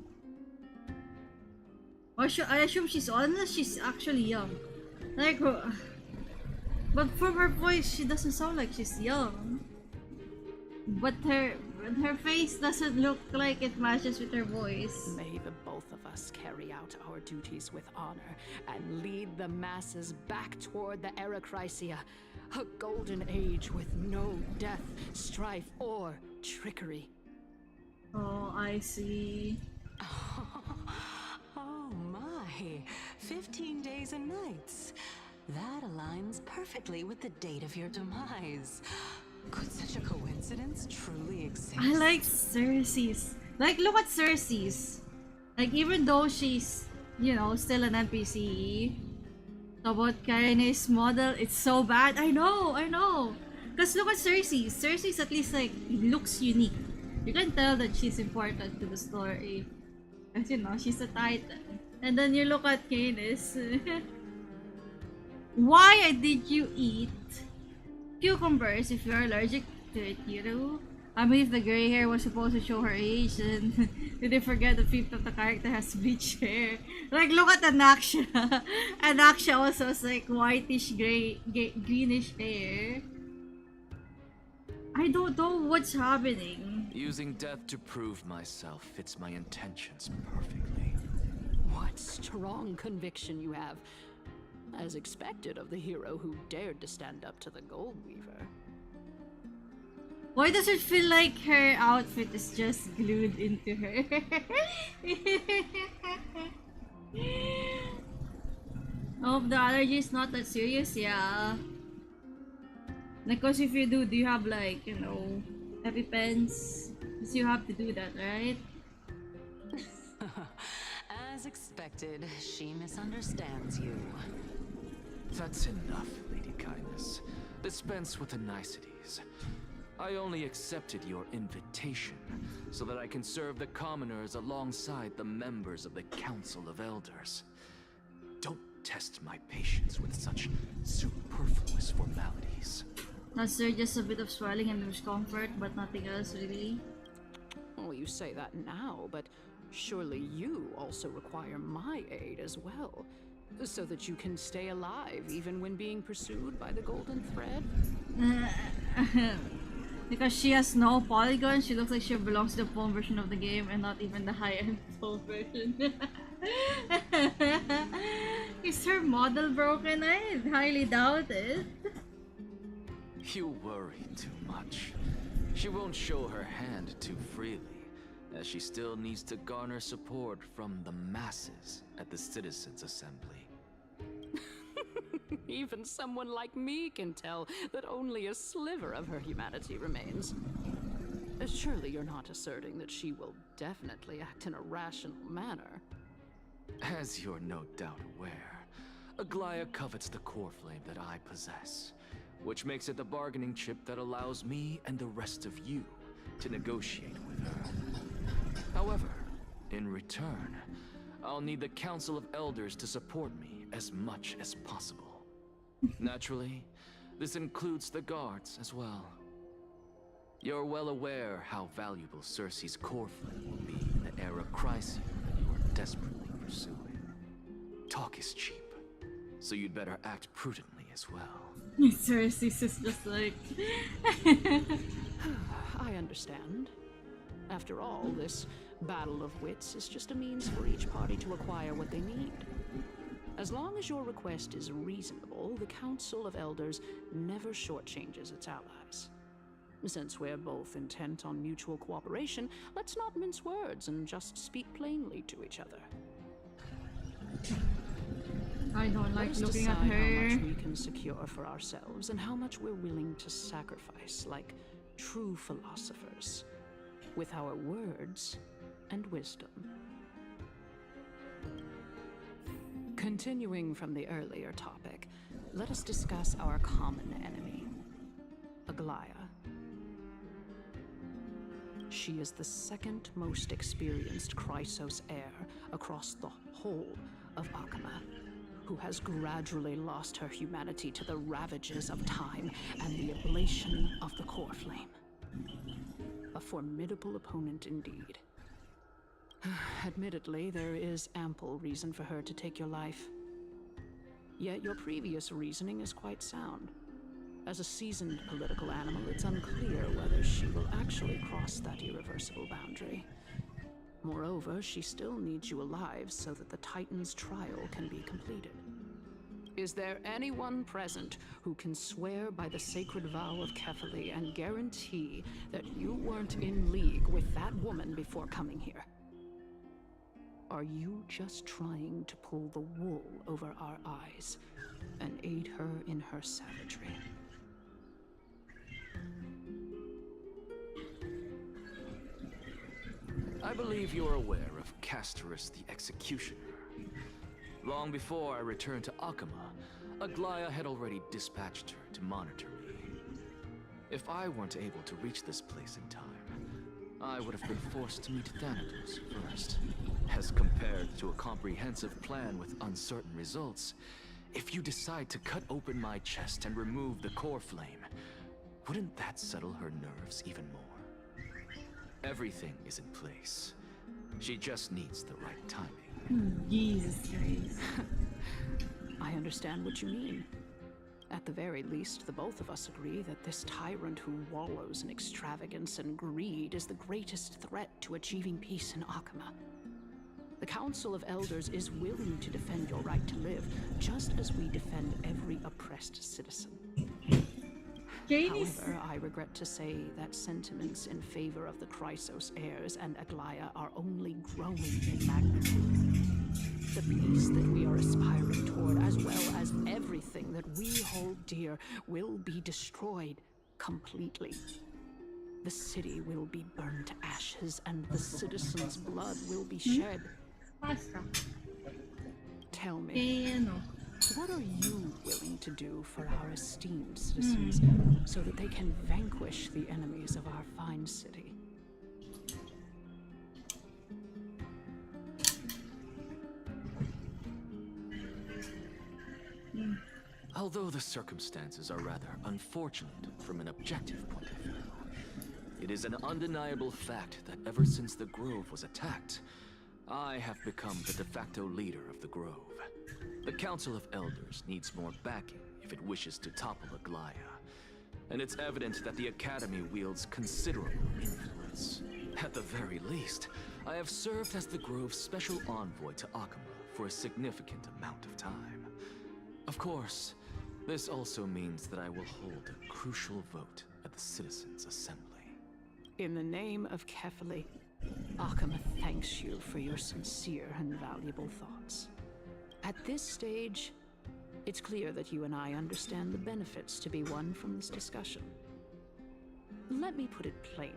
Or I assume she's old, unless she's actually young. Like, but from her voice, she doesn't sound like she's young. But her face doesn't look like it matches with her voice. May the both of us carry out our duties with honor and lead the masses back toward the Erechrysia, a golden age with no death, strife, or trickery. Oh, I see. Oh my, 15 days and nights. That aligns perfectly with the date of your demise. Could such a coincidence truly exist? I like Cersei's. Like, look at Cersei's. Like, even though she's, still an NPC, about Kaine's model, it's so bad. I know. Because look at Cersei's. Cersei's at least, like, looks unique. You can tell that she's important to the story. As she's a titan. And then you look at Kaine's. Why did you eat cucumbers if you're allergic to it, I mean, if the gray hair was supposed to show her age, then did they forget the fifth of the character has bleach hair? Like, look at Anaxia. Anaxia also has like whitish greenish hair. I don't know what's happening. Using death to prove myself fits my intentions perfectly. What strong conviction you have. As expected of the hero who dared to stand up to the Gold Weaver. Why does it feel like her outfit is just glued into her? Oh, the allergy is not that serious? Yeah. Because if you do you have like, EpiPens? Because you have to do that, right? As expected, she misunderstands you. That's enough, Lady Kindness. Dispense with the niceties. I only accepted your invitation so that I can serve the commoners alongside the members of the Council of Elders. Don't test my patience with such superfluous formalities. Was there just a bit of swelling and discomfort, but nothing else really? Well, you say that now, but surely you also require my aid as well. So that you can stay alive even when being pursued by the golden thread? Because she has no polygon, she looks like she belongs to the phone version of the game and not even the high-end phone version. Is her model broken? I highly doubt it. You worry too much. She won't show her hand too freely, as she still needs to garner support from the masses at the Citizens' Assembly. Even someone like me can tell that only a sliver of her humanity remains. Surely you're not asserting that she will definitely act in a rational manner. As you're no doubt aware, Aglaya covets the core flame that I possess, which makes it the bargaining chip that allows me and the rest of you to negotiate with her. However, in return, I'll need the Council of Elders to support me as much as possible. Naturally, this includes the guards as well. You're well aware how valuable Cersei's core flame will be in the era crisis that you are desperately pursuing. Talk is cheap, so you'd better act prudently as well. Cersei's is just like... I understand. After all, this battle of wits is just a means for each party to acquire what they need. As long as your request is reasonable, the Council of Elders never shortchanges its allies. Since we're both intent on mutual cooperation, let's not mince words and just speak plainly to each other. I don't like looking at How her. much we can secure for ourselves and how much we're willing to sacrifice like true philosophers, with our words and wisdom. Continuing from the earlier topic, let us discuss our common enemy, Aglaya. She is the second most experienced Chrysos heir across the whole of Akama, who has gradually lost her humanity to the ravages of time and the ablation of the core flame. A formidable opponent indeed. Admittedly, there is ample reason for her to take your life. Yet your previous reasoning is quite sound. As a seasoned political animal, it's unclear whether she will actually cross that irreversible boundary. Moreover, she still needs you alive so that the Titan's trial can be completed. Is there anyone present who can swear by the sacred vow of Kefali and guarantee that you weren't in league with that woman before coming here? Are you just trying to pull the wool over our eyes and aid her in her savagery? I believe you're aware of Castorus the Executioner. Long before I returned to Akama, Aglaya had already dispatched her to monitor me. If I weren't able to reach this place in time, I would have been forced to meet Thanatos first. As compared to a comprehensive plan with uncertain results, if you decide to cut open my chest and remove the core flame, wouldn't that settle her nerves even more? Everything is in place. She just needs the right timing. Jesus Christ. I understand what you mean. At the very least, the both of us agree that this tyrant who wallows in extravagance and greed is the greatest threat to achieving peace in Akama. The Council of Elders is willing to defend your right to live, just as we defend every oppressed citizen. However, I regret to say that sentiments in favor of the Chrysos heirs and Aglaya are only growing in magnitude. The peace that we are aspiring toward, as well as everything that we hold dear, will be destroyed completely. The city will be burned to ashes, and the citizens' blood will be shed. Tell me, what are you willing to do for our esteemed citizens so that they can vanquish the enemies of our fine city? Although the circumstances are rather unfortunate from an objective point of view, it is an undeniable fact that ever since the Grove was attacked, I have become the de facto leader of the Grove. The Council of Elders needs more backing if it wishes to topple Aglaya. And it's evident that the Academy wields considerable influence. At the very least, I have served as the Grove's special envoy to Akama for a significant amount of time. Of course, this also means that I will hold a crucial vote at the Citizens' Assembly. In the name of Kefali, Akama thanks you for your sincere and valuable thoughts. At this stage, it's clear that you and I understand the benefits to be won from this discussion. Let me put it plainly.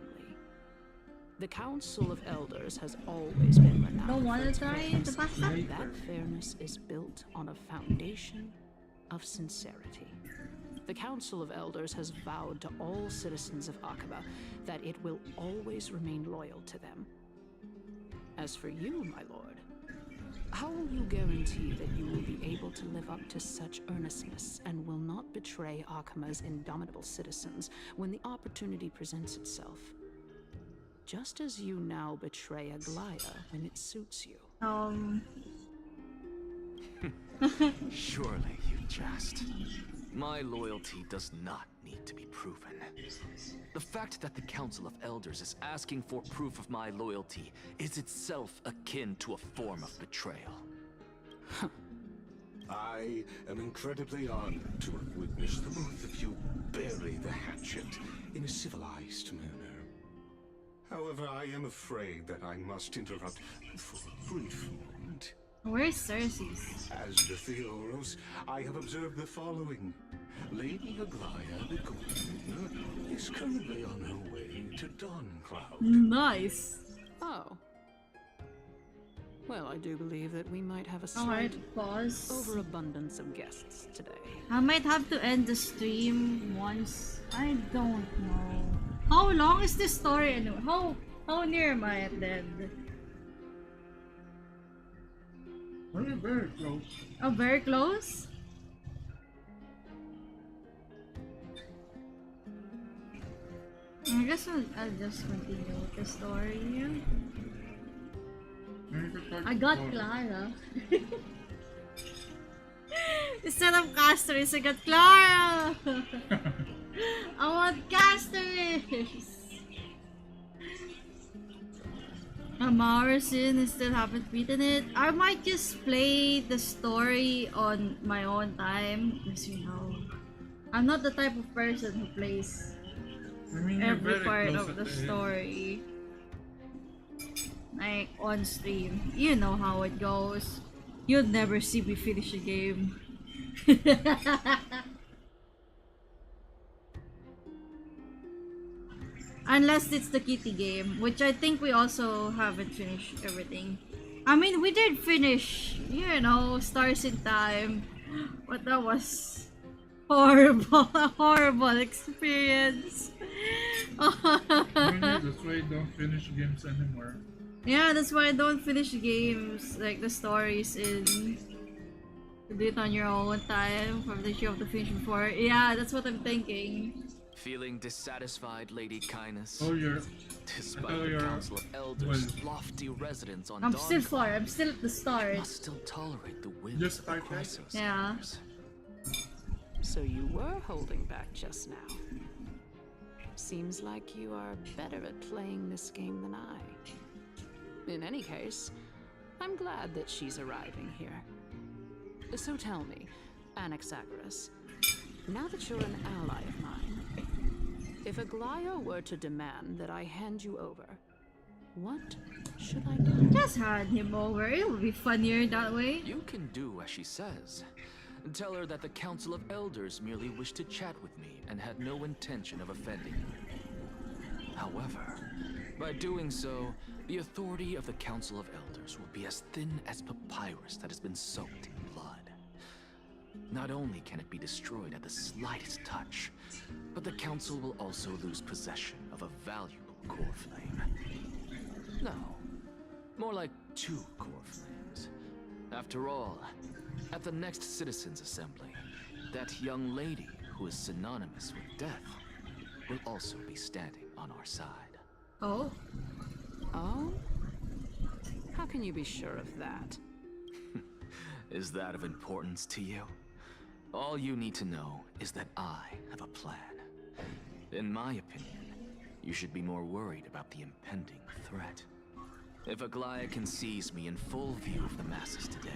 The Council of Elders has always been renowned for its fairness, and that fairness is built on a foundation of sincerity. The Council of Elders has vowed to all citizens of Akaba that it will always remain loyal to them. As for you, my lord, how will you guarantee that you will be able to live up to such earnestness and will not betray Akama's indomitable citizens when the opportunity presents itself? Just as you now betray Aglaya when it suits you. Surely you jest. My loyalty does not need to be proven. The fact that the Council of Elders is asking for proof of my loyalty is itself akin to a form of betrayal. I am incredibly honored to have witnessed the both of you bury the hatchet in a civilized manner. However, I am afraid that I must interrupt for a brief moment. Where's Cersei's? As the Theoros, I have observed the following. Lady Aglaya the Golden is currently on her way to Dawncloud. Nice. Oh. Well, I do believe that we might have a slight overabundance of guests today. I might have to end the stream once. I don't know. How long is this story anyway? How near am I at the end? We're very close. Oh, very close? I guess I'll just continue with the story. I got Clara. Instead of Castoris, I got Clara! I want Castoris! Morrison, I still haven't beaten it. I might just play the story on my own time. Because you know, I'm not the type of person who plays every part of the story. Like on stream. You know how it goes. You'll never see me finish a game. Unless it's the kitty game, which I think we also haven't finished everything. I mean, we did finish, you know, Stars in Time, but that was horrible, a horrible experience. That's why I don't finish games anymore. Yeah, that's why I don't finish games, like the stories in. To do it on your own time, from that you have to finish before. Yeah, that's what I'm thinking. Feeling dissatisfied, Lady Kindness? Oh, you're... Despite the Council of Elders' lofty residence on I'm still far, I'm still at the start. Must still tolerate the winds of the crisis. Yeah. So you were holding back just now. Seems like you are better at playing this game than I. In any case, I'm glad that she's arriving here. So tell me, Anaxagoras, now that you're an ally of mine, if Aglaya were to demand that I hand you over, what should I do? Just hand him over, it would be funnier that way. You can do as she says. Tell her that the Council of Elders merely wished to chat with me and had no intention of offending you. However, by doing so, the authority of the Council of Elders will be as thin as papyrus that has been soaked in blood. Not only can it be destroyed at the slightest touch, but the Council will also lose possession of a valuable core flame. No, more like 2 core flames. After all, at the next Citizens' Assembly, that young lady who is synonymous with death will also be standing on our side. Oh? Oh? How can you be sure of that? Is that of importance to you? All you need to know is that I have a plan. In my opinion, you should be more worried about the impending threat. If Aglaya can seize me in full view of the masses today,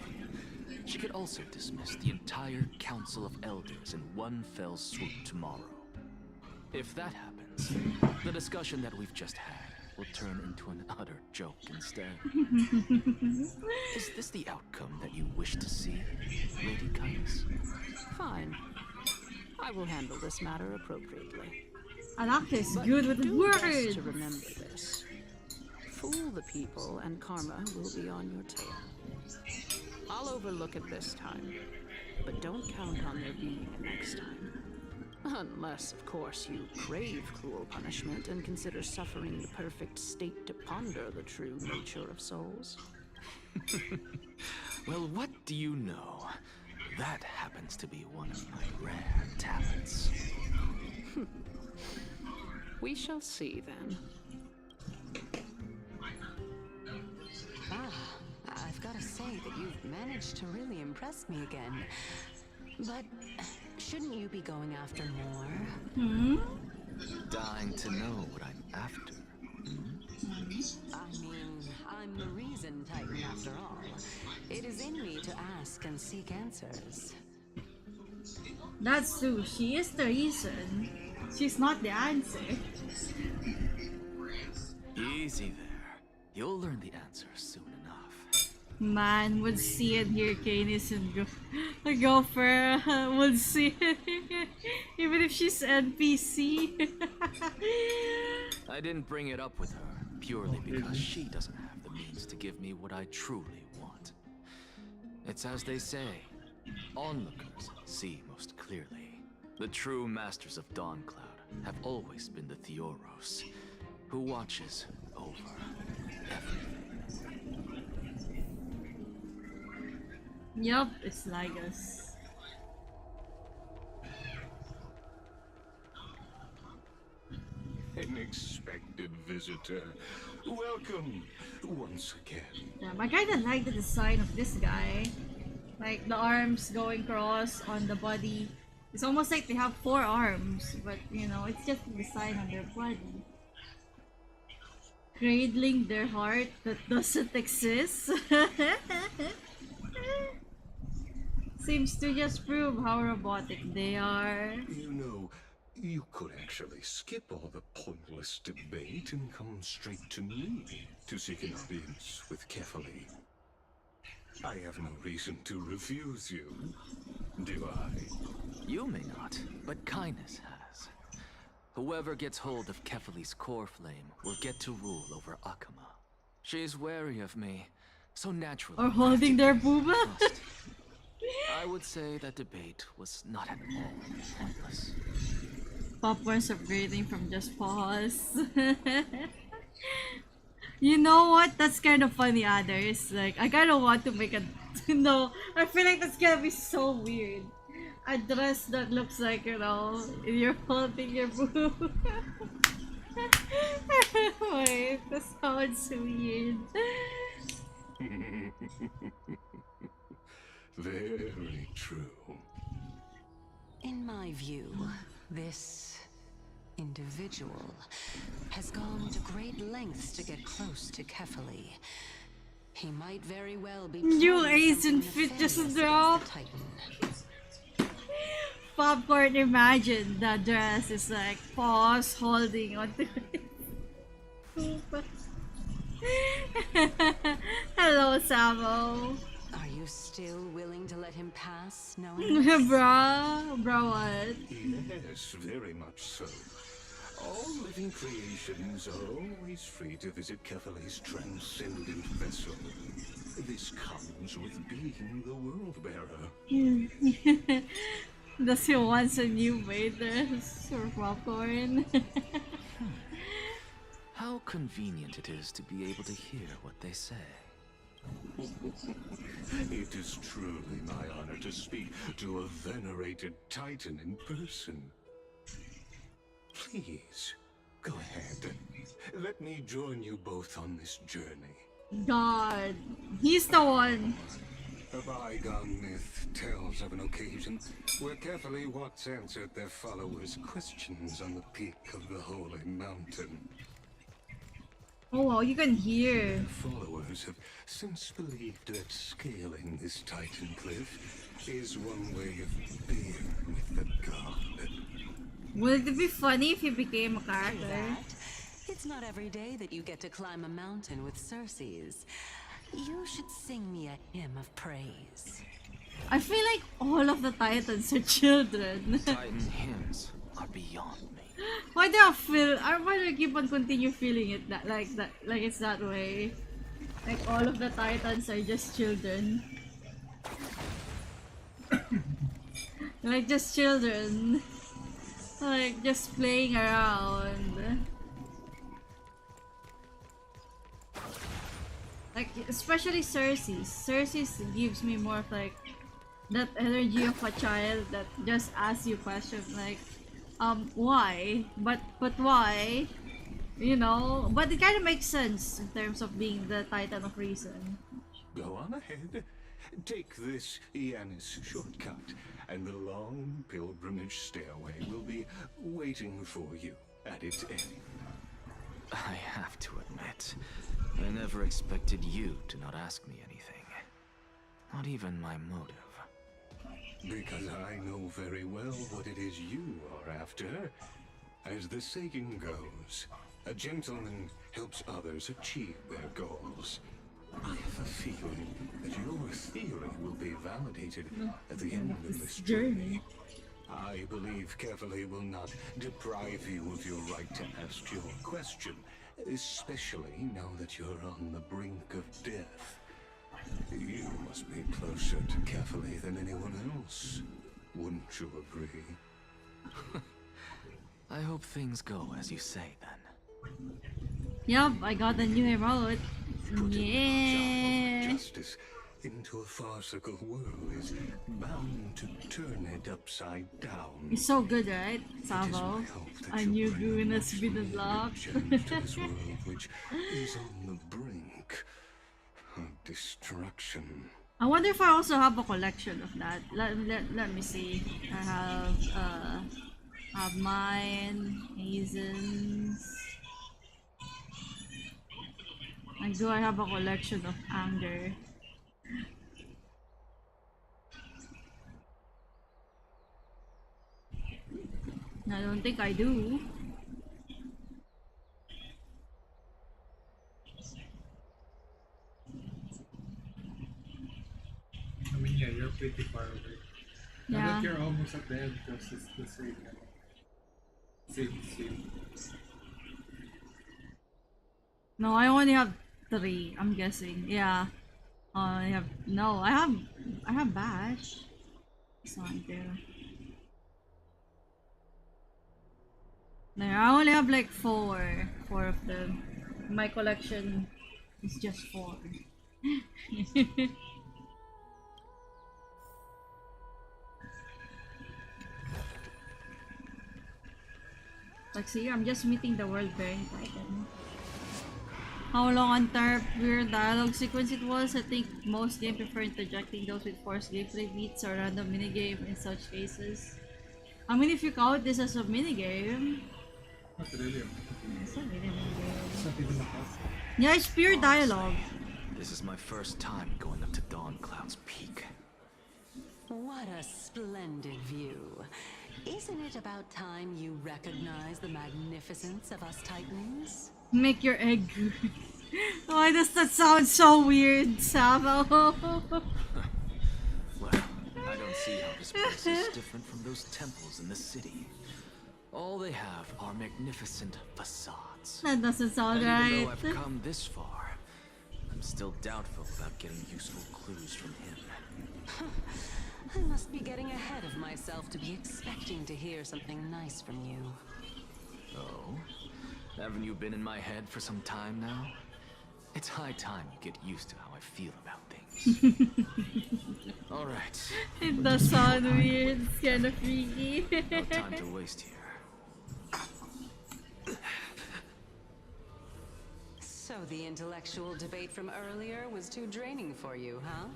she could also dismiss the entire Council of Elders in one fell swoop tomorrow. If that happens, the discussion that we've just had will turn into an utter joke instead. Is this the outcome that you wish to see, Lady Kindness? Fine. I will handle this matter appropriately. Alaka is But good with do words. best to remember this. Fool the people and karma will be on your tail. I'll overlook it this time, but don't count on there being a next time. Unless, of course, you crave cruel punishment and consider suffering the perfect state to ponder the true nature of souls. Well, what do you know? That happens to be one of my rare talents. We shall see then. I've got to say that you've managed to really impress me again. But shouldn't you be going after more? Dying to know what I'm after. I mean, I'm the reason Titan after all. It is in me to ask and seek answers. That's true. She is the reason. She's not the answer. Easy there. You'll learn the answer soon enough. Man, would see and hear Canis and go for would see even if she's NPC. I didn't bring it up with her purely because she doesn't have the means to give me what I truly want. It's as they say, onlookers see most clearly. The true masters of Dawncloud have always been the Theoros, who watches over everything. Yup, it's like us. An expected visitor. Welcome once again. Yeah, I kinda like the design of this guy. Like the arms going across on the body. It's almost like they have 4 arms, but you know, it's just the design on their body. Cradling their heart that doesn't exist. Seems to just prove how robotic they are. You know, you could actually skip all the pointless debate and come straight to me to seek an audience with Kefali. I have no reason to refuse you, do I? You may not, but Kindness has. Whoever gets hold of Kefali's core flame will get to rule over Akama. She's wary of me, so naturally... Or holding their booba? I would say that debate was not at all pointless. Popcorn's upgrading from just pause. You know what? That's kind of funny, others. Like, I kind of want to make a... No, I feel like that's gonna be so weird. A dress that looks like, you know, you're holding your boob. Wait, that sounds weird. Very true. In my view, this individual has gone to great lengths to get close to Kefali. He might very well be New plotting Asian something fit just nefarious dropped. against the Titan. Popcorn, imagine the dress is like pause holding onto it. Hello, Samo. Are you still willing to let him pass, knowing this? Bruh, what? Yes, very much so. All living creations are always free to visit Kefali's transcendent vessel. This comes with being the world bearer. Does he want a new maid dress for Popcorn? How convenient it is to be able to hear what they say. It is truly my honor to speak to a venerated Titan in person. Please, go ahead. Let me join you both on this journey. God, he's the one. A bygone myth tells of an occasion where carefully Watts answered their followers' questions on the peak of the holy mountain. Oh wow, you can hear. Their followers have since believed that scaling this titan cliff is one way of being with the god. Would it be funny if he became a character? That? It's not every day that you get to climb a mountain with Circes. You should sing me a hymn of praise. I feel like all of the Titans are children. Titan hymns are beyond me. Why do I feel? Why do I keep on continue feeling it like it's that way? Like all of the Titans are just children. Like just children. Like just playing around. Like especially Circes. Circes gives me more of like that energy of a child that just asks you questions like why? But why? You know, but it kind of makes sense in terms of being the Titan of Reason. Go on ahead. Take this Yanis shortcut, and the long pilgrimage stairway will be waiting for you at its end. I have to admit, I never expected you to not ask me anything. Not even my motive. Because I know very well what it is you are after. As the saying goes, a gentleman helps others achieve their goals. I have a feeling that your theory will be validated at the end of this journey. I believe carefully will not deprive you of your right to ask your question, especially now that you're on the brink of death. You must be closer to carefully than anyone else. Wouldn't you agree? I hope things go as you say then. Yup, I got a new emote. Putting Yeah. justice into a farcical world is bound to turn it upside down. It's so good, right, Savo? A new goon has been unlocked. To this world which is on the brink of destruction. I wonder if I also have a collection of that. Let me see. I have mine, Hazen's. And do I have a collection of anger? I don't think I do. I mean, yeah, you're pretty far away. Yeah. I think you're almost at the end because it's the same. Same. No, I only have 3. I'm guessing. Yeah. I have Bash. It's not there. There, I only have like 4 of them. My collection is just 4. Like, see, I'm just meeting the world-bearing Titan. How long on tarp weird dialogue sequence it was? I think most games prefer interjecting those with forced gameplay beats or random minigame in such cases. I mean, if you count this as a minigame. Not really. It's not really a minigame. It's not even a boss. Yeah, it's pure dialogue. This is my first time going up to Dawn Cloud's peak. What a splendid view. Isn't it about time you recognize the magnificence of us Titans? Make your egg. Why does that sound so weird, Savo? Well, I don't see how this place is different from those temples in the city. All they have are magnificent facades. That doesn't sound and right. even though I've come this far, I'm still doubtful about getting useful clues from him. I must be getting ahead of myself to be expecting to hear something nice from you. Oh? Haven't you been in my head for some time now? It's high time you get used to how I feel about things. Alright. It does sound weird. It's kind of freaky. No time to waste here. So the intellectual debate from earlier was too draining for you, huh?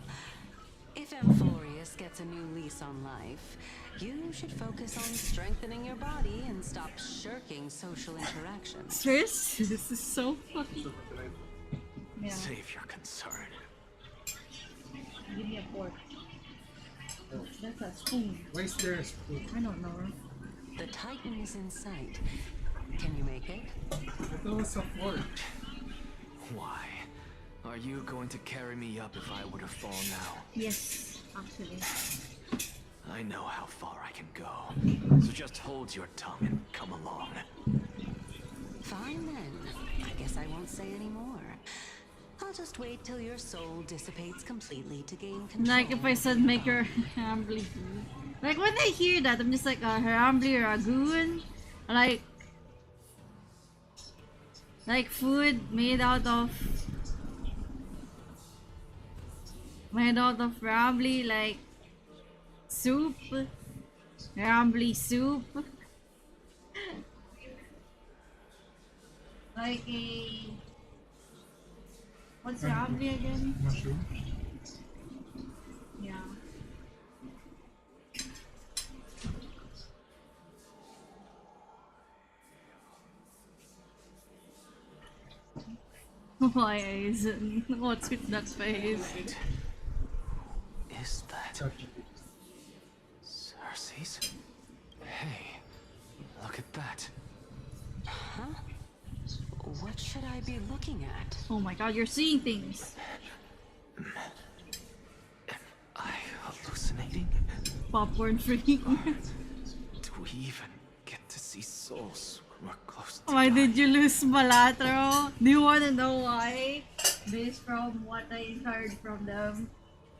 If Amphorius gets a new lease on life, you should focus on strengthening your body and stop shirking social interactions. Seriously? This is so funny. Yeah. Save your concern. Give me a fork. That's a spoon. Why is there a spoon? I don't know. The Titan is in sight. Can you make it? That was a fork. Why? Are you going to carry me up if I were to fall now? Yes, actually. I know how far I can go. So just hold your tongue and come along. Fine then. I guess I won't say any more. I'll just wait till your soul dissipates completely to gain control. Like if I said make your Harambly. Like when I hear that, I'm just like a Harambly Ragoon. Like food made out of Harambly, like soup. Harambly soup. Like a... What's Harambly again? Mushroom. Yeah. Why is it? What's with that face? Is that Cersei's? Hey, look at that. Huh? What should I be looking at? Oh my god, you're seeing things. Am I hallucinating? Popcorn free. Do we even get to see souls when we're close to Why did you lose Balatro? Do you want to know why? Based from what I heard from them,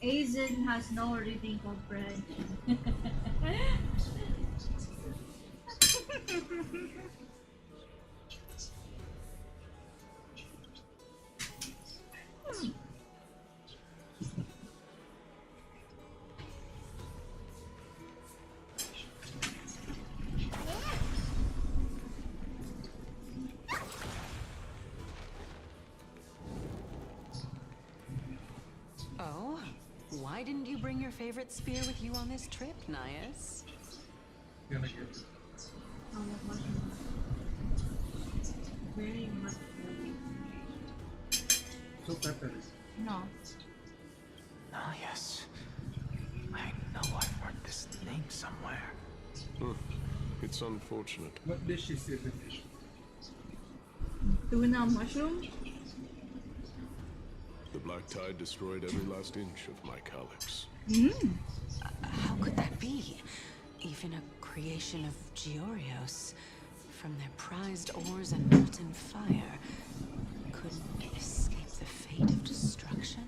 Aizen has no reading comprehension. Oh? Why didn't you bring your favorite spear with you on this trip, Nias? Gonna get it. Very much. So peppery. No. Ah, yes. I know I've heard this name somewhere. It's unfortunate. What dish is it? Tuna mushroom? The black tide destroyed every last inch of my calyx. How could that be? Even a creation of Georios, from their prized ores and molten fire, couldn't escape the fate of destruction?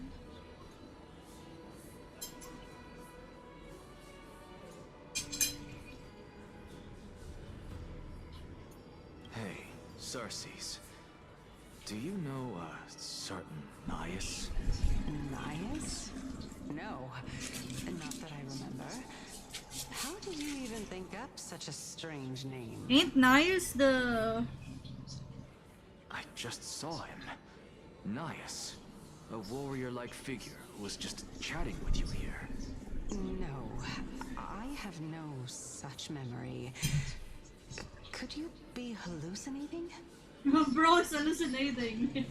Hey, Cersei's. Do you know a certain Nias? Nias? No, not that I remember. How did you even think up such a strange name? Ain't Nias the... I just saw him. Nias. A warrior-like figure who was just chatting with you here. No, I have no such memory. Could you be hallucinating? Bro is hallucinating.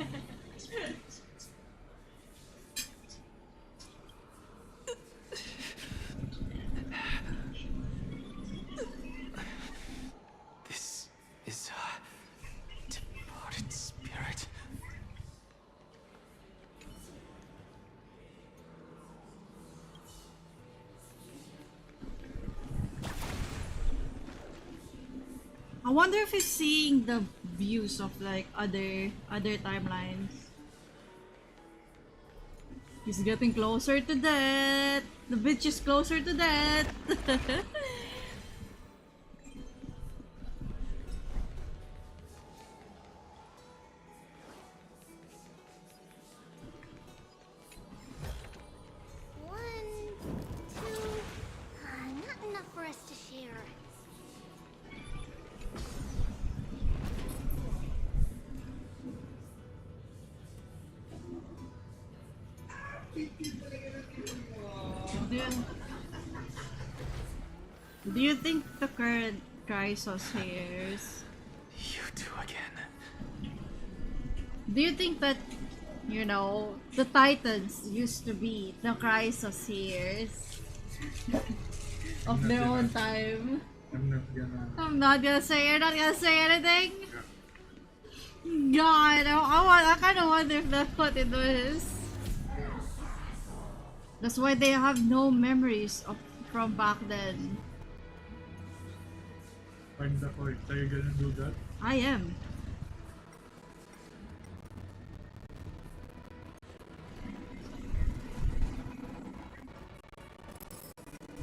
This is a departed spirit. I wonder if he's seeing the views of like other timelines. He's getting closer to death. The bitch is closer to death. One, two. Not enough for us to share. Do you think the current Chrysos heirs? You two again. Do you think that, you know, the Titans used to be the Chrysos heirs of their own time? I'm not gonna say. You're not gonna say anything. God, I kind of wonder if that's what it was. That's why they have no memories of from back then. Find the point. Are you gonna do that? I am.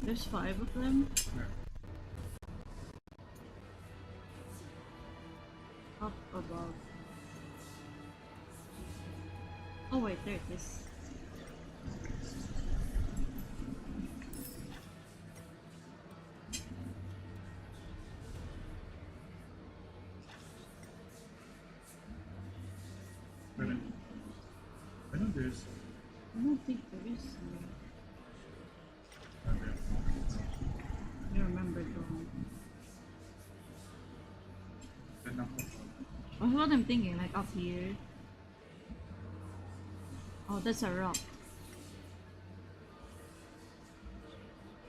There's 5 of them. Up above. Oh wait, there it is. I know there's. I don't think there is. You remember though. That's what I'm thinking, like up here. Oh, that's a rock.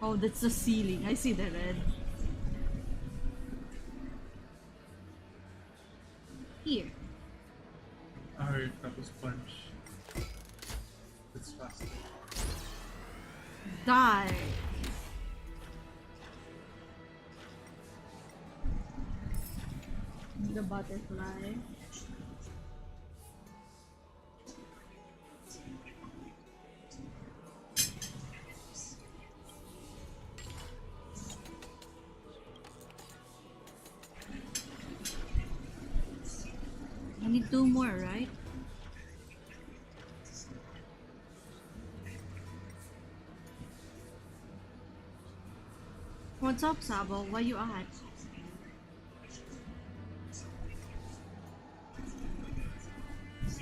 Oh, that's the ceiling. I see the red. Here. Alright, tapos punch. It's faster. Die. The butterfly. I need 2 more, right? What's up, Sabo? Where you at?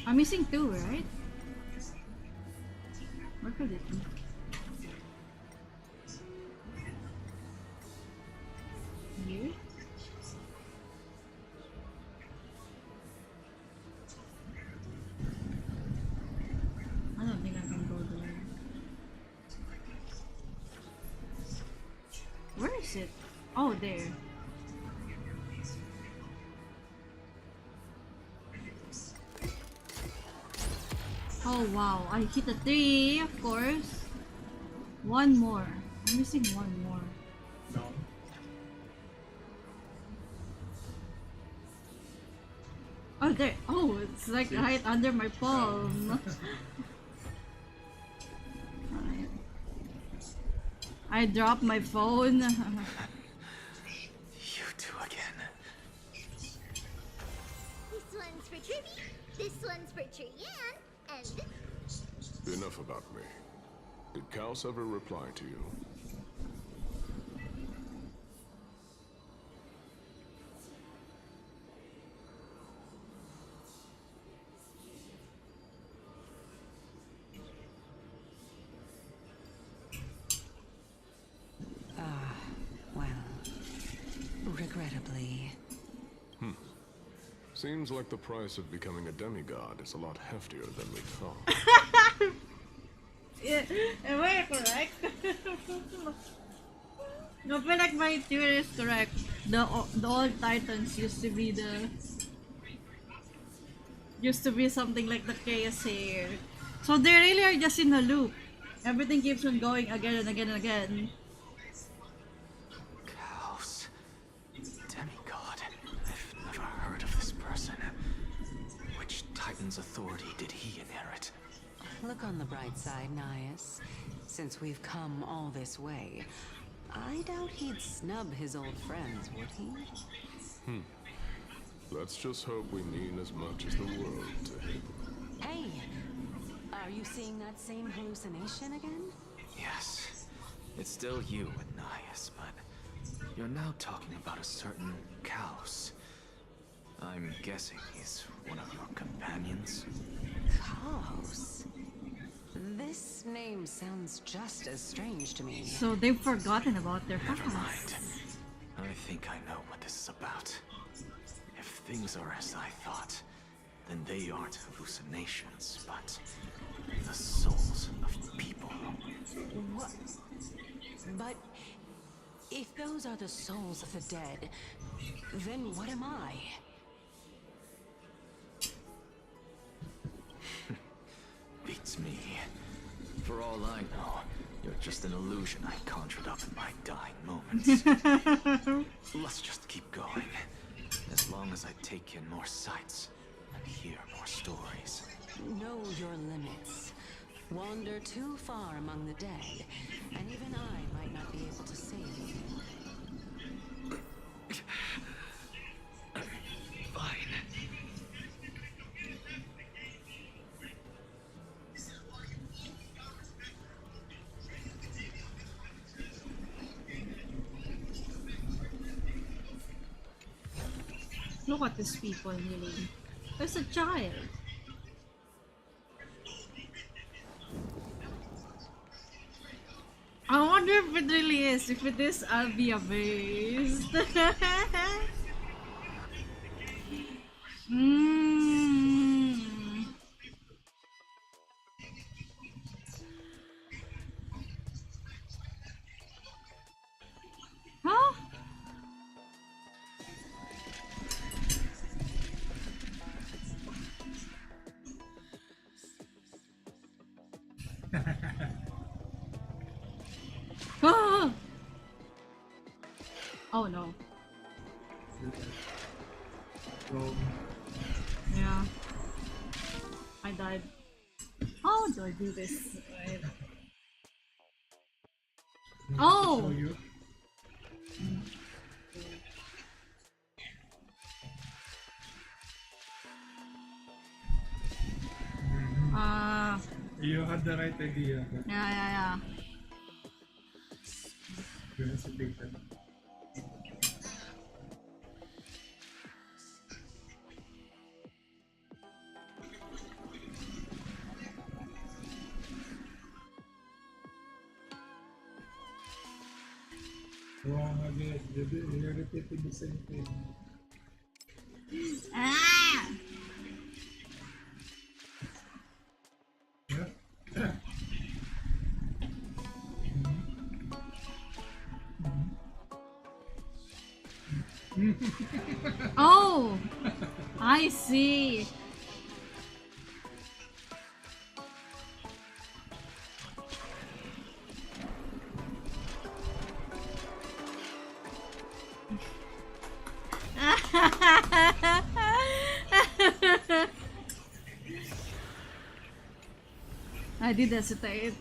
I'm missing 2, right? Where could it be? Here? I don't think I can go there. Where is it? Oh, there. Oh wow, I hit a 3, of course. 1 more. I'm missing 1 more. No. Oh, there. Oh, it's like right under my palm. I dropped my phone. You two again. This one's for Trivy, this one's for Trian, and this... Enough about me. Did Kaos ever reply to you? Regrettably. Seems like the price of becoming a demigod is a lot heftier than we thought. Yeah, am I correct? No, I feel like my theory is correct. The old Titans used to be something like the chaos here. So they really are just in a loop. Everything keeps on going again and again and again. Chaos. Demigod. I've never heard of this person. Which Titan's authority did he inherit? Look on the bright side, Nias. Since we've come all this way, I doubt he'd snub his old friends, would he? Let's just hope we mean as much as the world to him. Hey! Are you seeing that same hallucination again? Yes. It's still you with Nias, but you're now talking about a certain Chaos. I'm guessing he's one of your companions? Chaos? This name sounds just as strange to me. So they've forgotten about their Never past. mind. I think I know what this is about. If things are as I thought, then they aren't hallucinations, but the souls of people. What? But if those are the souls of the dead, then what am I? Beats me. For all I know, you're just an illusion I conjured up in my dying moments. Let's just keep going. As long as I take in more sights and hear more stories. Know your limits. Wander too far among the dead, and even I might not be able to save you. Fine. Look at these people kneeling. There's a child. I wonder if it really is. If it is, I'll be amazed. Huh? Ah! Oh no. Yeah. I died. How do I do this? Right. Oh! You had the right idea. Yeah. You hesitated. Wrong again. You're repeating the same thing. Ah! Oh! I see. I did hesitate.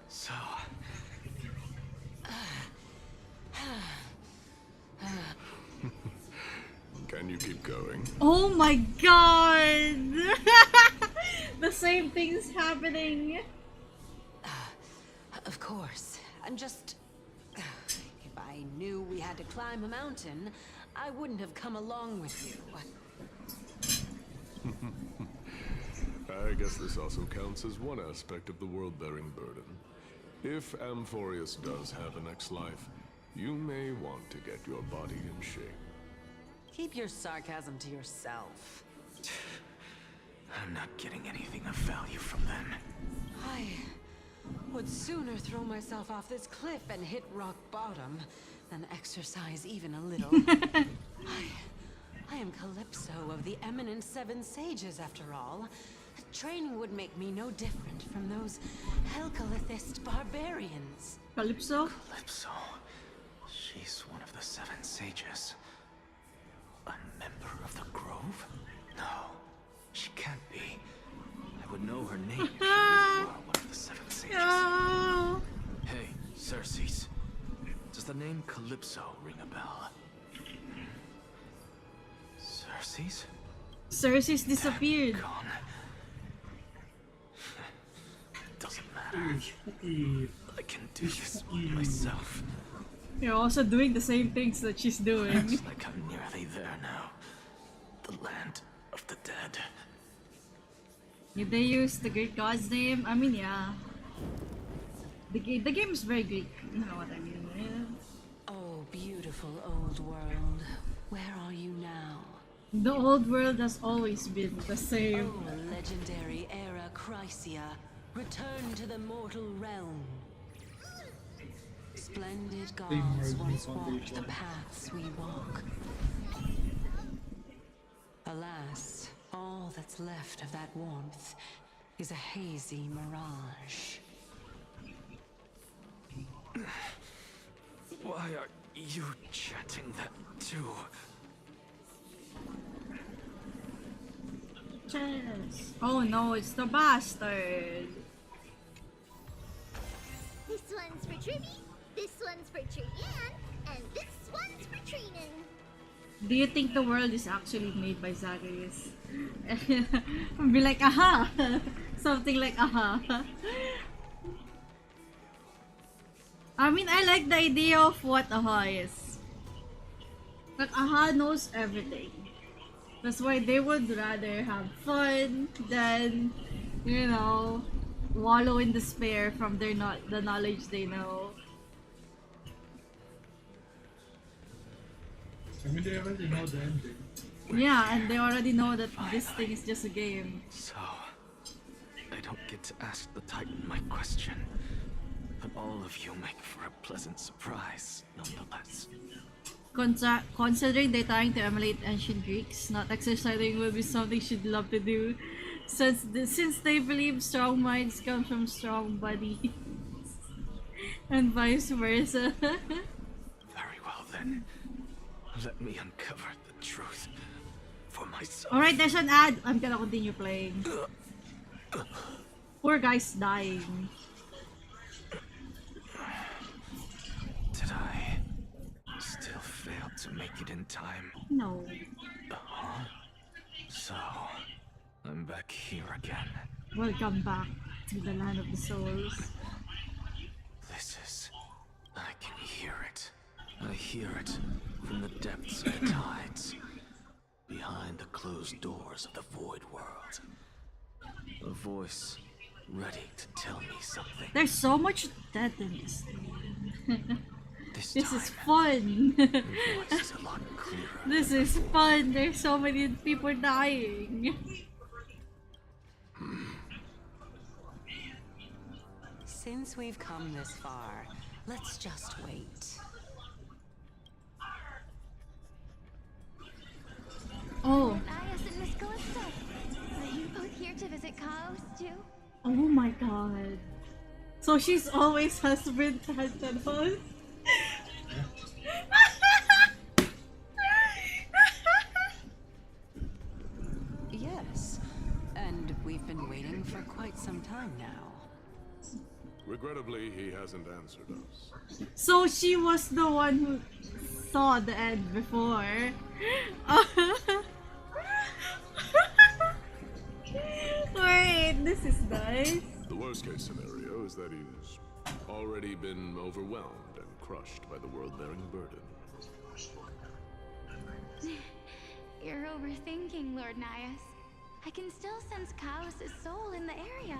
So, Can you keep going? Oh my god! The same thing's happening. Of course. I'm just... If I knew we had to climb a mountain, I wouldn't have come along with you. I guess this also counts as one aspect of the world-bearing burden. If Amphorius does have a next life, you may want to get your body in shape. Keep your sarcasm to yourself. I'm not getting anything of value from them. I would sooner throw myself off this cliff and hit rock bottom than exercise even a little. I am Calypso of the eminent Seven Sages, after all. Training would make me no different from those Helcalithist barbarians. Calypso? Calypso. She's one of the Seven Sages. A member of the Grove? No, she can't be. I would know her name if she were one of the Seven Sages. No. Hey, Circes. Does the name Calypso ring a bell? Circes? Circes disappeared. Gone. Doesn't matter. Spooky. I can do this myself. You're also doing the same things that she's doing. Looks like I'm nearly there now. The land of the dead. Did they use the Greek god's name? I mean, yeah. The game is very Greek. You know what I mean? Yeah. Oh, beautiful old world. Where are you now? The old world has always been the same. Oh, legendary era Chrysia. Return to the mortal realm. Splendid gods once walked the paths we walk. Alas, all that's left of that warmth is a hazy mirage. Why are you chanting that too? Chess. Oh no, it's the bastard. This one's for Tribby, this one's for Trian, and this one's for Trinan. Do you think the world is actually made by Zacharias? Be like, aha! Something like, aha. I mean, I like the idea of what aha is. Like, aha knows everything. That's why they would rather have fun than, you know, wallow in despair from the knowledge they know. I mean, they already know the ending. Yeah, and they already know that this thing is just a game. So, I don't get to ask the Titan my question, but all of you make for a pleasant surprise, nonetheless. Considering they're trying to emulate ancient Greeks, not exercising will be something she'd love to do, since they believe strong minds come from strong bodies, and vice versa. Very well then, let me uncover the truth for myself. Alright, there's an ad. I'm gonna continue playing. Poor guy's dying. Did I still fail to make it in time? No. So, I'm back here again. Welcome back to the land of the souls. This is... I can hear it. I hear it from the depths of the tides. Behind the closed doors of the void world. A voice ready to tell me something. There's so much death in this thing. This is fun. Voice is a lot clearer. This is fun. There's so many people dying. Since we've come this far, let's just wait. Oh. Nias and Miss Calypso. Are you both here to visit Chaos too? Oh my god. So she's always husband and host? Yes, and we've been waiting for quite some time now. Regrettably, he hasn't answered us. So she was the one who saw the end before. Wait, this is nice. The worst case scenario is that he's already been overwhelmed and crushed by the world-bearing burden. You're overthinking, Lord Nias. I can still sense Chaos' soul in the area.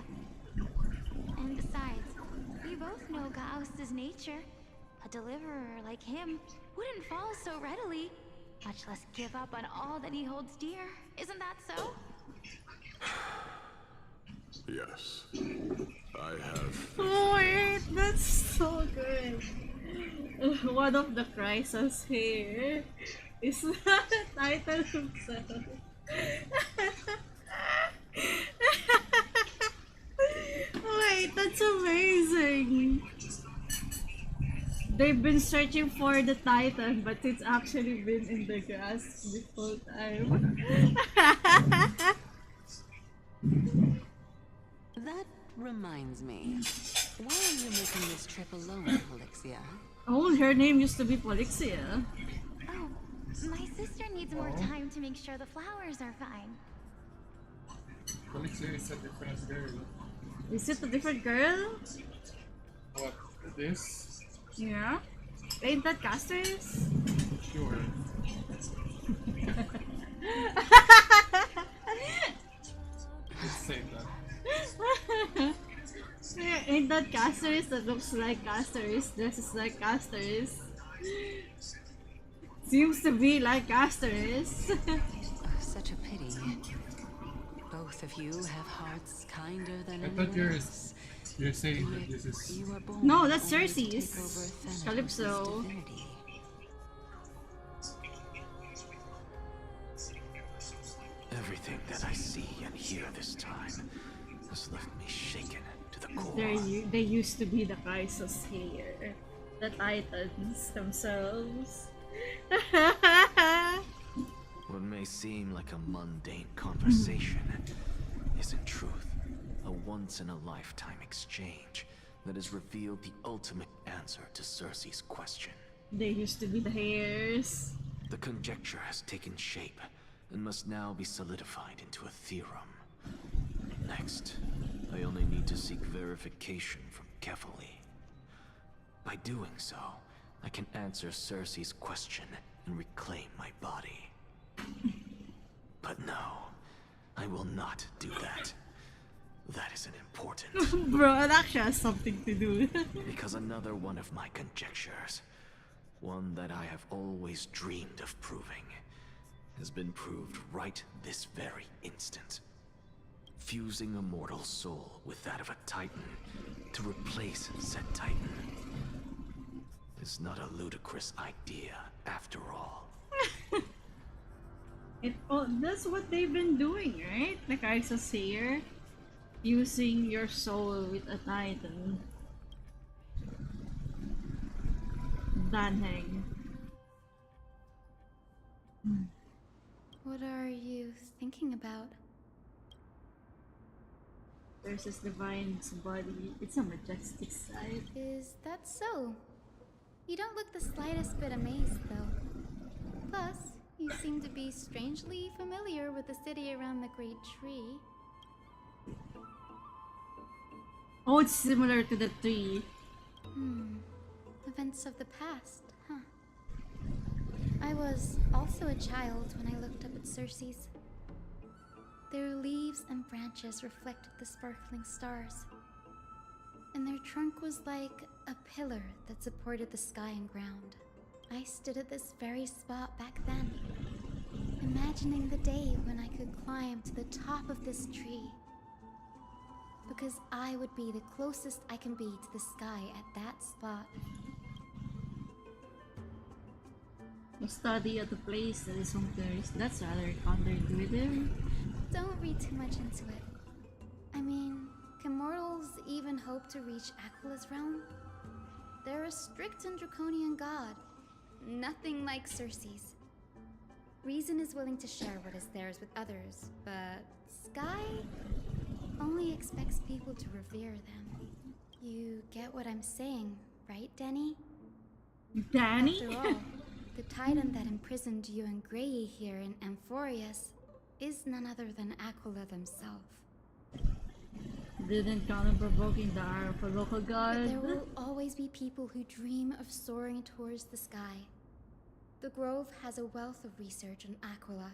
And besides, we both know Chaos' nature. A deliverer like him wouldn't fall so readily, much less give up on all that he holds dear. Isn't that so? Yes, I have. Oh wait, that's so good. One of the crises here is the title himself. Wait, that's amazing. They've been searching for the Titan, but it's actually been in the grass this whole time. That reminds me. Why are you making this trip alone, Polixia? Oh, her name used to be Polixia. Oh, my sister needs more time to make sure the flowers are fine. Polixia is a different girl. Is it a different girl? What? This? Yeah? Ain't that casters? Sure. Let's say that. Ain't that casters that looks like casters, dresses like casters? Seems to be like casters. Such a pity. Both of you have hearts kinder than I anyone thought else. you're saying that this is... You were born No, that's only to take Cersei's. over Thanatos' Calypso. divinity. Everything that I see and hear this time has left me shaken to the core. They used to be the Kaisos here. The Titans themselves. What may seem like a mundane conversation is in truth a once-in-a-lifetime exchange that has revealed the ultimate answer to Cersei's question. They used to be the hairs. The conjecture has taken shape and must now be solidified into a theorem. Next, I only need to seek verification from Kefali. By doing so, I can answer Cersei's question and reclaim my body. But no, I will not do that. That isn't important. Bro, it actually has something to do. Because another one of my conjectures, one that I have always dreamed of proving, has been proved right this very instant. Fusing a mortal soul with that of a Titan to replace said Titan is not a ludicrous idea after all. That's what they've been doing, right? Like I saw here, fusing your soul with a Titan. Danheng. What are you thinking about? Versus Divine's body. It's a majestic sight. Is that so? You don't look the slightest bit amazed, though. Plus, you seem to be strangely familiar with the city around the Great Tree. Oh, it's similar to the tree. Events of the past, huh? I was also a child when I looked up at Cersei's. Their leaves and branches reflected the sparkling stars, and their trunk was like a pillar that supported the sky and ground. I stood at this very spot back then, imagining the day when I could climb to the top of this tree, because I would be the closest I can be to the sky at that spot. You study at the place that is home to Cersei. That's rather counterintuitive. Don't read too much into it. I mean, can mortals even hope to reach Aquila's realm? They're a strict and draconian god. Nothing like Cersei's. Reason is willing to share what is theirs with others, but Sky only expects people to revere them. You get what I'm saying, right, Danny? Danny? After all, the Titan that imprisoned you and Grey here in Amphorius is none other than Aquila themselves. Didn't count on provoking the ire of a local god. But there will always be people who dream of soaring towards the sky. The Grove has a wealth of research on Aquila,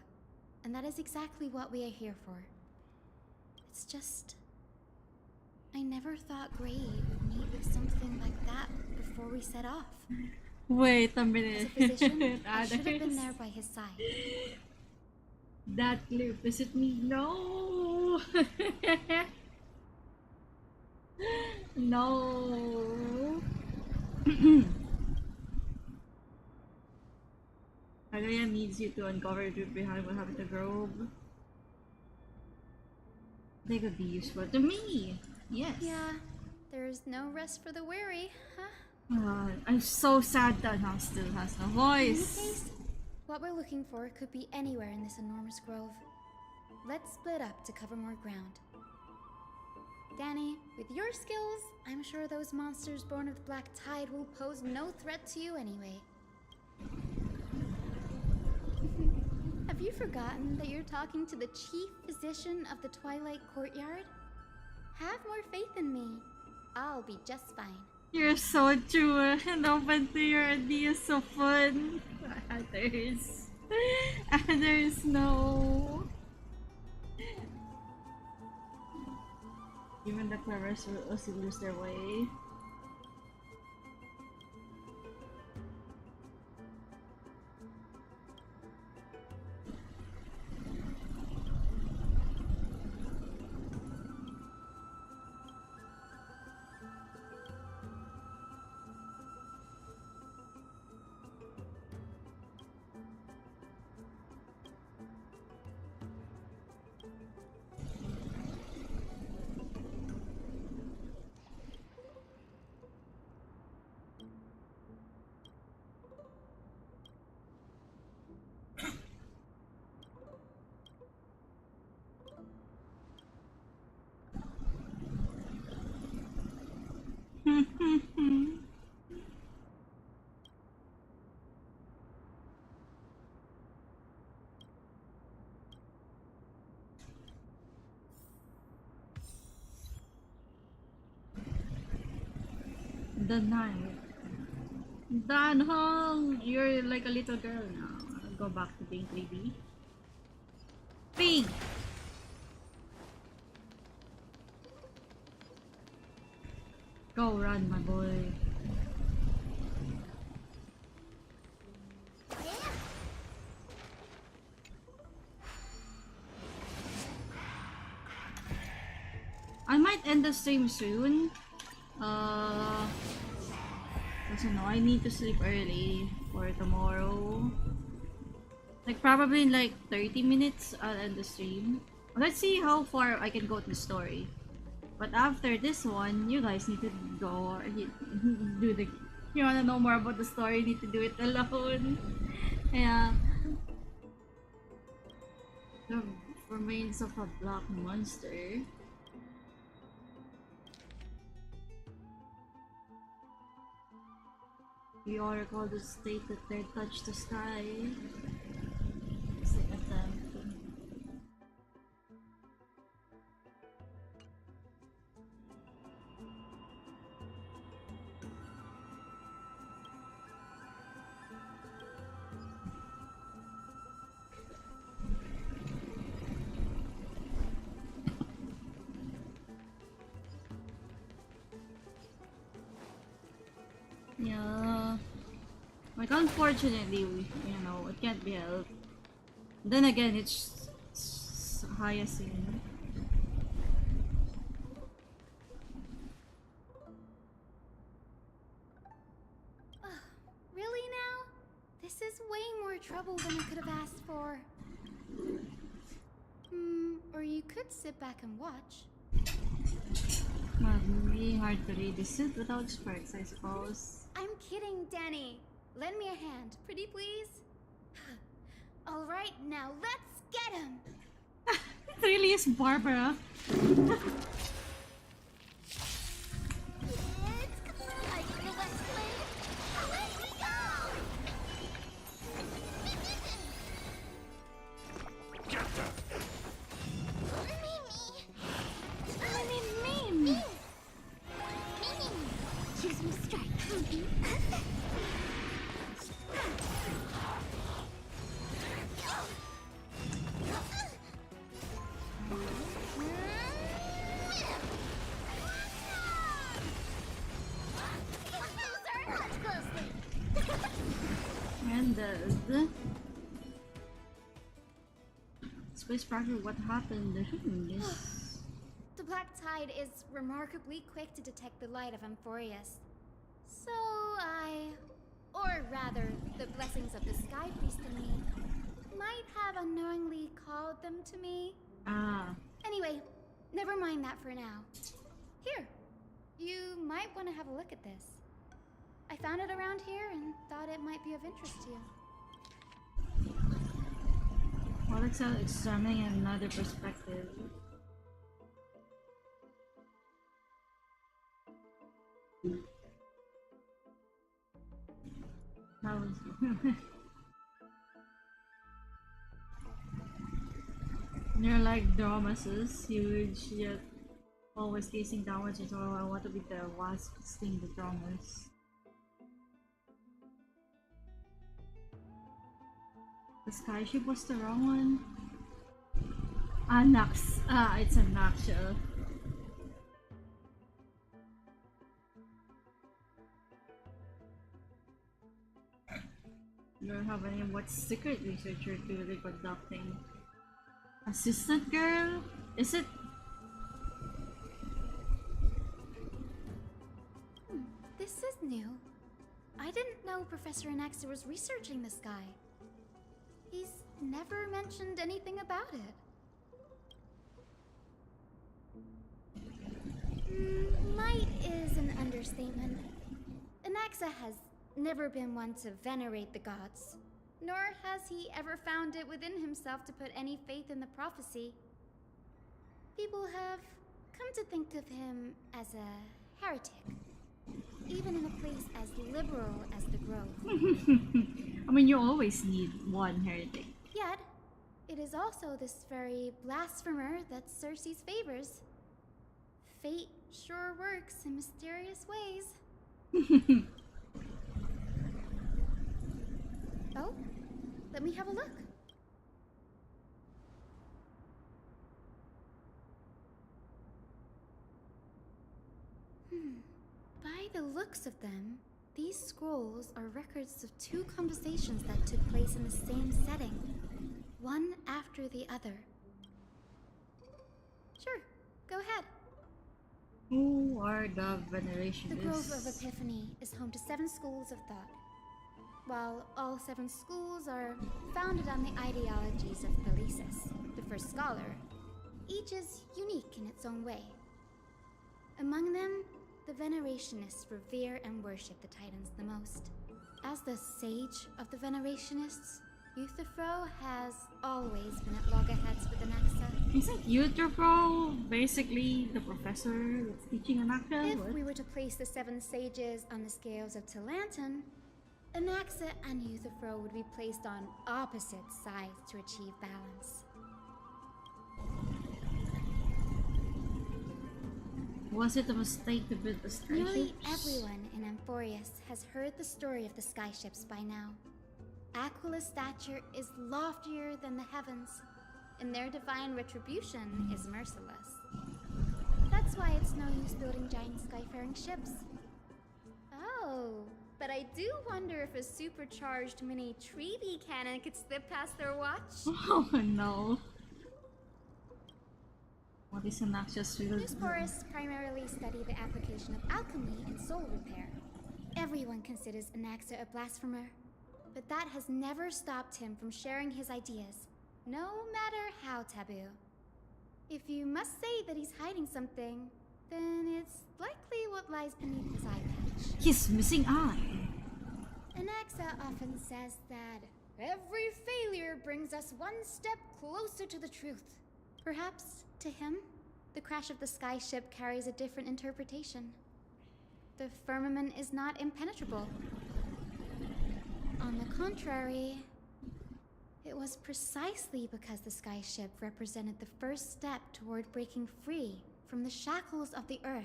and that is exactly what we are here for. It's just... I never thought Grey would need something like that before we set off. Wait a minute. As a physician, I should have been there by his side. That clip, is it me? No! No! Agaya needs you to uncover the truth behind what happened to Grove. They could be useful to me! Yes! Yeah, there's no rest for the weary, huh? I'm so sad that House still has no voice. In any case, what we're looking for could be anywhere in this enormous grove. Let's split up to cover more ground. Danny, with your skills, I'm sure those monsters born of the Black Tide will pose no threat to you anyway. Have you forgotten that you're talking to the chief physician of the Twilight Courtyard? Have more faith in me. I'll be just fine. You're so true and open to your ideas of fun. Others. Others no. Even the cleverest will also lose their way. The night. Dan Hong, you're like a little girl now. I'll go back to being 3D. Pig! Go run, my boy. I might end the stream soon. Kasi no, I need to sleep early for tomorrow. Like probably in like 30 minutes I'll end the stream. Let's see how far I can go to the story. But after this one, you guys need to go do the. You wanna know more about the story? You need to do it alone. Yeah. The remains of a black monster. We all recall the state that they touched the sky. It's like a temple. Yeah, like unfortunately, you know, it can't be helped. Then again, it's hyacinth. Really now? This is way more trouble than I could have asked for. Or you could sit back and watch. Well, really hard to read the suit without sparks, I suppose. I'm kidding, Danny. Lend me a hand, pretty please. All right, now let's get him. It really is Barbara. Space Parker, what happened? Yes. The Black Tide is remarkably quick to detect the light of Amphorius. So or rather, the blessings of the Sky Priest in me, might have unknowingly called them to me. Ah. Anyway, never mind that for now. Here, you might want to have a look at this. I found it around here and thought it might be of interest to you. Alex examining another perspective. How was They're like Dromases, huge yet Always gazing downwards as well. I want to be the wasp sting the strongest. The skyship was the wrong one. Ah, Nox. Ah, it's a Noxia. You don't have any what secret research you're really conducting? Assistant girl? Is it? This is new. I didn't know Professor Anaxa was researching this guy. He's never mentioned anything about it. Might is an understatement. Anaxa has never been one to venerate the gods, nor has he ever found it within himself to put any faith in the prophecy. People have come to think of him as a heretic, even in a place as liberal as the Grove. I mean, you always need one heretic. Yet, it is also this very blasphemer that Cersei's favors. Fate sure works in mysterious ways. Oh, let me have a look. By the looks of them, these scrolls are records of two conversations that took place in the same setting, one after the other. Sure, go ahead. Who are the Venerationists? The Grove of Epiphany is home to 7 schools of thought. While all 7 schools are founded on the ideologies of Thalesis, the first scholar, each is unique in its own way. Among them, the Venerationists revere and worship the Titans the most. As the sage of the Venerationists, Euthyphro has always been at loggerheads with Anaxa. Isn't Euthyphro basically the professor that's teaching Anaxa? If we were to place the 7 sages on the scales of Talanton, Anaxa and Euthyphro would be placed on opposite sides to achieve balance. Was it a mistake to build the skyships? Nearly everyone in Amphorius has heard the story of the skyships by now. Aquila's stature is loftier than the heavens, and their divine retribution is merciless. That's why it's no use building giant skyfaring ships. Oh, but I do wonder if a supercharged mini Treaty cannon could slip past their watch. Oh no. What is Anaxia's field? New forests primarily study the application of alchemy in soul repair. Everyone considers Anaxa a blasphemer, but that has never stopped him from sharing his ideas, no matter how taboo. If you must say that he's hiding something, then it's likely what lies beneath his eye patch. His missing eye. Anaxa often says that every failure brings us one step closer to the truth. Perhaps, to him, the crash of the skyship carries a different interpretation. The firmament is not impenetrable. On the contrary, it was precisely because the skyship represented the first step toward breaking free from the shackles of the earth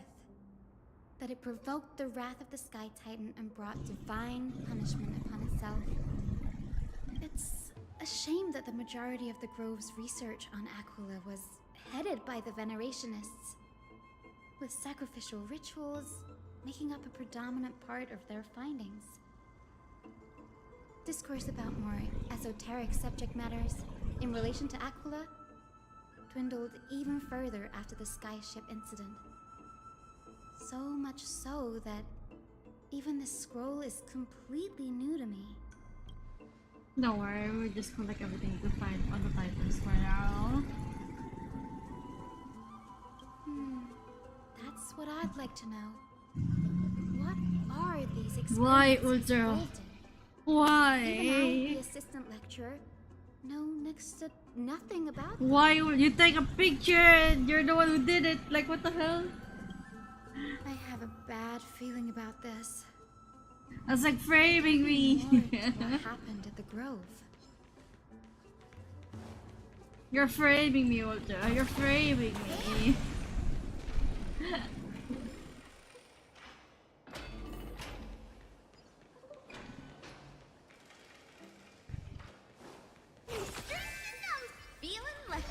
that it provoked the wrath of the Sky Titan and brought divine punishment upon itself. It's a shame that the majority of the Grove's research on Aquila was headed by the Venerationists, with sacrificial rituals making up a predominant part of their findings. Discourse about more esoteric subject matters in relation to Aquila dwindled even further after the skyship incident. So much so that even this scroll is completely new to me. Don't worry, we'll just collect everything to find on the Titans for now. That's what I'd like to know. What are these experiments? Why, Ultra? Why? Even I, the assistant lecturer, know next to nothing about them. Why would you take a picture and you're the one who did it? Like, what the hell? I have a bad feeling about this. That's like framing me. What happened at the Grove? You're framing me, Ultra. You're framing me. Feeling lucky.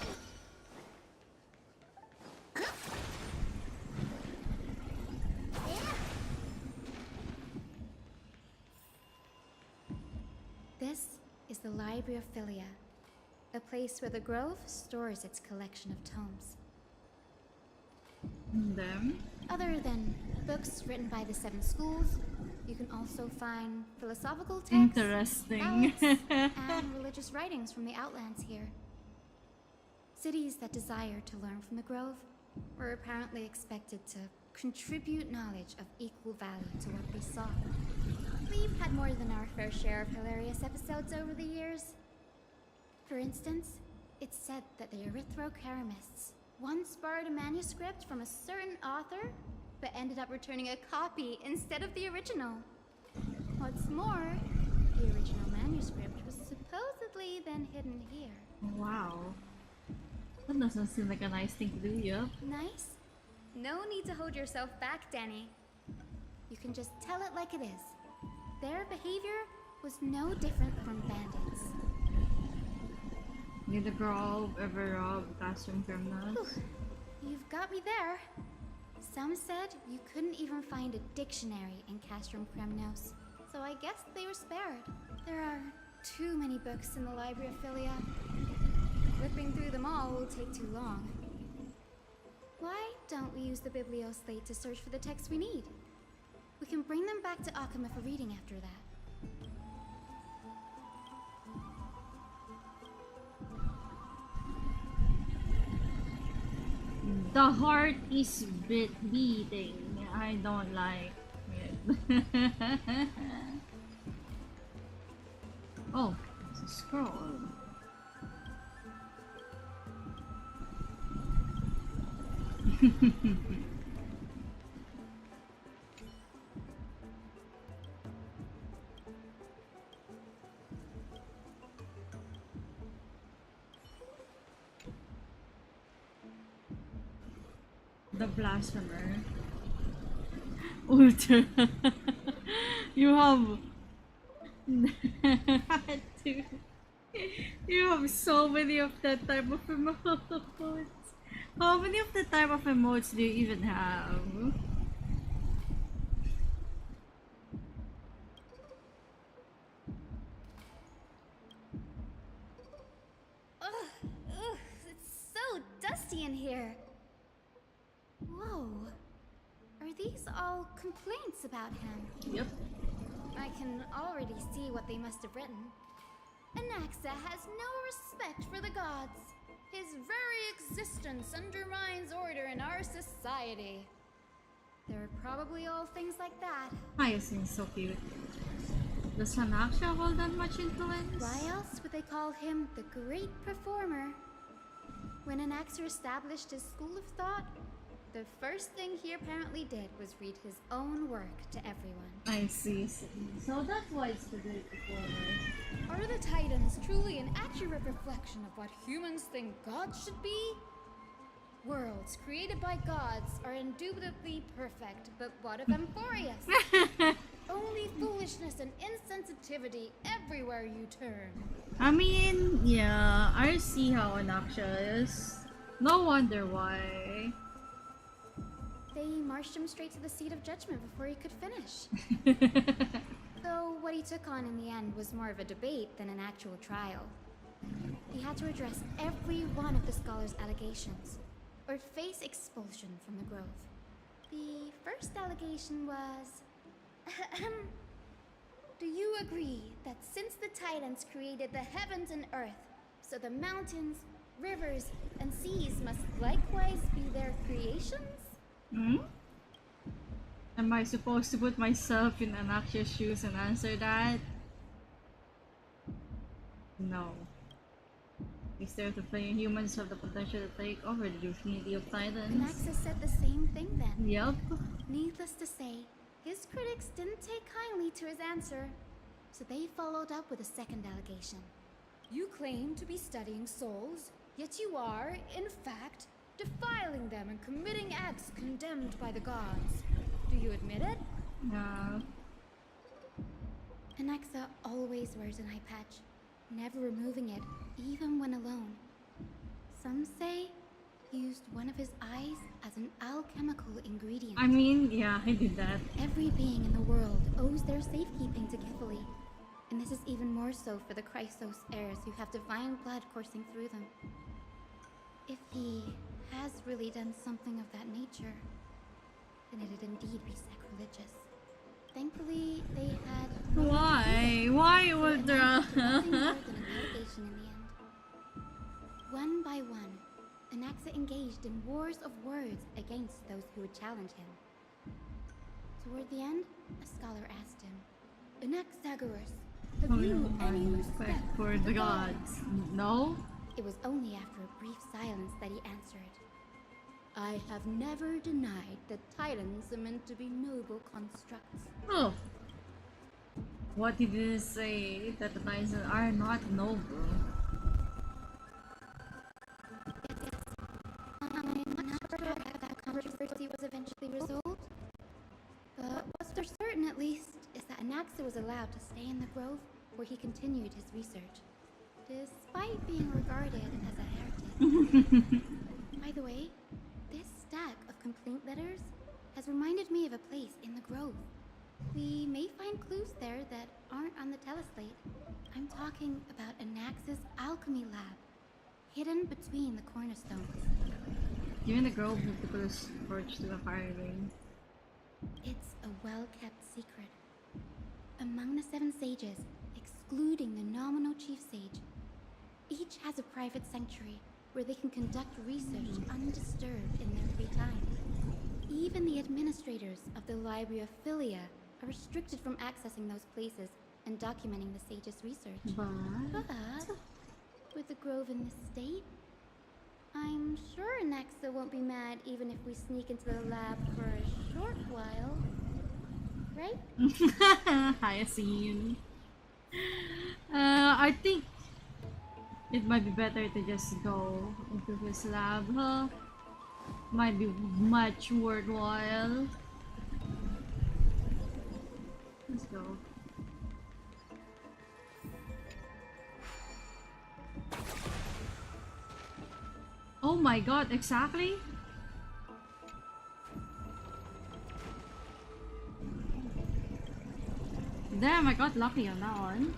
This is the Library of Philia, a place where the Grove stores its collection of tomes. Them? Other than books written by the 7 schools, you can also find philosophical texts, Interesting. ballads, and religious writings from the Outlands here. Cities that desire to learn from the Grove were apparently expected to contribute knowledge of equal value to what they saw. We've had more than our fair share of hilarious episodes over the years. For instance, it's said that the Erythrocheramists once borrowed a manuscript from a certain author, but ended up returning a copy instead of the original. What's more, the original manuscript was supposedly then hidden here. Wow. That doesn't seem like a nice thing to do, yup. Nice? No need to hold yourself back, Danny. You can just tell it like it is. Their behavior was no different from bandits. Did the girl ever rob classroom criminals? Whew. You've got me there. Some said you couldn't even find a dictionary in Castrum Kremnos, so I guess they were spared. There are too many books in the Library of Philia. Flipping through them all will take too long. Why don't we use the Biblioslate to search for the texts we need? We can bring them back to Akama for reading after that. The heart is beating. I don't like it. Oh, it's a scroll. The blasphemer. Ultra. You have Dude. You have so many of that type of emotes. How many of the type of emotes do you even have? Ugh, it's so dusty in here. Whoa. Are these all complaints about him? Yep. I can already see what they must have written. Anaxa has no respect for the gods. His very existence undermines order in our society. They're probably all things like that. Hyacinth's so cute. Does Anaxa hold that much influence? Why else would they call him the Great Performer? When Anaxer established his school of thought, the first thing he apparently did was read his own work to everyone. I see. So that's why it's the Great Performer. Are the Titans truly an accurate reflection of what humans think gods should be? Worlds created by gods are indubitably perfect, but what of Amphorius? Only foolishness and insensitivity everywhere you turn. I mean, yeah, I see how Anaxa is. No wonder why. They marched him straight to the seat of judgment before he could finish. Though what he took on in the end was more of a debate than an actual trial. He had to address every one of the scholar's allegations, or face expulsion from the Grove. The first allegation was... Do you agree that since the Titans created the heavens and earth, so the mountains, rivers, and seas must likewise be their creations? Hmm? Am I supposed to put myself in Anaxia's shoes and answer that? No. Is there to play humans have the potential to take over the Infinity of Titans? Anaxa said the same thing then. Yep. Needless to say, his critics didn't take kindly to his answer, so they followed up with a second allegation. You claim to be studying souls, yet you are, in fact, defiling them and committing acts condemned by the gods. Do you admit it? Yeah. Anaxa always wears an eye patch, never removing it, even when alone. Some say he used one of his eyes as an alchemical ingredient. I mean, yeah, I did that. Every being in the world owes their safekeeping to Kifli, and this is even more so for the Chrysos heirs who have divine blood coursing through them. If he has really done something of that nature, then it'd indeed be sacrilegious. Thankfully, they had Why? Why would nothing more than an allegation in the end. One by one, Anaxa engaged in wars of words against those who would challenge him. Toward the end, a scholar asked him, Anaxagoras, have you any respect for the gods? No? It was only after a brief silence that he answered, I have never denied that titans are meant to be noble constructs. Oh. What did he say? That the titans are not noble. I'm not sure how that controversy was eventually resolved, but what's for certain at least is that Anaxa was allowed to stay in the grove where he continued his research, despite being regarded as a heretic. By the way, this stack of complaint letters has reminded me of a place in the grove. We may find clues there that aren't on the teleslate. I'm talking about Anaxa's alchemy lab, hidden between the cornerstones. You're in the grove with the close torch to the fire ring. It's a well-kept secret. Among the 7 sages, excluding the nominal chief sage, each has a private sanctuary where they can conduct research undisturbed in their free time. Even the administrators of the Library of Philia are restricted from accessing those places and documenting the sage's research. But with the grove in this state, I'm sure Anaxa won't be mad even if we sneak into the lab for a short while. Right? Hyacinth. I think it might be better to just go into his lab, huh? Might be much worthwhile. Let's go. Oh my god, exactly? Damn, I got lucky on that one.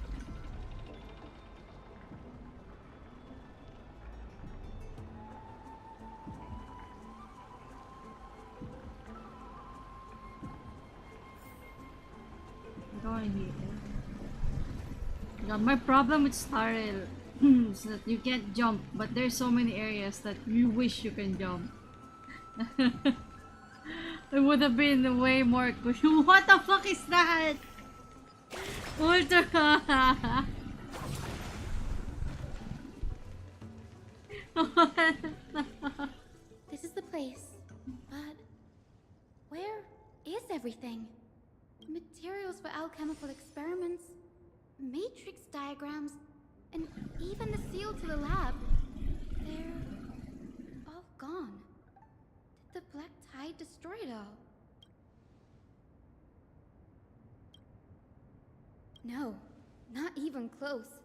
Going here. God, my problem with Star Rail is that you can't jump, but there's so many areas that you wish you can jump. It would have been way more cool. What the fuck is that? Ultra. This is the place, but where is everything? Materials for alchemical experiments, matrix diagrams, and even the seal to the lab. They're all gone. Did the Black Tide destroy it all? No, not even close.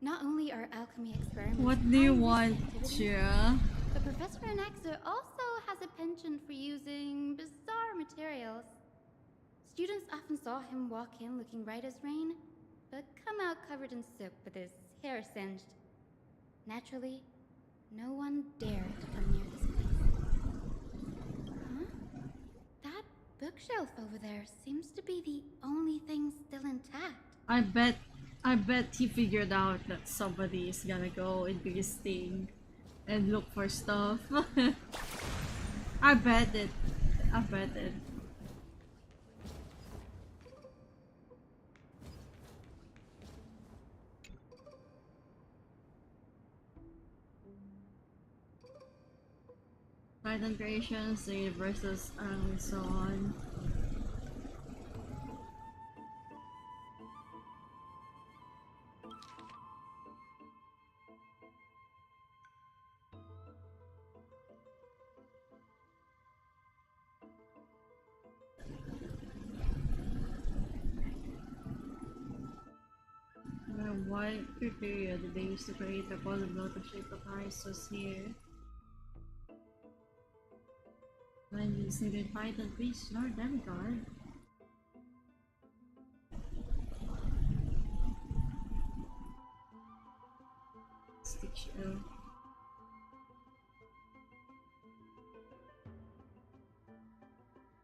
Not only are alchemy experiments... What do you want, Chia? But Professor Anaxa also has a penchant for using bizarre materials. Students often saw him walk in looking right as rain, but come out covered in soot with his hair singed. Naturally, no one dared to come near this place. Huh? That bookshelf over there seems to be the only thing still intact. I bet he figured out that somebody is gonna go into his thing and look for stuff. I bet it. I bet it. Titan creations, the versus and so on. what criteria did they use to create the golden blood to shape the Christos here? When using the Titan priest nor demigod. Stitch L.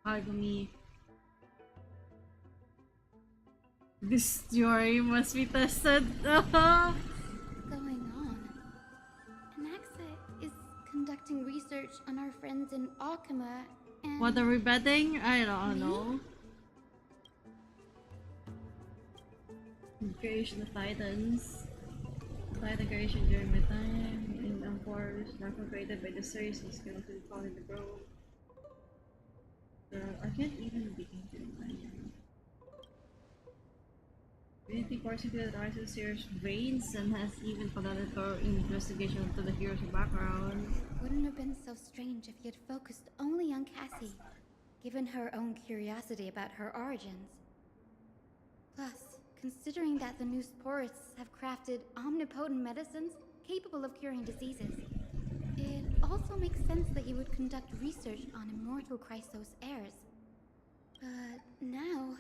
Agony. This theory must be tested. What's going on? Anaxa is conducting research on our friends in Alchema and... What are we betting? I don't Me? know. Creation of Titans. Titan creation during my time in Ampors, not created by the series is going to be found in the grove. I can't even begin to imagine. Trinity Varsity that rises serious veins and has even conducted thorough investigation into the hero's background. It wouldn't have been so strange if he had focused only on Cassie, given her own curiosity about her origins. Plus, considering that the new sporists have crafted omnipotent medicines capable of curing diseases, it also makes sense that he would conduct research on immortal Chrysos heirs. But now,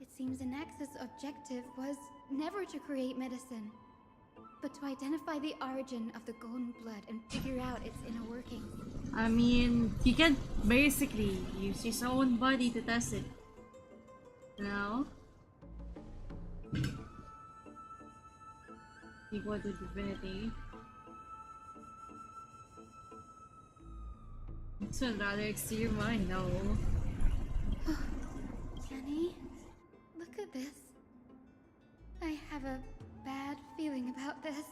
it seems Anax's objective was never to create medicine, but to identify the origin of the golden blood and figure out its inner workings. I mean, he can basically use his own body to test it. Now, equal to divinity. It's a rather extreme, I know. Jenny, look at this. I have a bad feeling about this.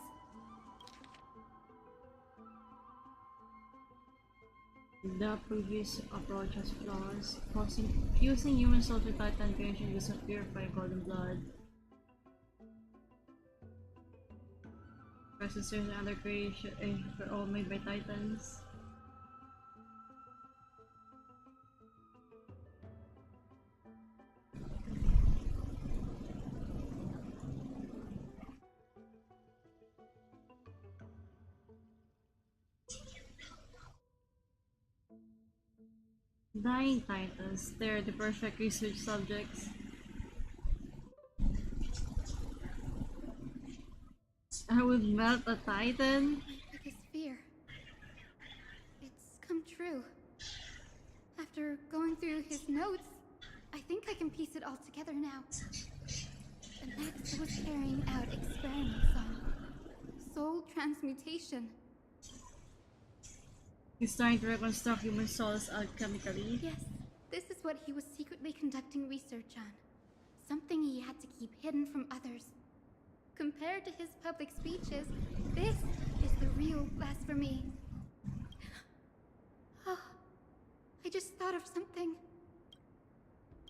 The previous approach has flaws, fusing human souls with Titan creation does not purify golden blood. Processors and other creation were all made by Titans. Dying Titans, they're the perfect research subjects. I would melt a Titan. My biggest fear. It's come true. After going through his notes, I think I can piece it all together now. Anaxa was carrying out experiments on soul transmutation. He's trying to reconstruct human souls alchemically. Yes, this is what he was secretly conducting research on. Something he had to keep hidden from others. Compared to his public speeches, this is the real blasphemy. Oh, I just thought of something.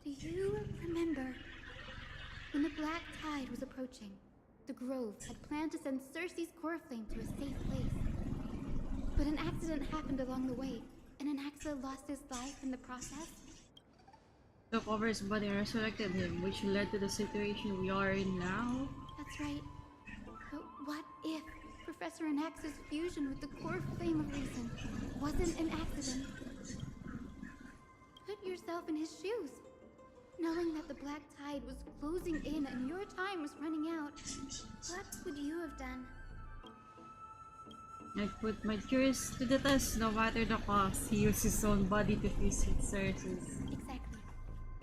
Do you remember when the Black Tide was approaching? The Grove had planned to send Cersei's core flame to a safe place. But an accident happened along the way, and Anaxa lost his life in the process. Took over his body and resurrected him, which led to the situation we are in now. That's right. But what if Professor Anaxa's fusion with the core flame of reason wasn't an accident? Put yourself in his shoes. Knowing that the Black Tide was closing in and your time was running out, what would you have done? I put my cures to the test, no matter the cost. He used his own body to fuse with Cersei's. Exactly.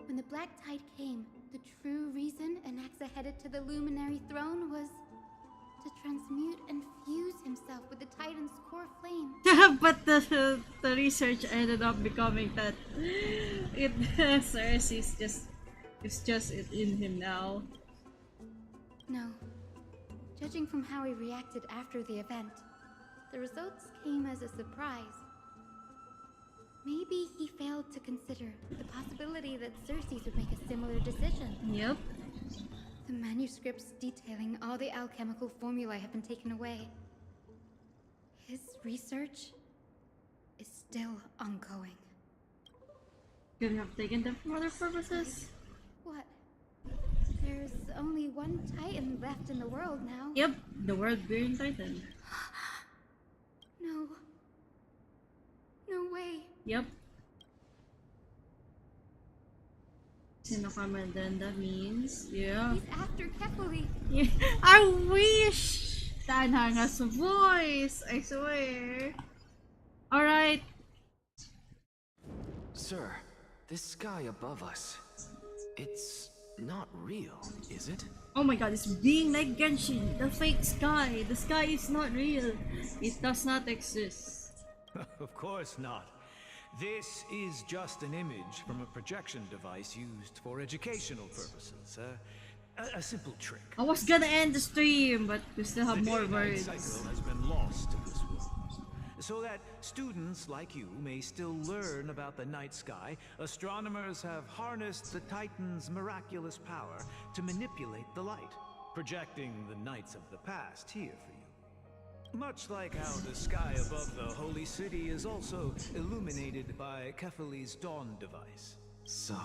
When the Black Tide came, the true reason Anaxa headed to the Luminary Throne was to transmute and fuse himself with the Titan's core flame. But the research ended up becoming that Cersei's just in him now. No. Judging from how he reacted after the event, the results came as a surprise. Maybe he failed to consider the possibility that Cersei would make a similar decision. Yep. The manuscripts detailing all the alchemical formulae have been taken away. His research is still ongoing. Could have taken them for other purposes. What? There's only one Titan left in the world now. Yep, the world-bearing Titan. No. No way. Yep. Sino kami then that means, yeah. He's after Kefali. Yeah. I wish! Tanhang has a voice, I swear. Alright. Sir, this sky above us, it's not real, is it? Oh my god, it's being like Genshin, the fake sky. The sky is not real. It does not exist. Of course not. This is just an image from a projection device used for educational purposes. A simple trick. I was gonna end the stream, but we still have more day-night words. cycle has been lost in this world. So that students like you may still learn about the night sky, astronomers have harnessed the Titan's miraculous power to manipulate the light, projecting the nights of the past here for you. Much like how the sky above the Holy City is also illuminated by Kefali's dawn device. So,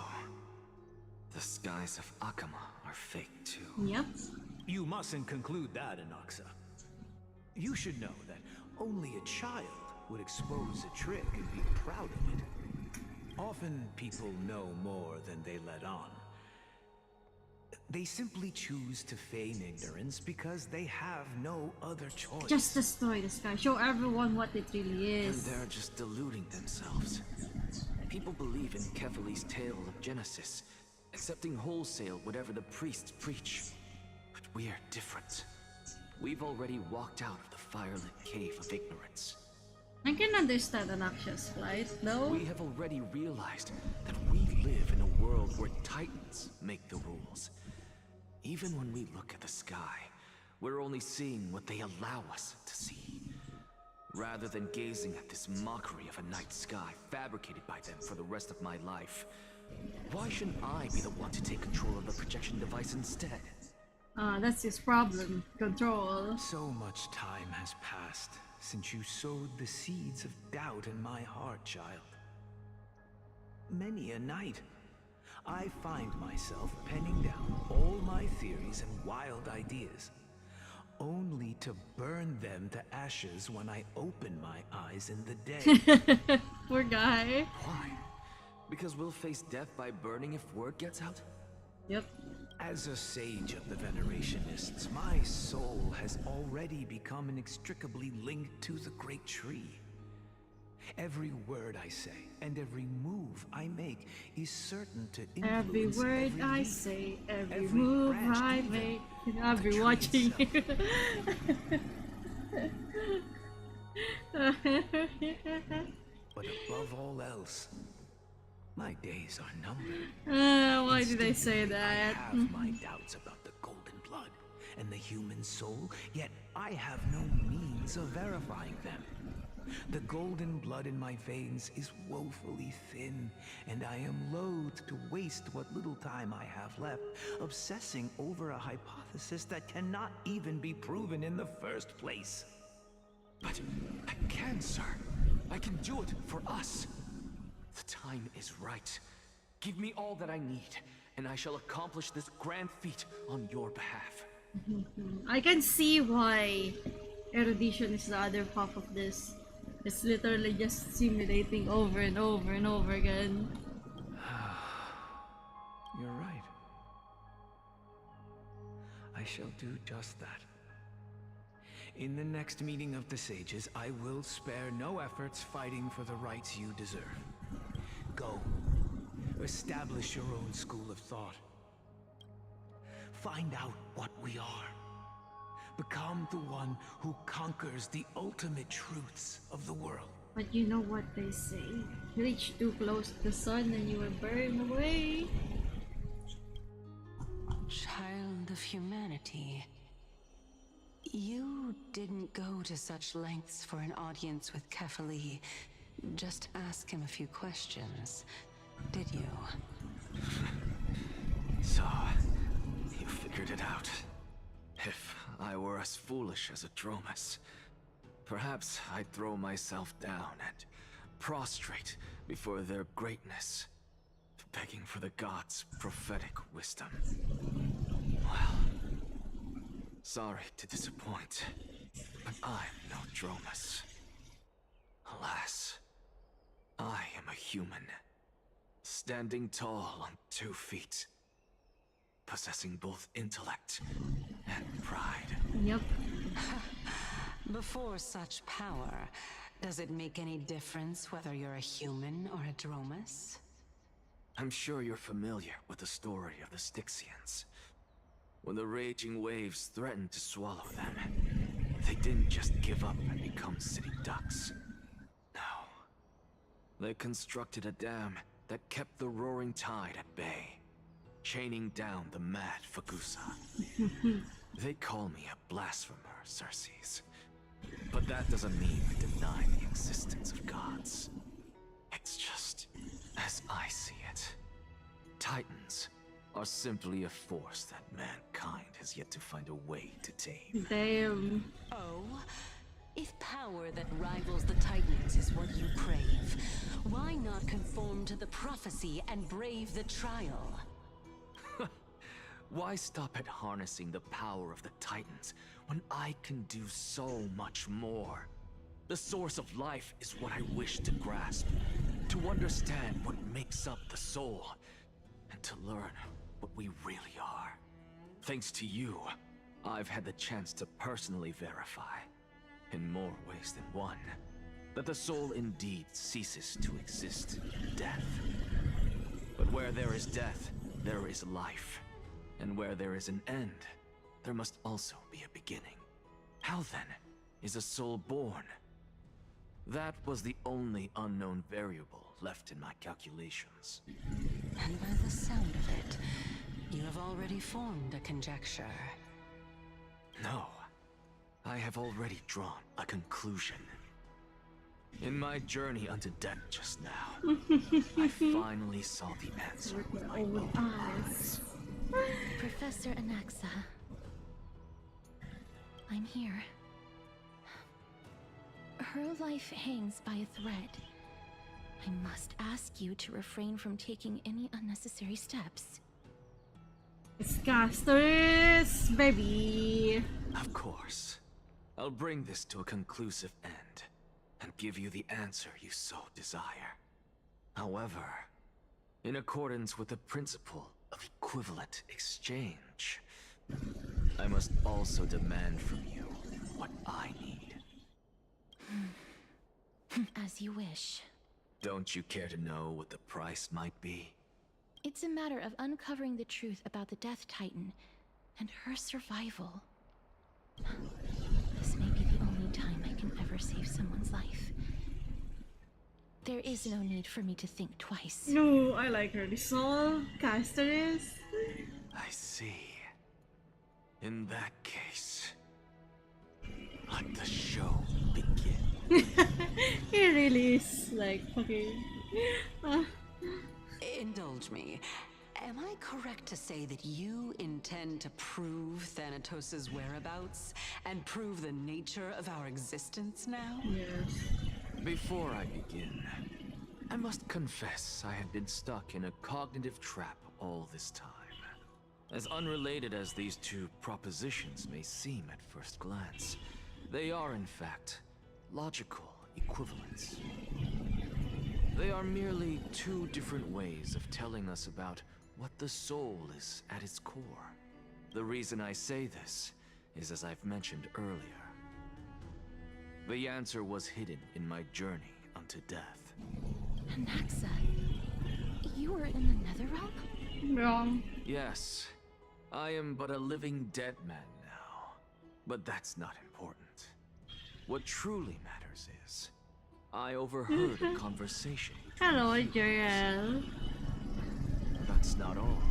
the skies of Akama are fake too. Yep. You mustn't conclude that, Inoxa. You should know that only a child would expose a trick and be proud of it. Often people know more than they let on. They simply choose to feign ignorance because they have no other choice. Just destroy the sky. Show everyone what it really is. And they're just deluding themselves. People believe in Kefali's tale of Genesis, accepting wholesale whatever the priests preach. But we're different. We've already walked out of the firelit cave of ignorance. I can understand Anaxia's plight, though. We have already realized that we live in a world where Titans make the rules. Even when we look at the sky, we're only seeing what they allow us to see. Rather than gazing at this mockery of a night sky fabricated by them for the rest of my life, why shouldn't I be the one to take control of the projection device instead? That's his problem. Control. So much time has passed since you sowed the seeds of doubt in my heart, child. Many a night, I find myself penning down all my theories and wild ideas, only to burn them to ashes when I open my eyes in the day. Poor guy. Why? Because we'll face death by burning if word gets out? Yep. As a sage of the Venerationists, my soul has already become inextricably linked to the great tree. Every word I say and every move I make is certain to influence Every word I leaf, say, every move branch I even, make. of I'll the be tree watching you. But above all else, my days are numbered. Why did I say that? I have my doubts about the golden blood and the human soul, yet I have no means of verifying them. The golden blood in my veins is woefully thin, and I am loath to waste what little time I have left obsessing over a hypothesis that cannot even be proven in the first place. But I can, sir. I can do it for us. The time is right. Give me all that I need, and I shall accomplish this grand feat on your behalf. I can see why erudition is the other half of this. It's literally just simulating over and over and over again. You're right. I shall do just that. In the next meeting of the sages, I will spare no efforts fighting for the rights you deserve. Go. Establish your own school of thought. Find out what we are. Become the one who conquers the ultimate truths of the world. But you know what they say. You reach too close to the sun and you will burn away. Child of humanity. You didn't go to such lengths for an audience with Kefali. Just ask him a few questions, did you? So, you figured it out. If I were as foolish as Adromus, perhaps I'd throw myself down and prostrate before their greatness, begging for the gods' prophetic wisdom. Sorry to disappoint, but I'm no Dromus. Alas, I am a human, standing tall on 2 feet, possessing both intellect and pride. Yep. Before such power, does it make any difference whether you're a human or a Dromus? I'm sure you're familiar with the story of the Styxians. When the raging waves threatened to swallow them, they didn't just give up and become city ducks. No. They constructed a dam that kept the roaring tide at bay, chaining down the mad Fagusa. They call me a blasphemer, Circes. But that doesn't mean I deny the existence of gods. It's just, as I see it, Titans are simply a force that mankind has yet to find a way to tame. Damn. Oh? If power that rivals the Titans is what you crave, why not conform to the prophecy and brave the trial? Why stop at harnessing the power of the Titans when I can do so much more? The source of life is what I wish to grasp, to understand what makes up the soul, and to learn what we really are. Thanks to you, I've had the chance to personally verify, in more ways than one, that the soul indeed ceases to exist in death. But where there is death, there is life. And where there is an end, there must also be a beginning. How then is a soul born? That was the only unknown variable left in my calculations. And by the sound of it, you have already formed a conjecture. No, I have already drawn a conclusion. In my journey unto death just now, I finally saw the answer with my own eyes. Professor Anaxa, I'm here. Her life hangs by a thread. I must ask you to refrain from taking any unnecessary steps. It's casters, baby. Of course. I'll bring this to a conclusive end and give you the answer you so desire. However, in accordance with the principle of equivalent exchange, I must also demand from you what I need. As you wish. Don't you care to know what the price might be? It's a matter of uncovering the truth about the Death Titan and her survival. This may be the only time I can ever save someone's life. There is no need for me to think twice. No, I like her. The soul casters. I see. In that case, let the show begin. He really is like fucking. Indulge me. Am I correct to say that you intend to prove Thanatos' whereabouts and prove the nature of our existence now? Yes. Before I begin, I must confess I had been stuck in a cognitive trap all this time. As unrelated as these two propositions may seem at first glance, they are in fact logical equivalents. They are merely two different ways of telling us about what the soul is at its core. The reason I say this is as I've mentioned earlier. The answer was hidden in my journey unto death. Anaxa, you were in the Netherrealm? Wrong. Yes, I am but a living dead man now. But that's not important. What truly matters is, I overheard a conversation. Hello, Joel. That's not all.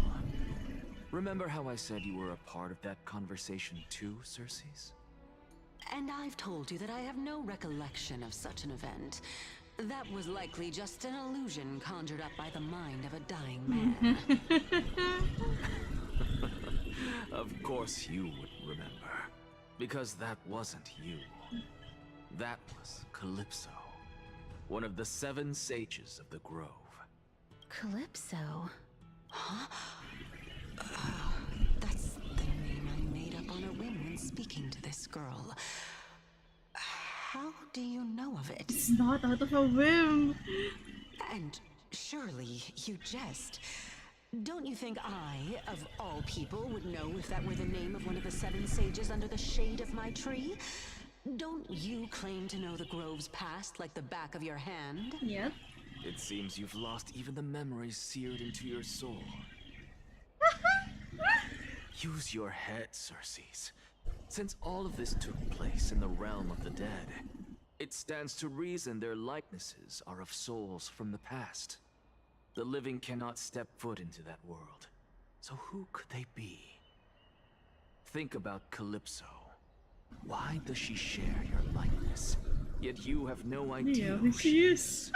Remember how I said you were a part of that conversation too, Circes? And I've told you that I have no recollection of such an event. That was likely just an illusion conjured up by the mind of a dying man. Of course you would remember. Because that wasn't you. That was Calypso. One of the 7 sages of the Grove. Calypso? Huh? That's the upon speaking to this girl. How do you know of it? It's not out of a whim. And surely you jest. Don't you think I, of all people, would know if that were the name of one of the 7 sages under the shade of my tree? Don't you claim to know the Grove's past like the back of your hand? Yep. It seems you've lost even the memories seared into your soul. Use your head, Circes. Since all of this took place in the realm of the dead, it stands to reason their likenesses are of souls from the past. The living cannot step foot into that world. So who could they be? Think about Calypso. Why does she share your likeness? Yet you have no idea who she is.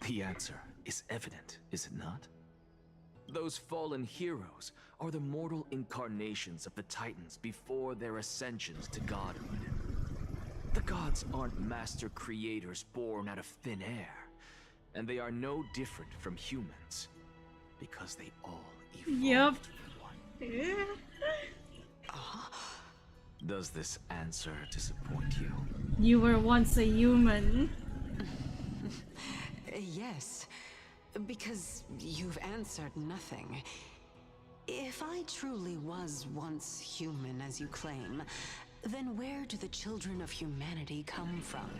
The answer is evident, is it not? Those fallen heroes are the mortal incarnations of the Titans before their ascensions to godhood. The gods aren't master creators born out of thin air, and they are no different from humans, because they all evolved Yep. Does this answer disappoint you? You were once a human. Yes, because you've answered nothing. If I truly was once human, as you claim, then where do the children of humanity come from?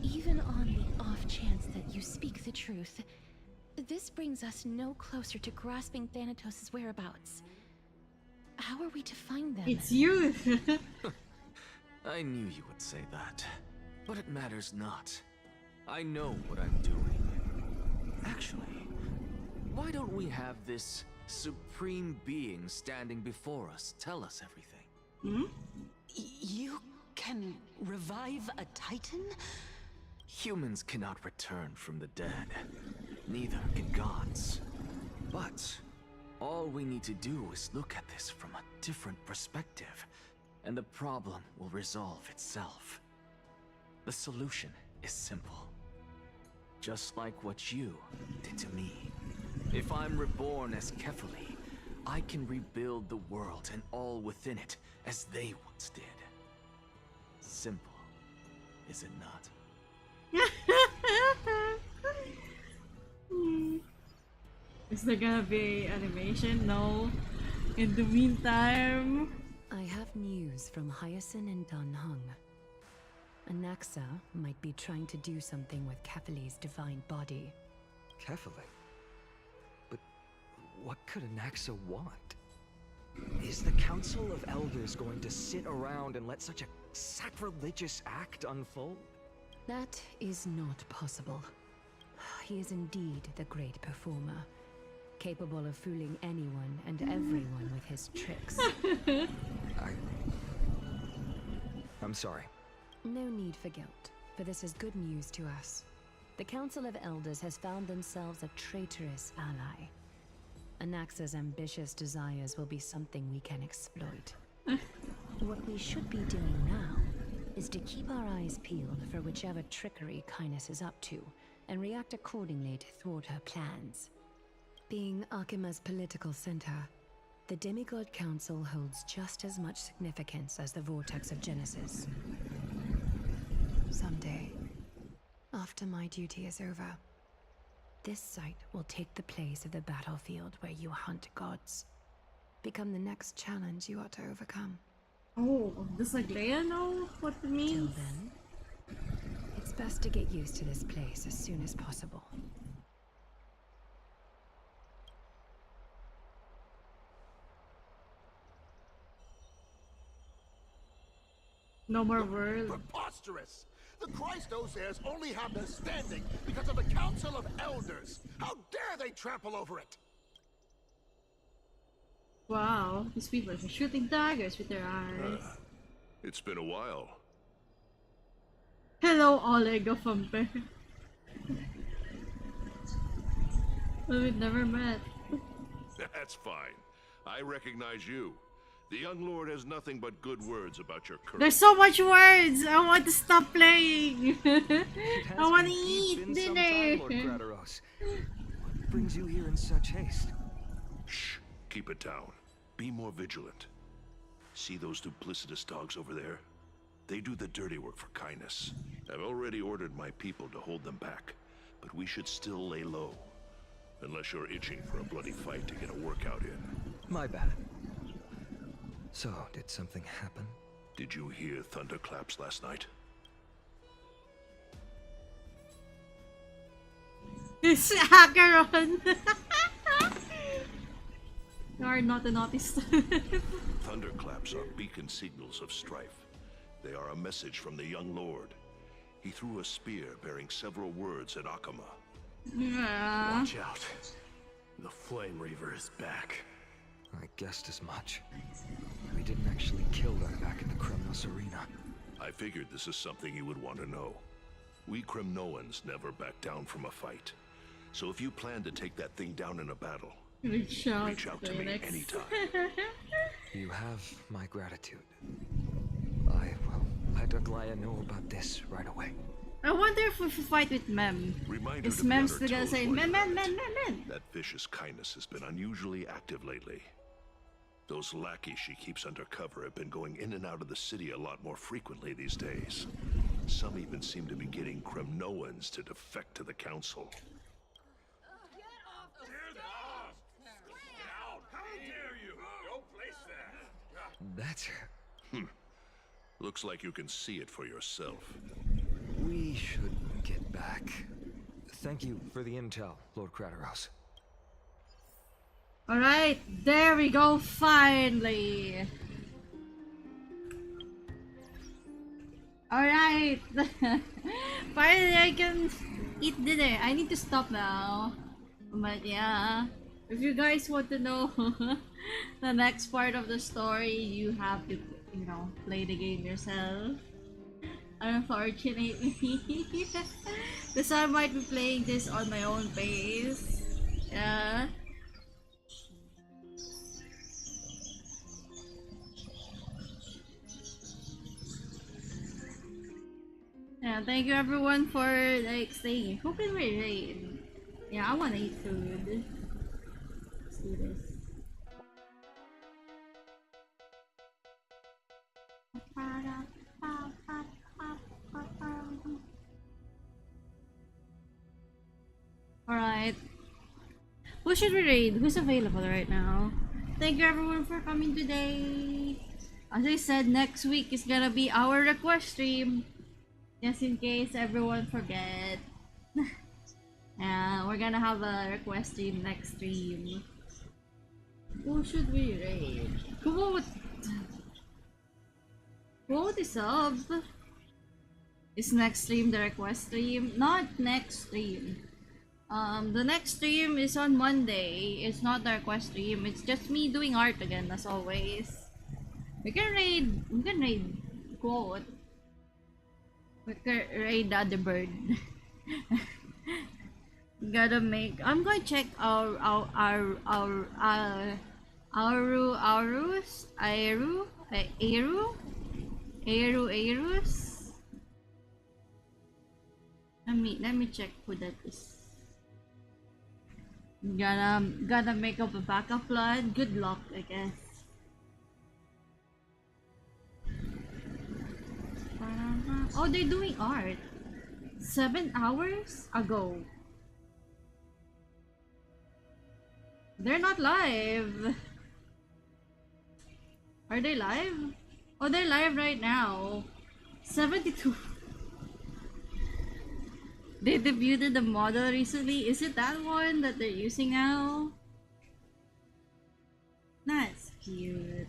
Even on the off chance that you speak the truth, this brings us no closer to grasping Thanatos' whereabouts. How are we to find them? It's you! I knew you would say that, but it matters not. I know what I'm doing. Actually, why don't we have this supreme being standing before us tell us everything? You can revive a Titan? Humans cannot return from the dead. Neither can gods. But all we need to do is look at this from a different perspective, and the problem will resolve itself. The solution is simple. Just like what you did to me. If I'm reborn as Kefali, I can rebuild the world and all within it as they once did. Simple, is it not? Is there gonna be animation? No. In the meantime... I have news from Hyacinth and Dan Heng. Anaxa might be trying to do something with Kefali's divine body. Kefali? But what could Anaxa want? Is the Council of Elders going to sit around and let such a sacrilegious act unfold? That is not possible. He is indeed the great performer, capable of fooling anyone and everyone with his tricks. I'm sorry. No need for guilt, for this is good news to us. The Council of Elders has found themselves a traitorous ally. Anaxa's ambitious desires will be something we can exploit. What we should be doing now is to keep our eyes peeled for whichever trickery Kainis is up to, and react accordingly to thwart her plans. Being Akima's political center, the Demigod Council holds just as much significance as the Vortex of Genesis. Someday, after my duty is over, this site will take the place of the battlefield where you hunt gods. Become the next challenge you ought to overcome. Oh, does Aglaia know what it means? Till then, it's best to get used to this place as soon as possible. No more words. Preposterous! The Christos only have their standing because of the Council of Elders. How dare they trample over it? Wow, these people are shooting daggers with their eyes. It's been a while. Hello, Oleg of Amper. Well, we've never met. That's fine. I recognize you. The young lord has nothing but good words about your courage. There's so much words! I want to stop playing! I want to eat dinner! Lord Grateros. What brings you here in such haste? Shh, keep it down. Be more vigilant. See those duplicitous dogs over there? They do the dirty work for kindness. I've already ordered my people to hold them back, but we should still lay low. Unless you're itching for a bloody fight to get a workout in. My bad. So, did something happen? Did you hear thunderclaps last night? It's Acheron. Hard not to notice. Thunderclaps are beacon signals of strife. They are a message from the young lord. He threw a spear bearing several words at Akama. Yeah. Watch out. The Flame Reaver is back. I guessed as much. We didn't actually kill them back in the Kremnos arena. I figured this is something you would want to know. We Kremnoans never back down from a fight. So if you plan to take that thing down in a battle, reach out to me anytime. You have my gratitude. I will let Aglaya know about this right away. I wonder if we fight with Mem. Reminder Is to be Mem on still her gonna toes say while Mem, you're Mem, at Mem, it. Mem, Mem? That vicious kindness has been unusually active lately. Those lackeys she keeps undercover have been going in and out of the city a lot more frequently these days. Some even seem to be getting Kremnoans to defect to the council. That's her. Looks like you can see it for yourself. We should get back. Thank you for the intel, Lord Krateros. Alright, there we go, finally! Alright! Finally I can eat dinner. I need to stop now. But yeah, if you guys want to know the next part of the story, you have to, you know, play the game yourself. Unfortunately. Because I might be playing this on my own pace. Yeah. Yeah, thank you everyone for like staying. Who can we raid? Yeah, I wanna eat food. Let's do this. Alright. Who should we raid? Who's available right now? Thank you everyone for coming today. As I said, next week is gonna be our request stream. Just in case everyone forget. Yeah, we're gonna have a request stream next stream. Who should we raid? Quote is sub. Is next stream the request stream? Not next stream. The next stream is on Monday. It's not the request stream. It's just me doing art again as always. We can raid quote. We can raid the other bird. Gotta make. I'm gonna check our Aerus. Let me check who that is. Gotta make up a backup plan. Good luck, I guess. Oh, they're doing art. 7 hours ago. They're not live. Are they live? Oh, they're live right now. 72. They debuted the model recently. Is it that one that they're using now? That's cute.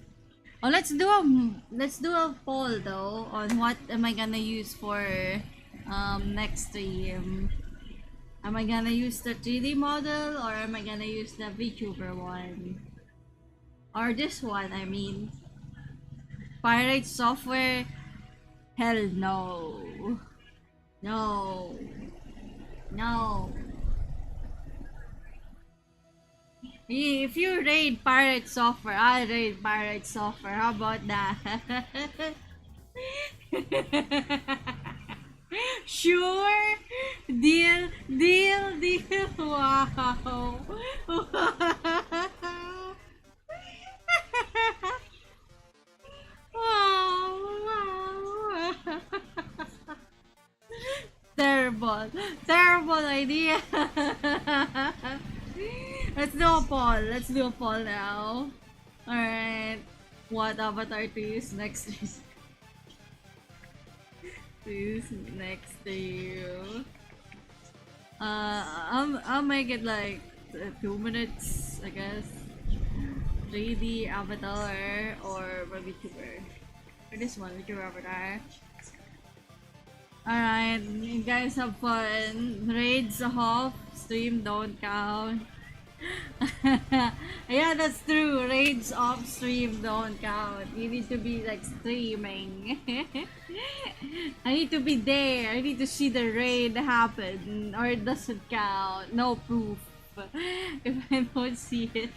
Oh, let's do a poll though on what am I gonna use for next stream. Am I gonna use the 3D model or am I gonna use the VTuber one? Or this one, I mean. Pirate software? Hell no. No. No. If you raid pirate software, I'll raid pirate software. How about that? Sure? Deal? Wow. terrible, terrible idea. Let's do a poll. Let's do a poll now. Alright. What avatar to use next to use next to you? I'll make it like 2 minutes, I guess. 3D avatar or VTuber. Or this one, VTuber avatar. Alright, you guys have fun. Raids off, stream don't count. Yeah, that's true. Raids off stream don't count. You need to be like streaming. I need to be there. I need to see the raid happen, or it doesn't count. No proof if I don't see it.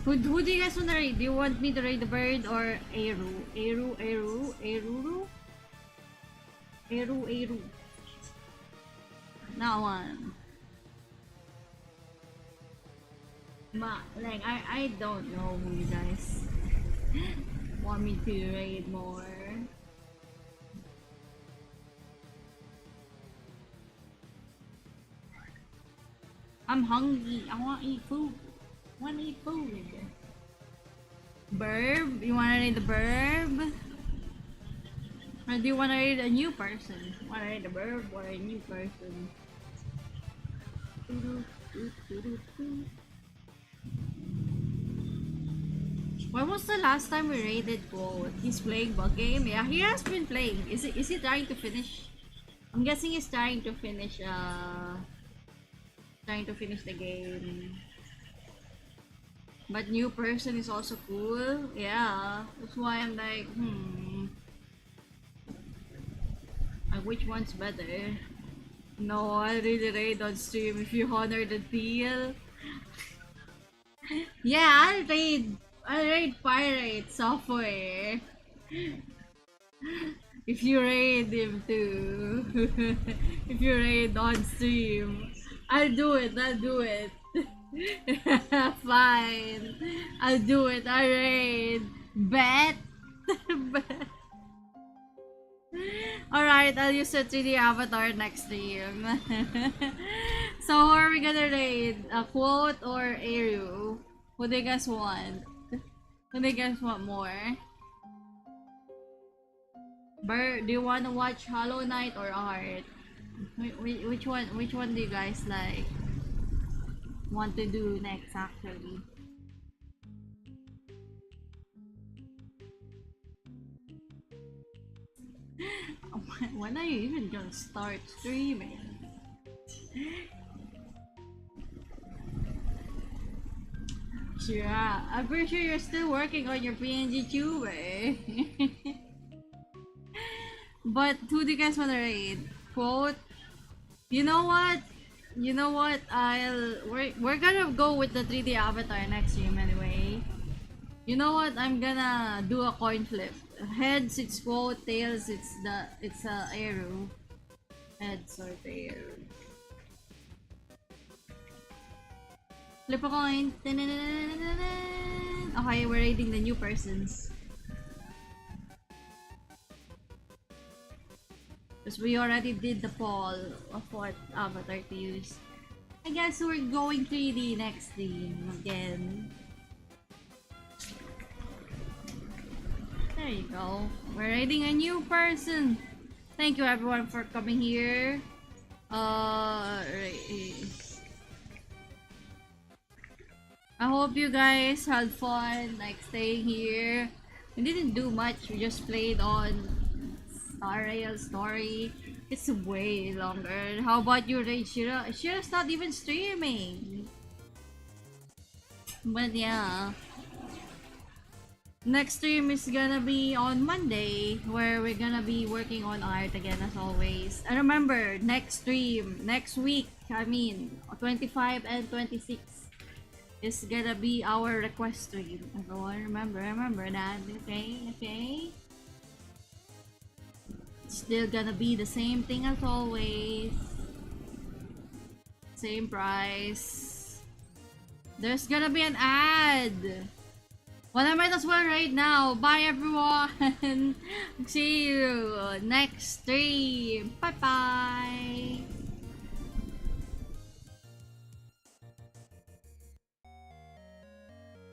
Who do you guys want to raid? Do you want me to raid the bird or Eru? Eru? That one. Like, I don't know who you guys want me to raid more. I'm hungry. I want to eat food. Burb? You wanna raid the burb? Or do you wanna raid a new person? Wanna raid the burb or a new person? When was the last time we raided Quote? He's playing bug game? Yeah, he has been playing. Is he trying to finish? I'm guessing he's trying to finish the game. But new person is also cool. Yeah, that's why I'm like, which one's better? No, I'll really raid on stream if you honor the deal. Yeah, I'll raid pirate software. If you raid him too. If you raid on stream, I'll do it. Fine, I'll do it. I raid. Bet. Alright, I'll use the 3D avatar next stream. So who are we gonna raid? A Quote or Eru? Who do you guys want? Who do you guys want more? Do you want to watch Hollow Knight or Art? Which one do you guys like? Want to do next actually? When are you even gonna start streaming? Yeah, I'm pretty sure you're still working on your PNG tuber. But who do you guys wanna raid? Quote? You know what? We're gonna go with the 3D avatar next stream anyway. You know what? I'm gonna do a coin flip. Heads it's Quote, tails it's Eru. Heads or tails. Flip a coin. Okay, we're raiding the new persons. Because we already did the poll of what avatar to use. I guess we're going 3D next stream again. There you go. We're raiding a new person. Thank you everyone for coming here. I hope you guys had fun like staying here. We didn't do much. We just played on Star Rail story. It's way longer. How about you, Ray? Shira's not even streaming. But yeah. Next stream is gonna be on Monday, where we're gonna be working on art again as always. And remember, next stream, next week, 25 and 26 is gonna be our request stream. Everyone remember that, okay? Still gonna be the same thing as always. Same price. There's gonna be an ad. But I might as well right now. Bye everyone. See you next stream. Bye bye.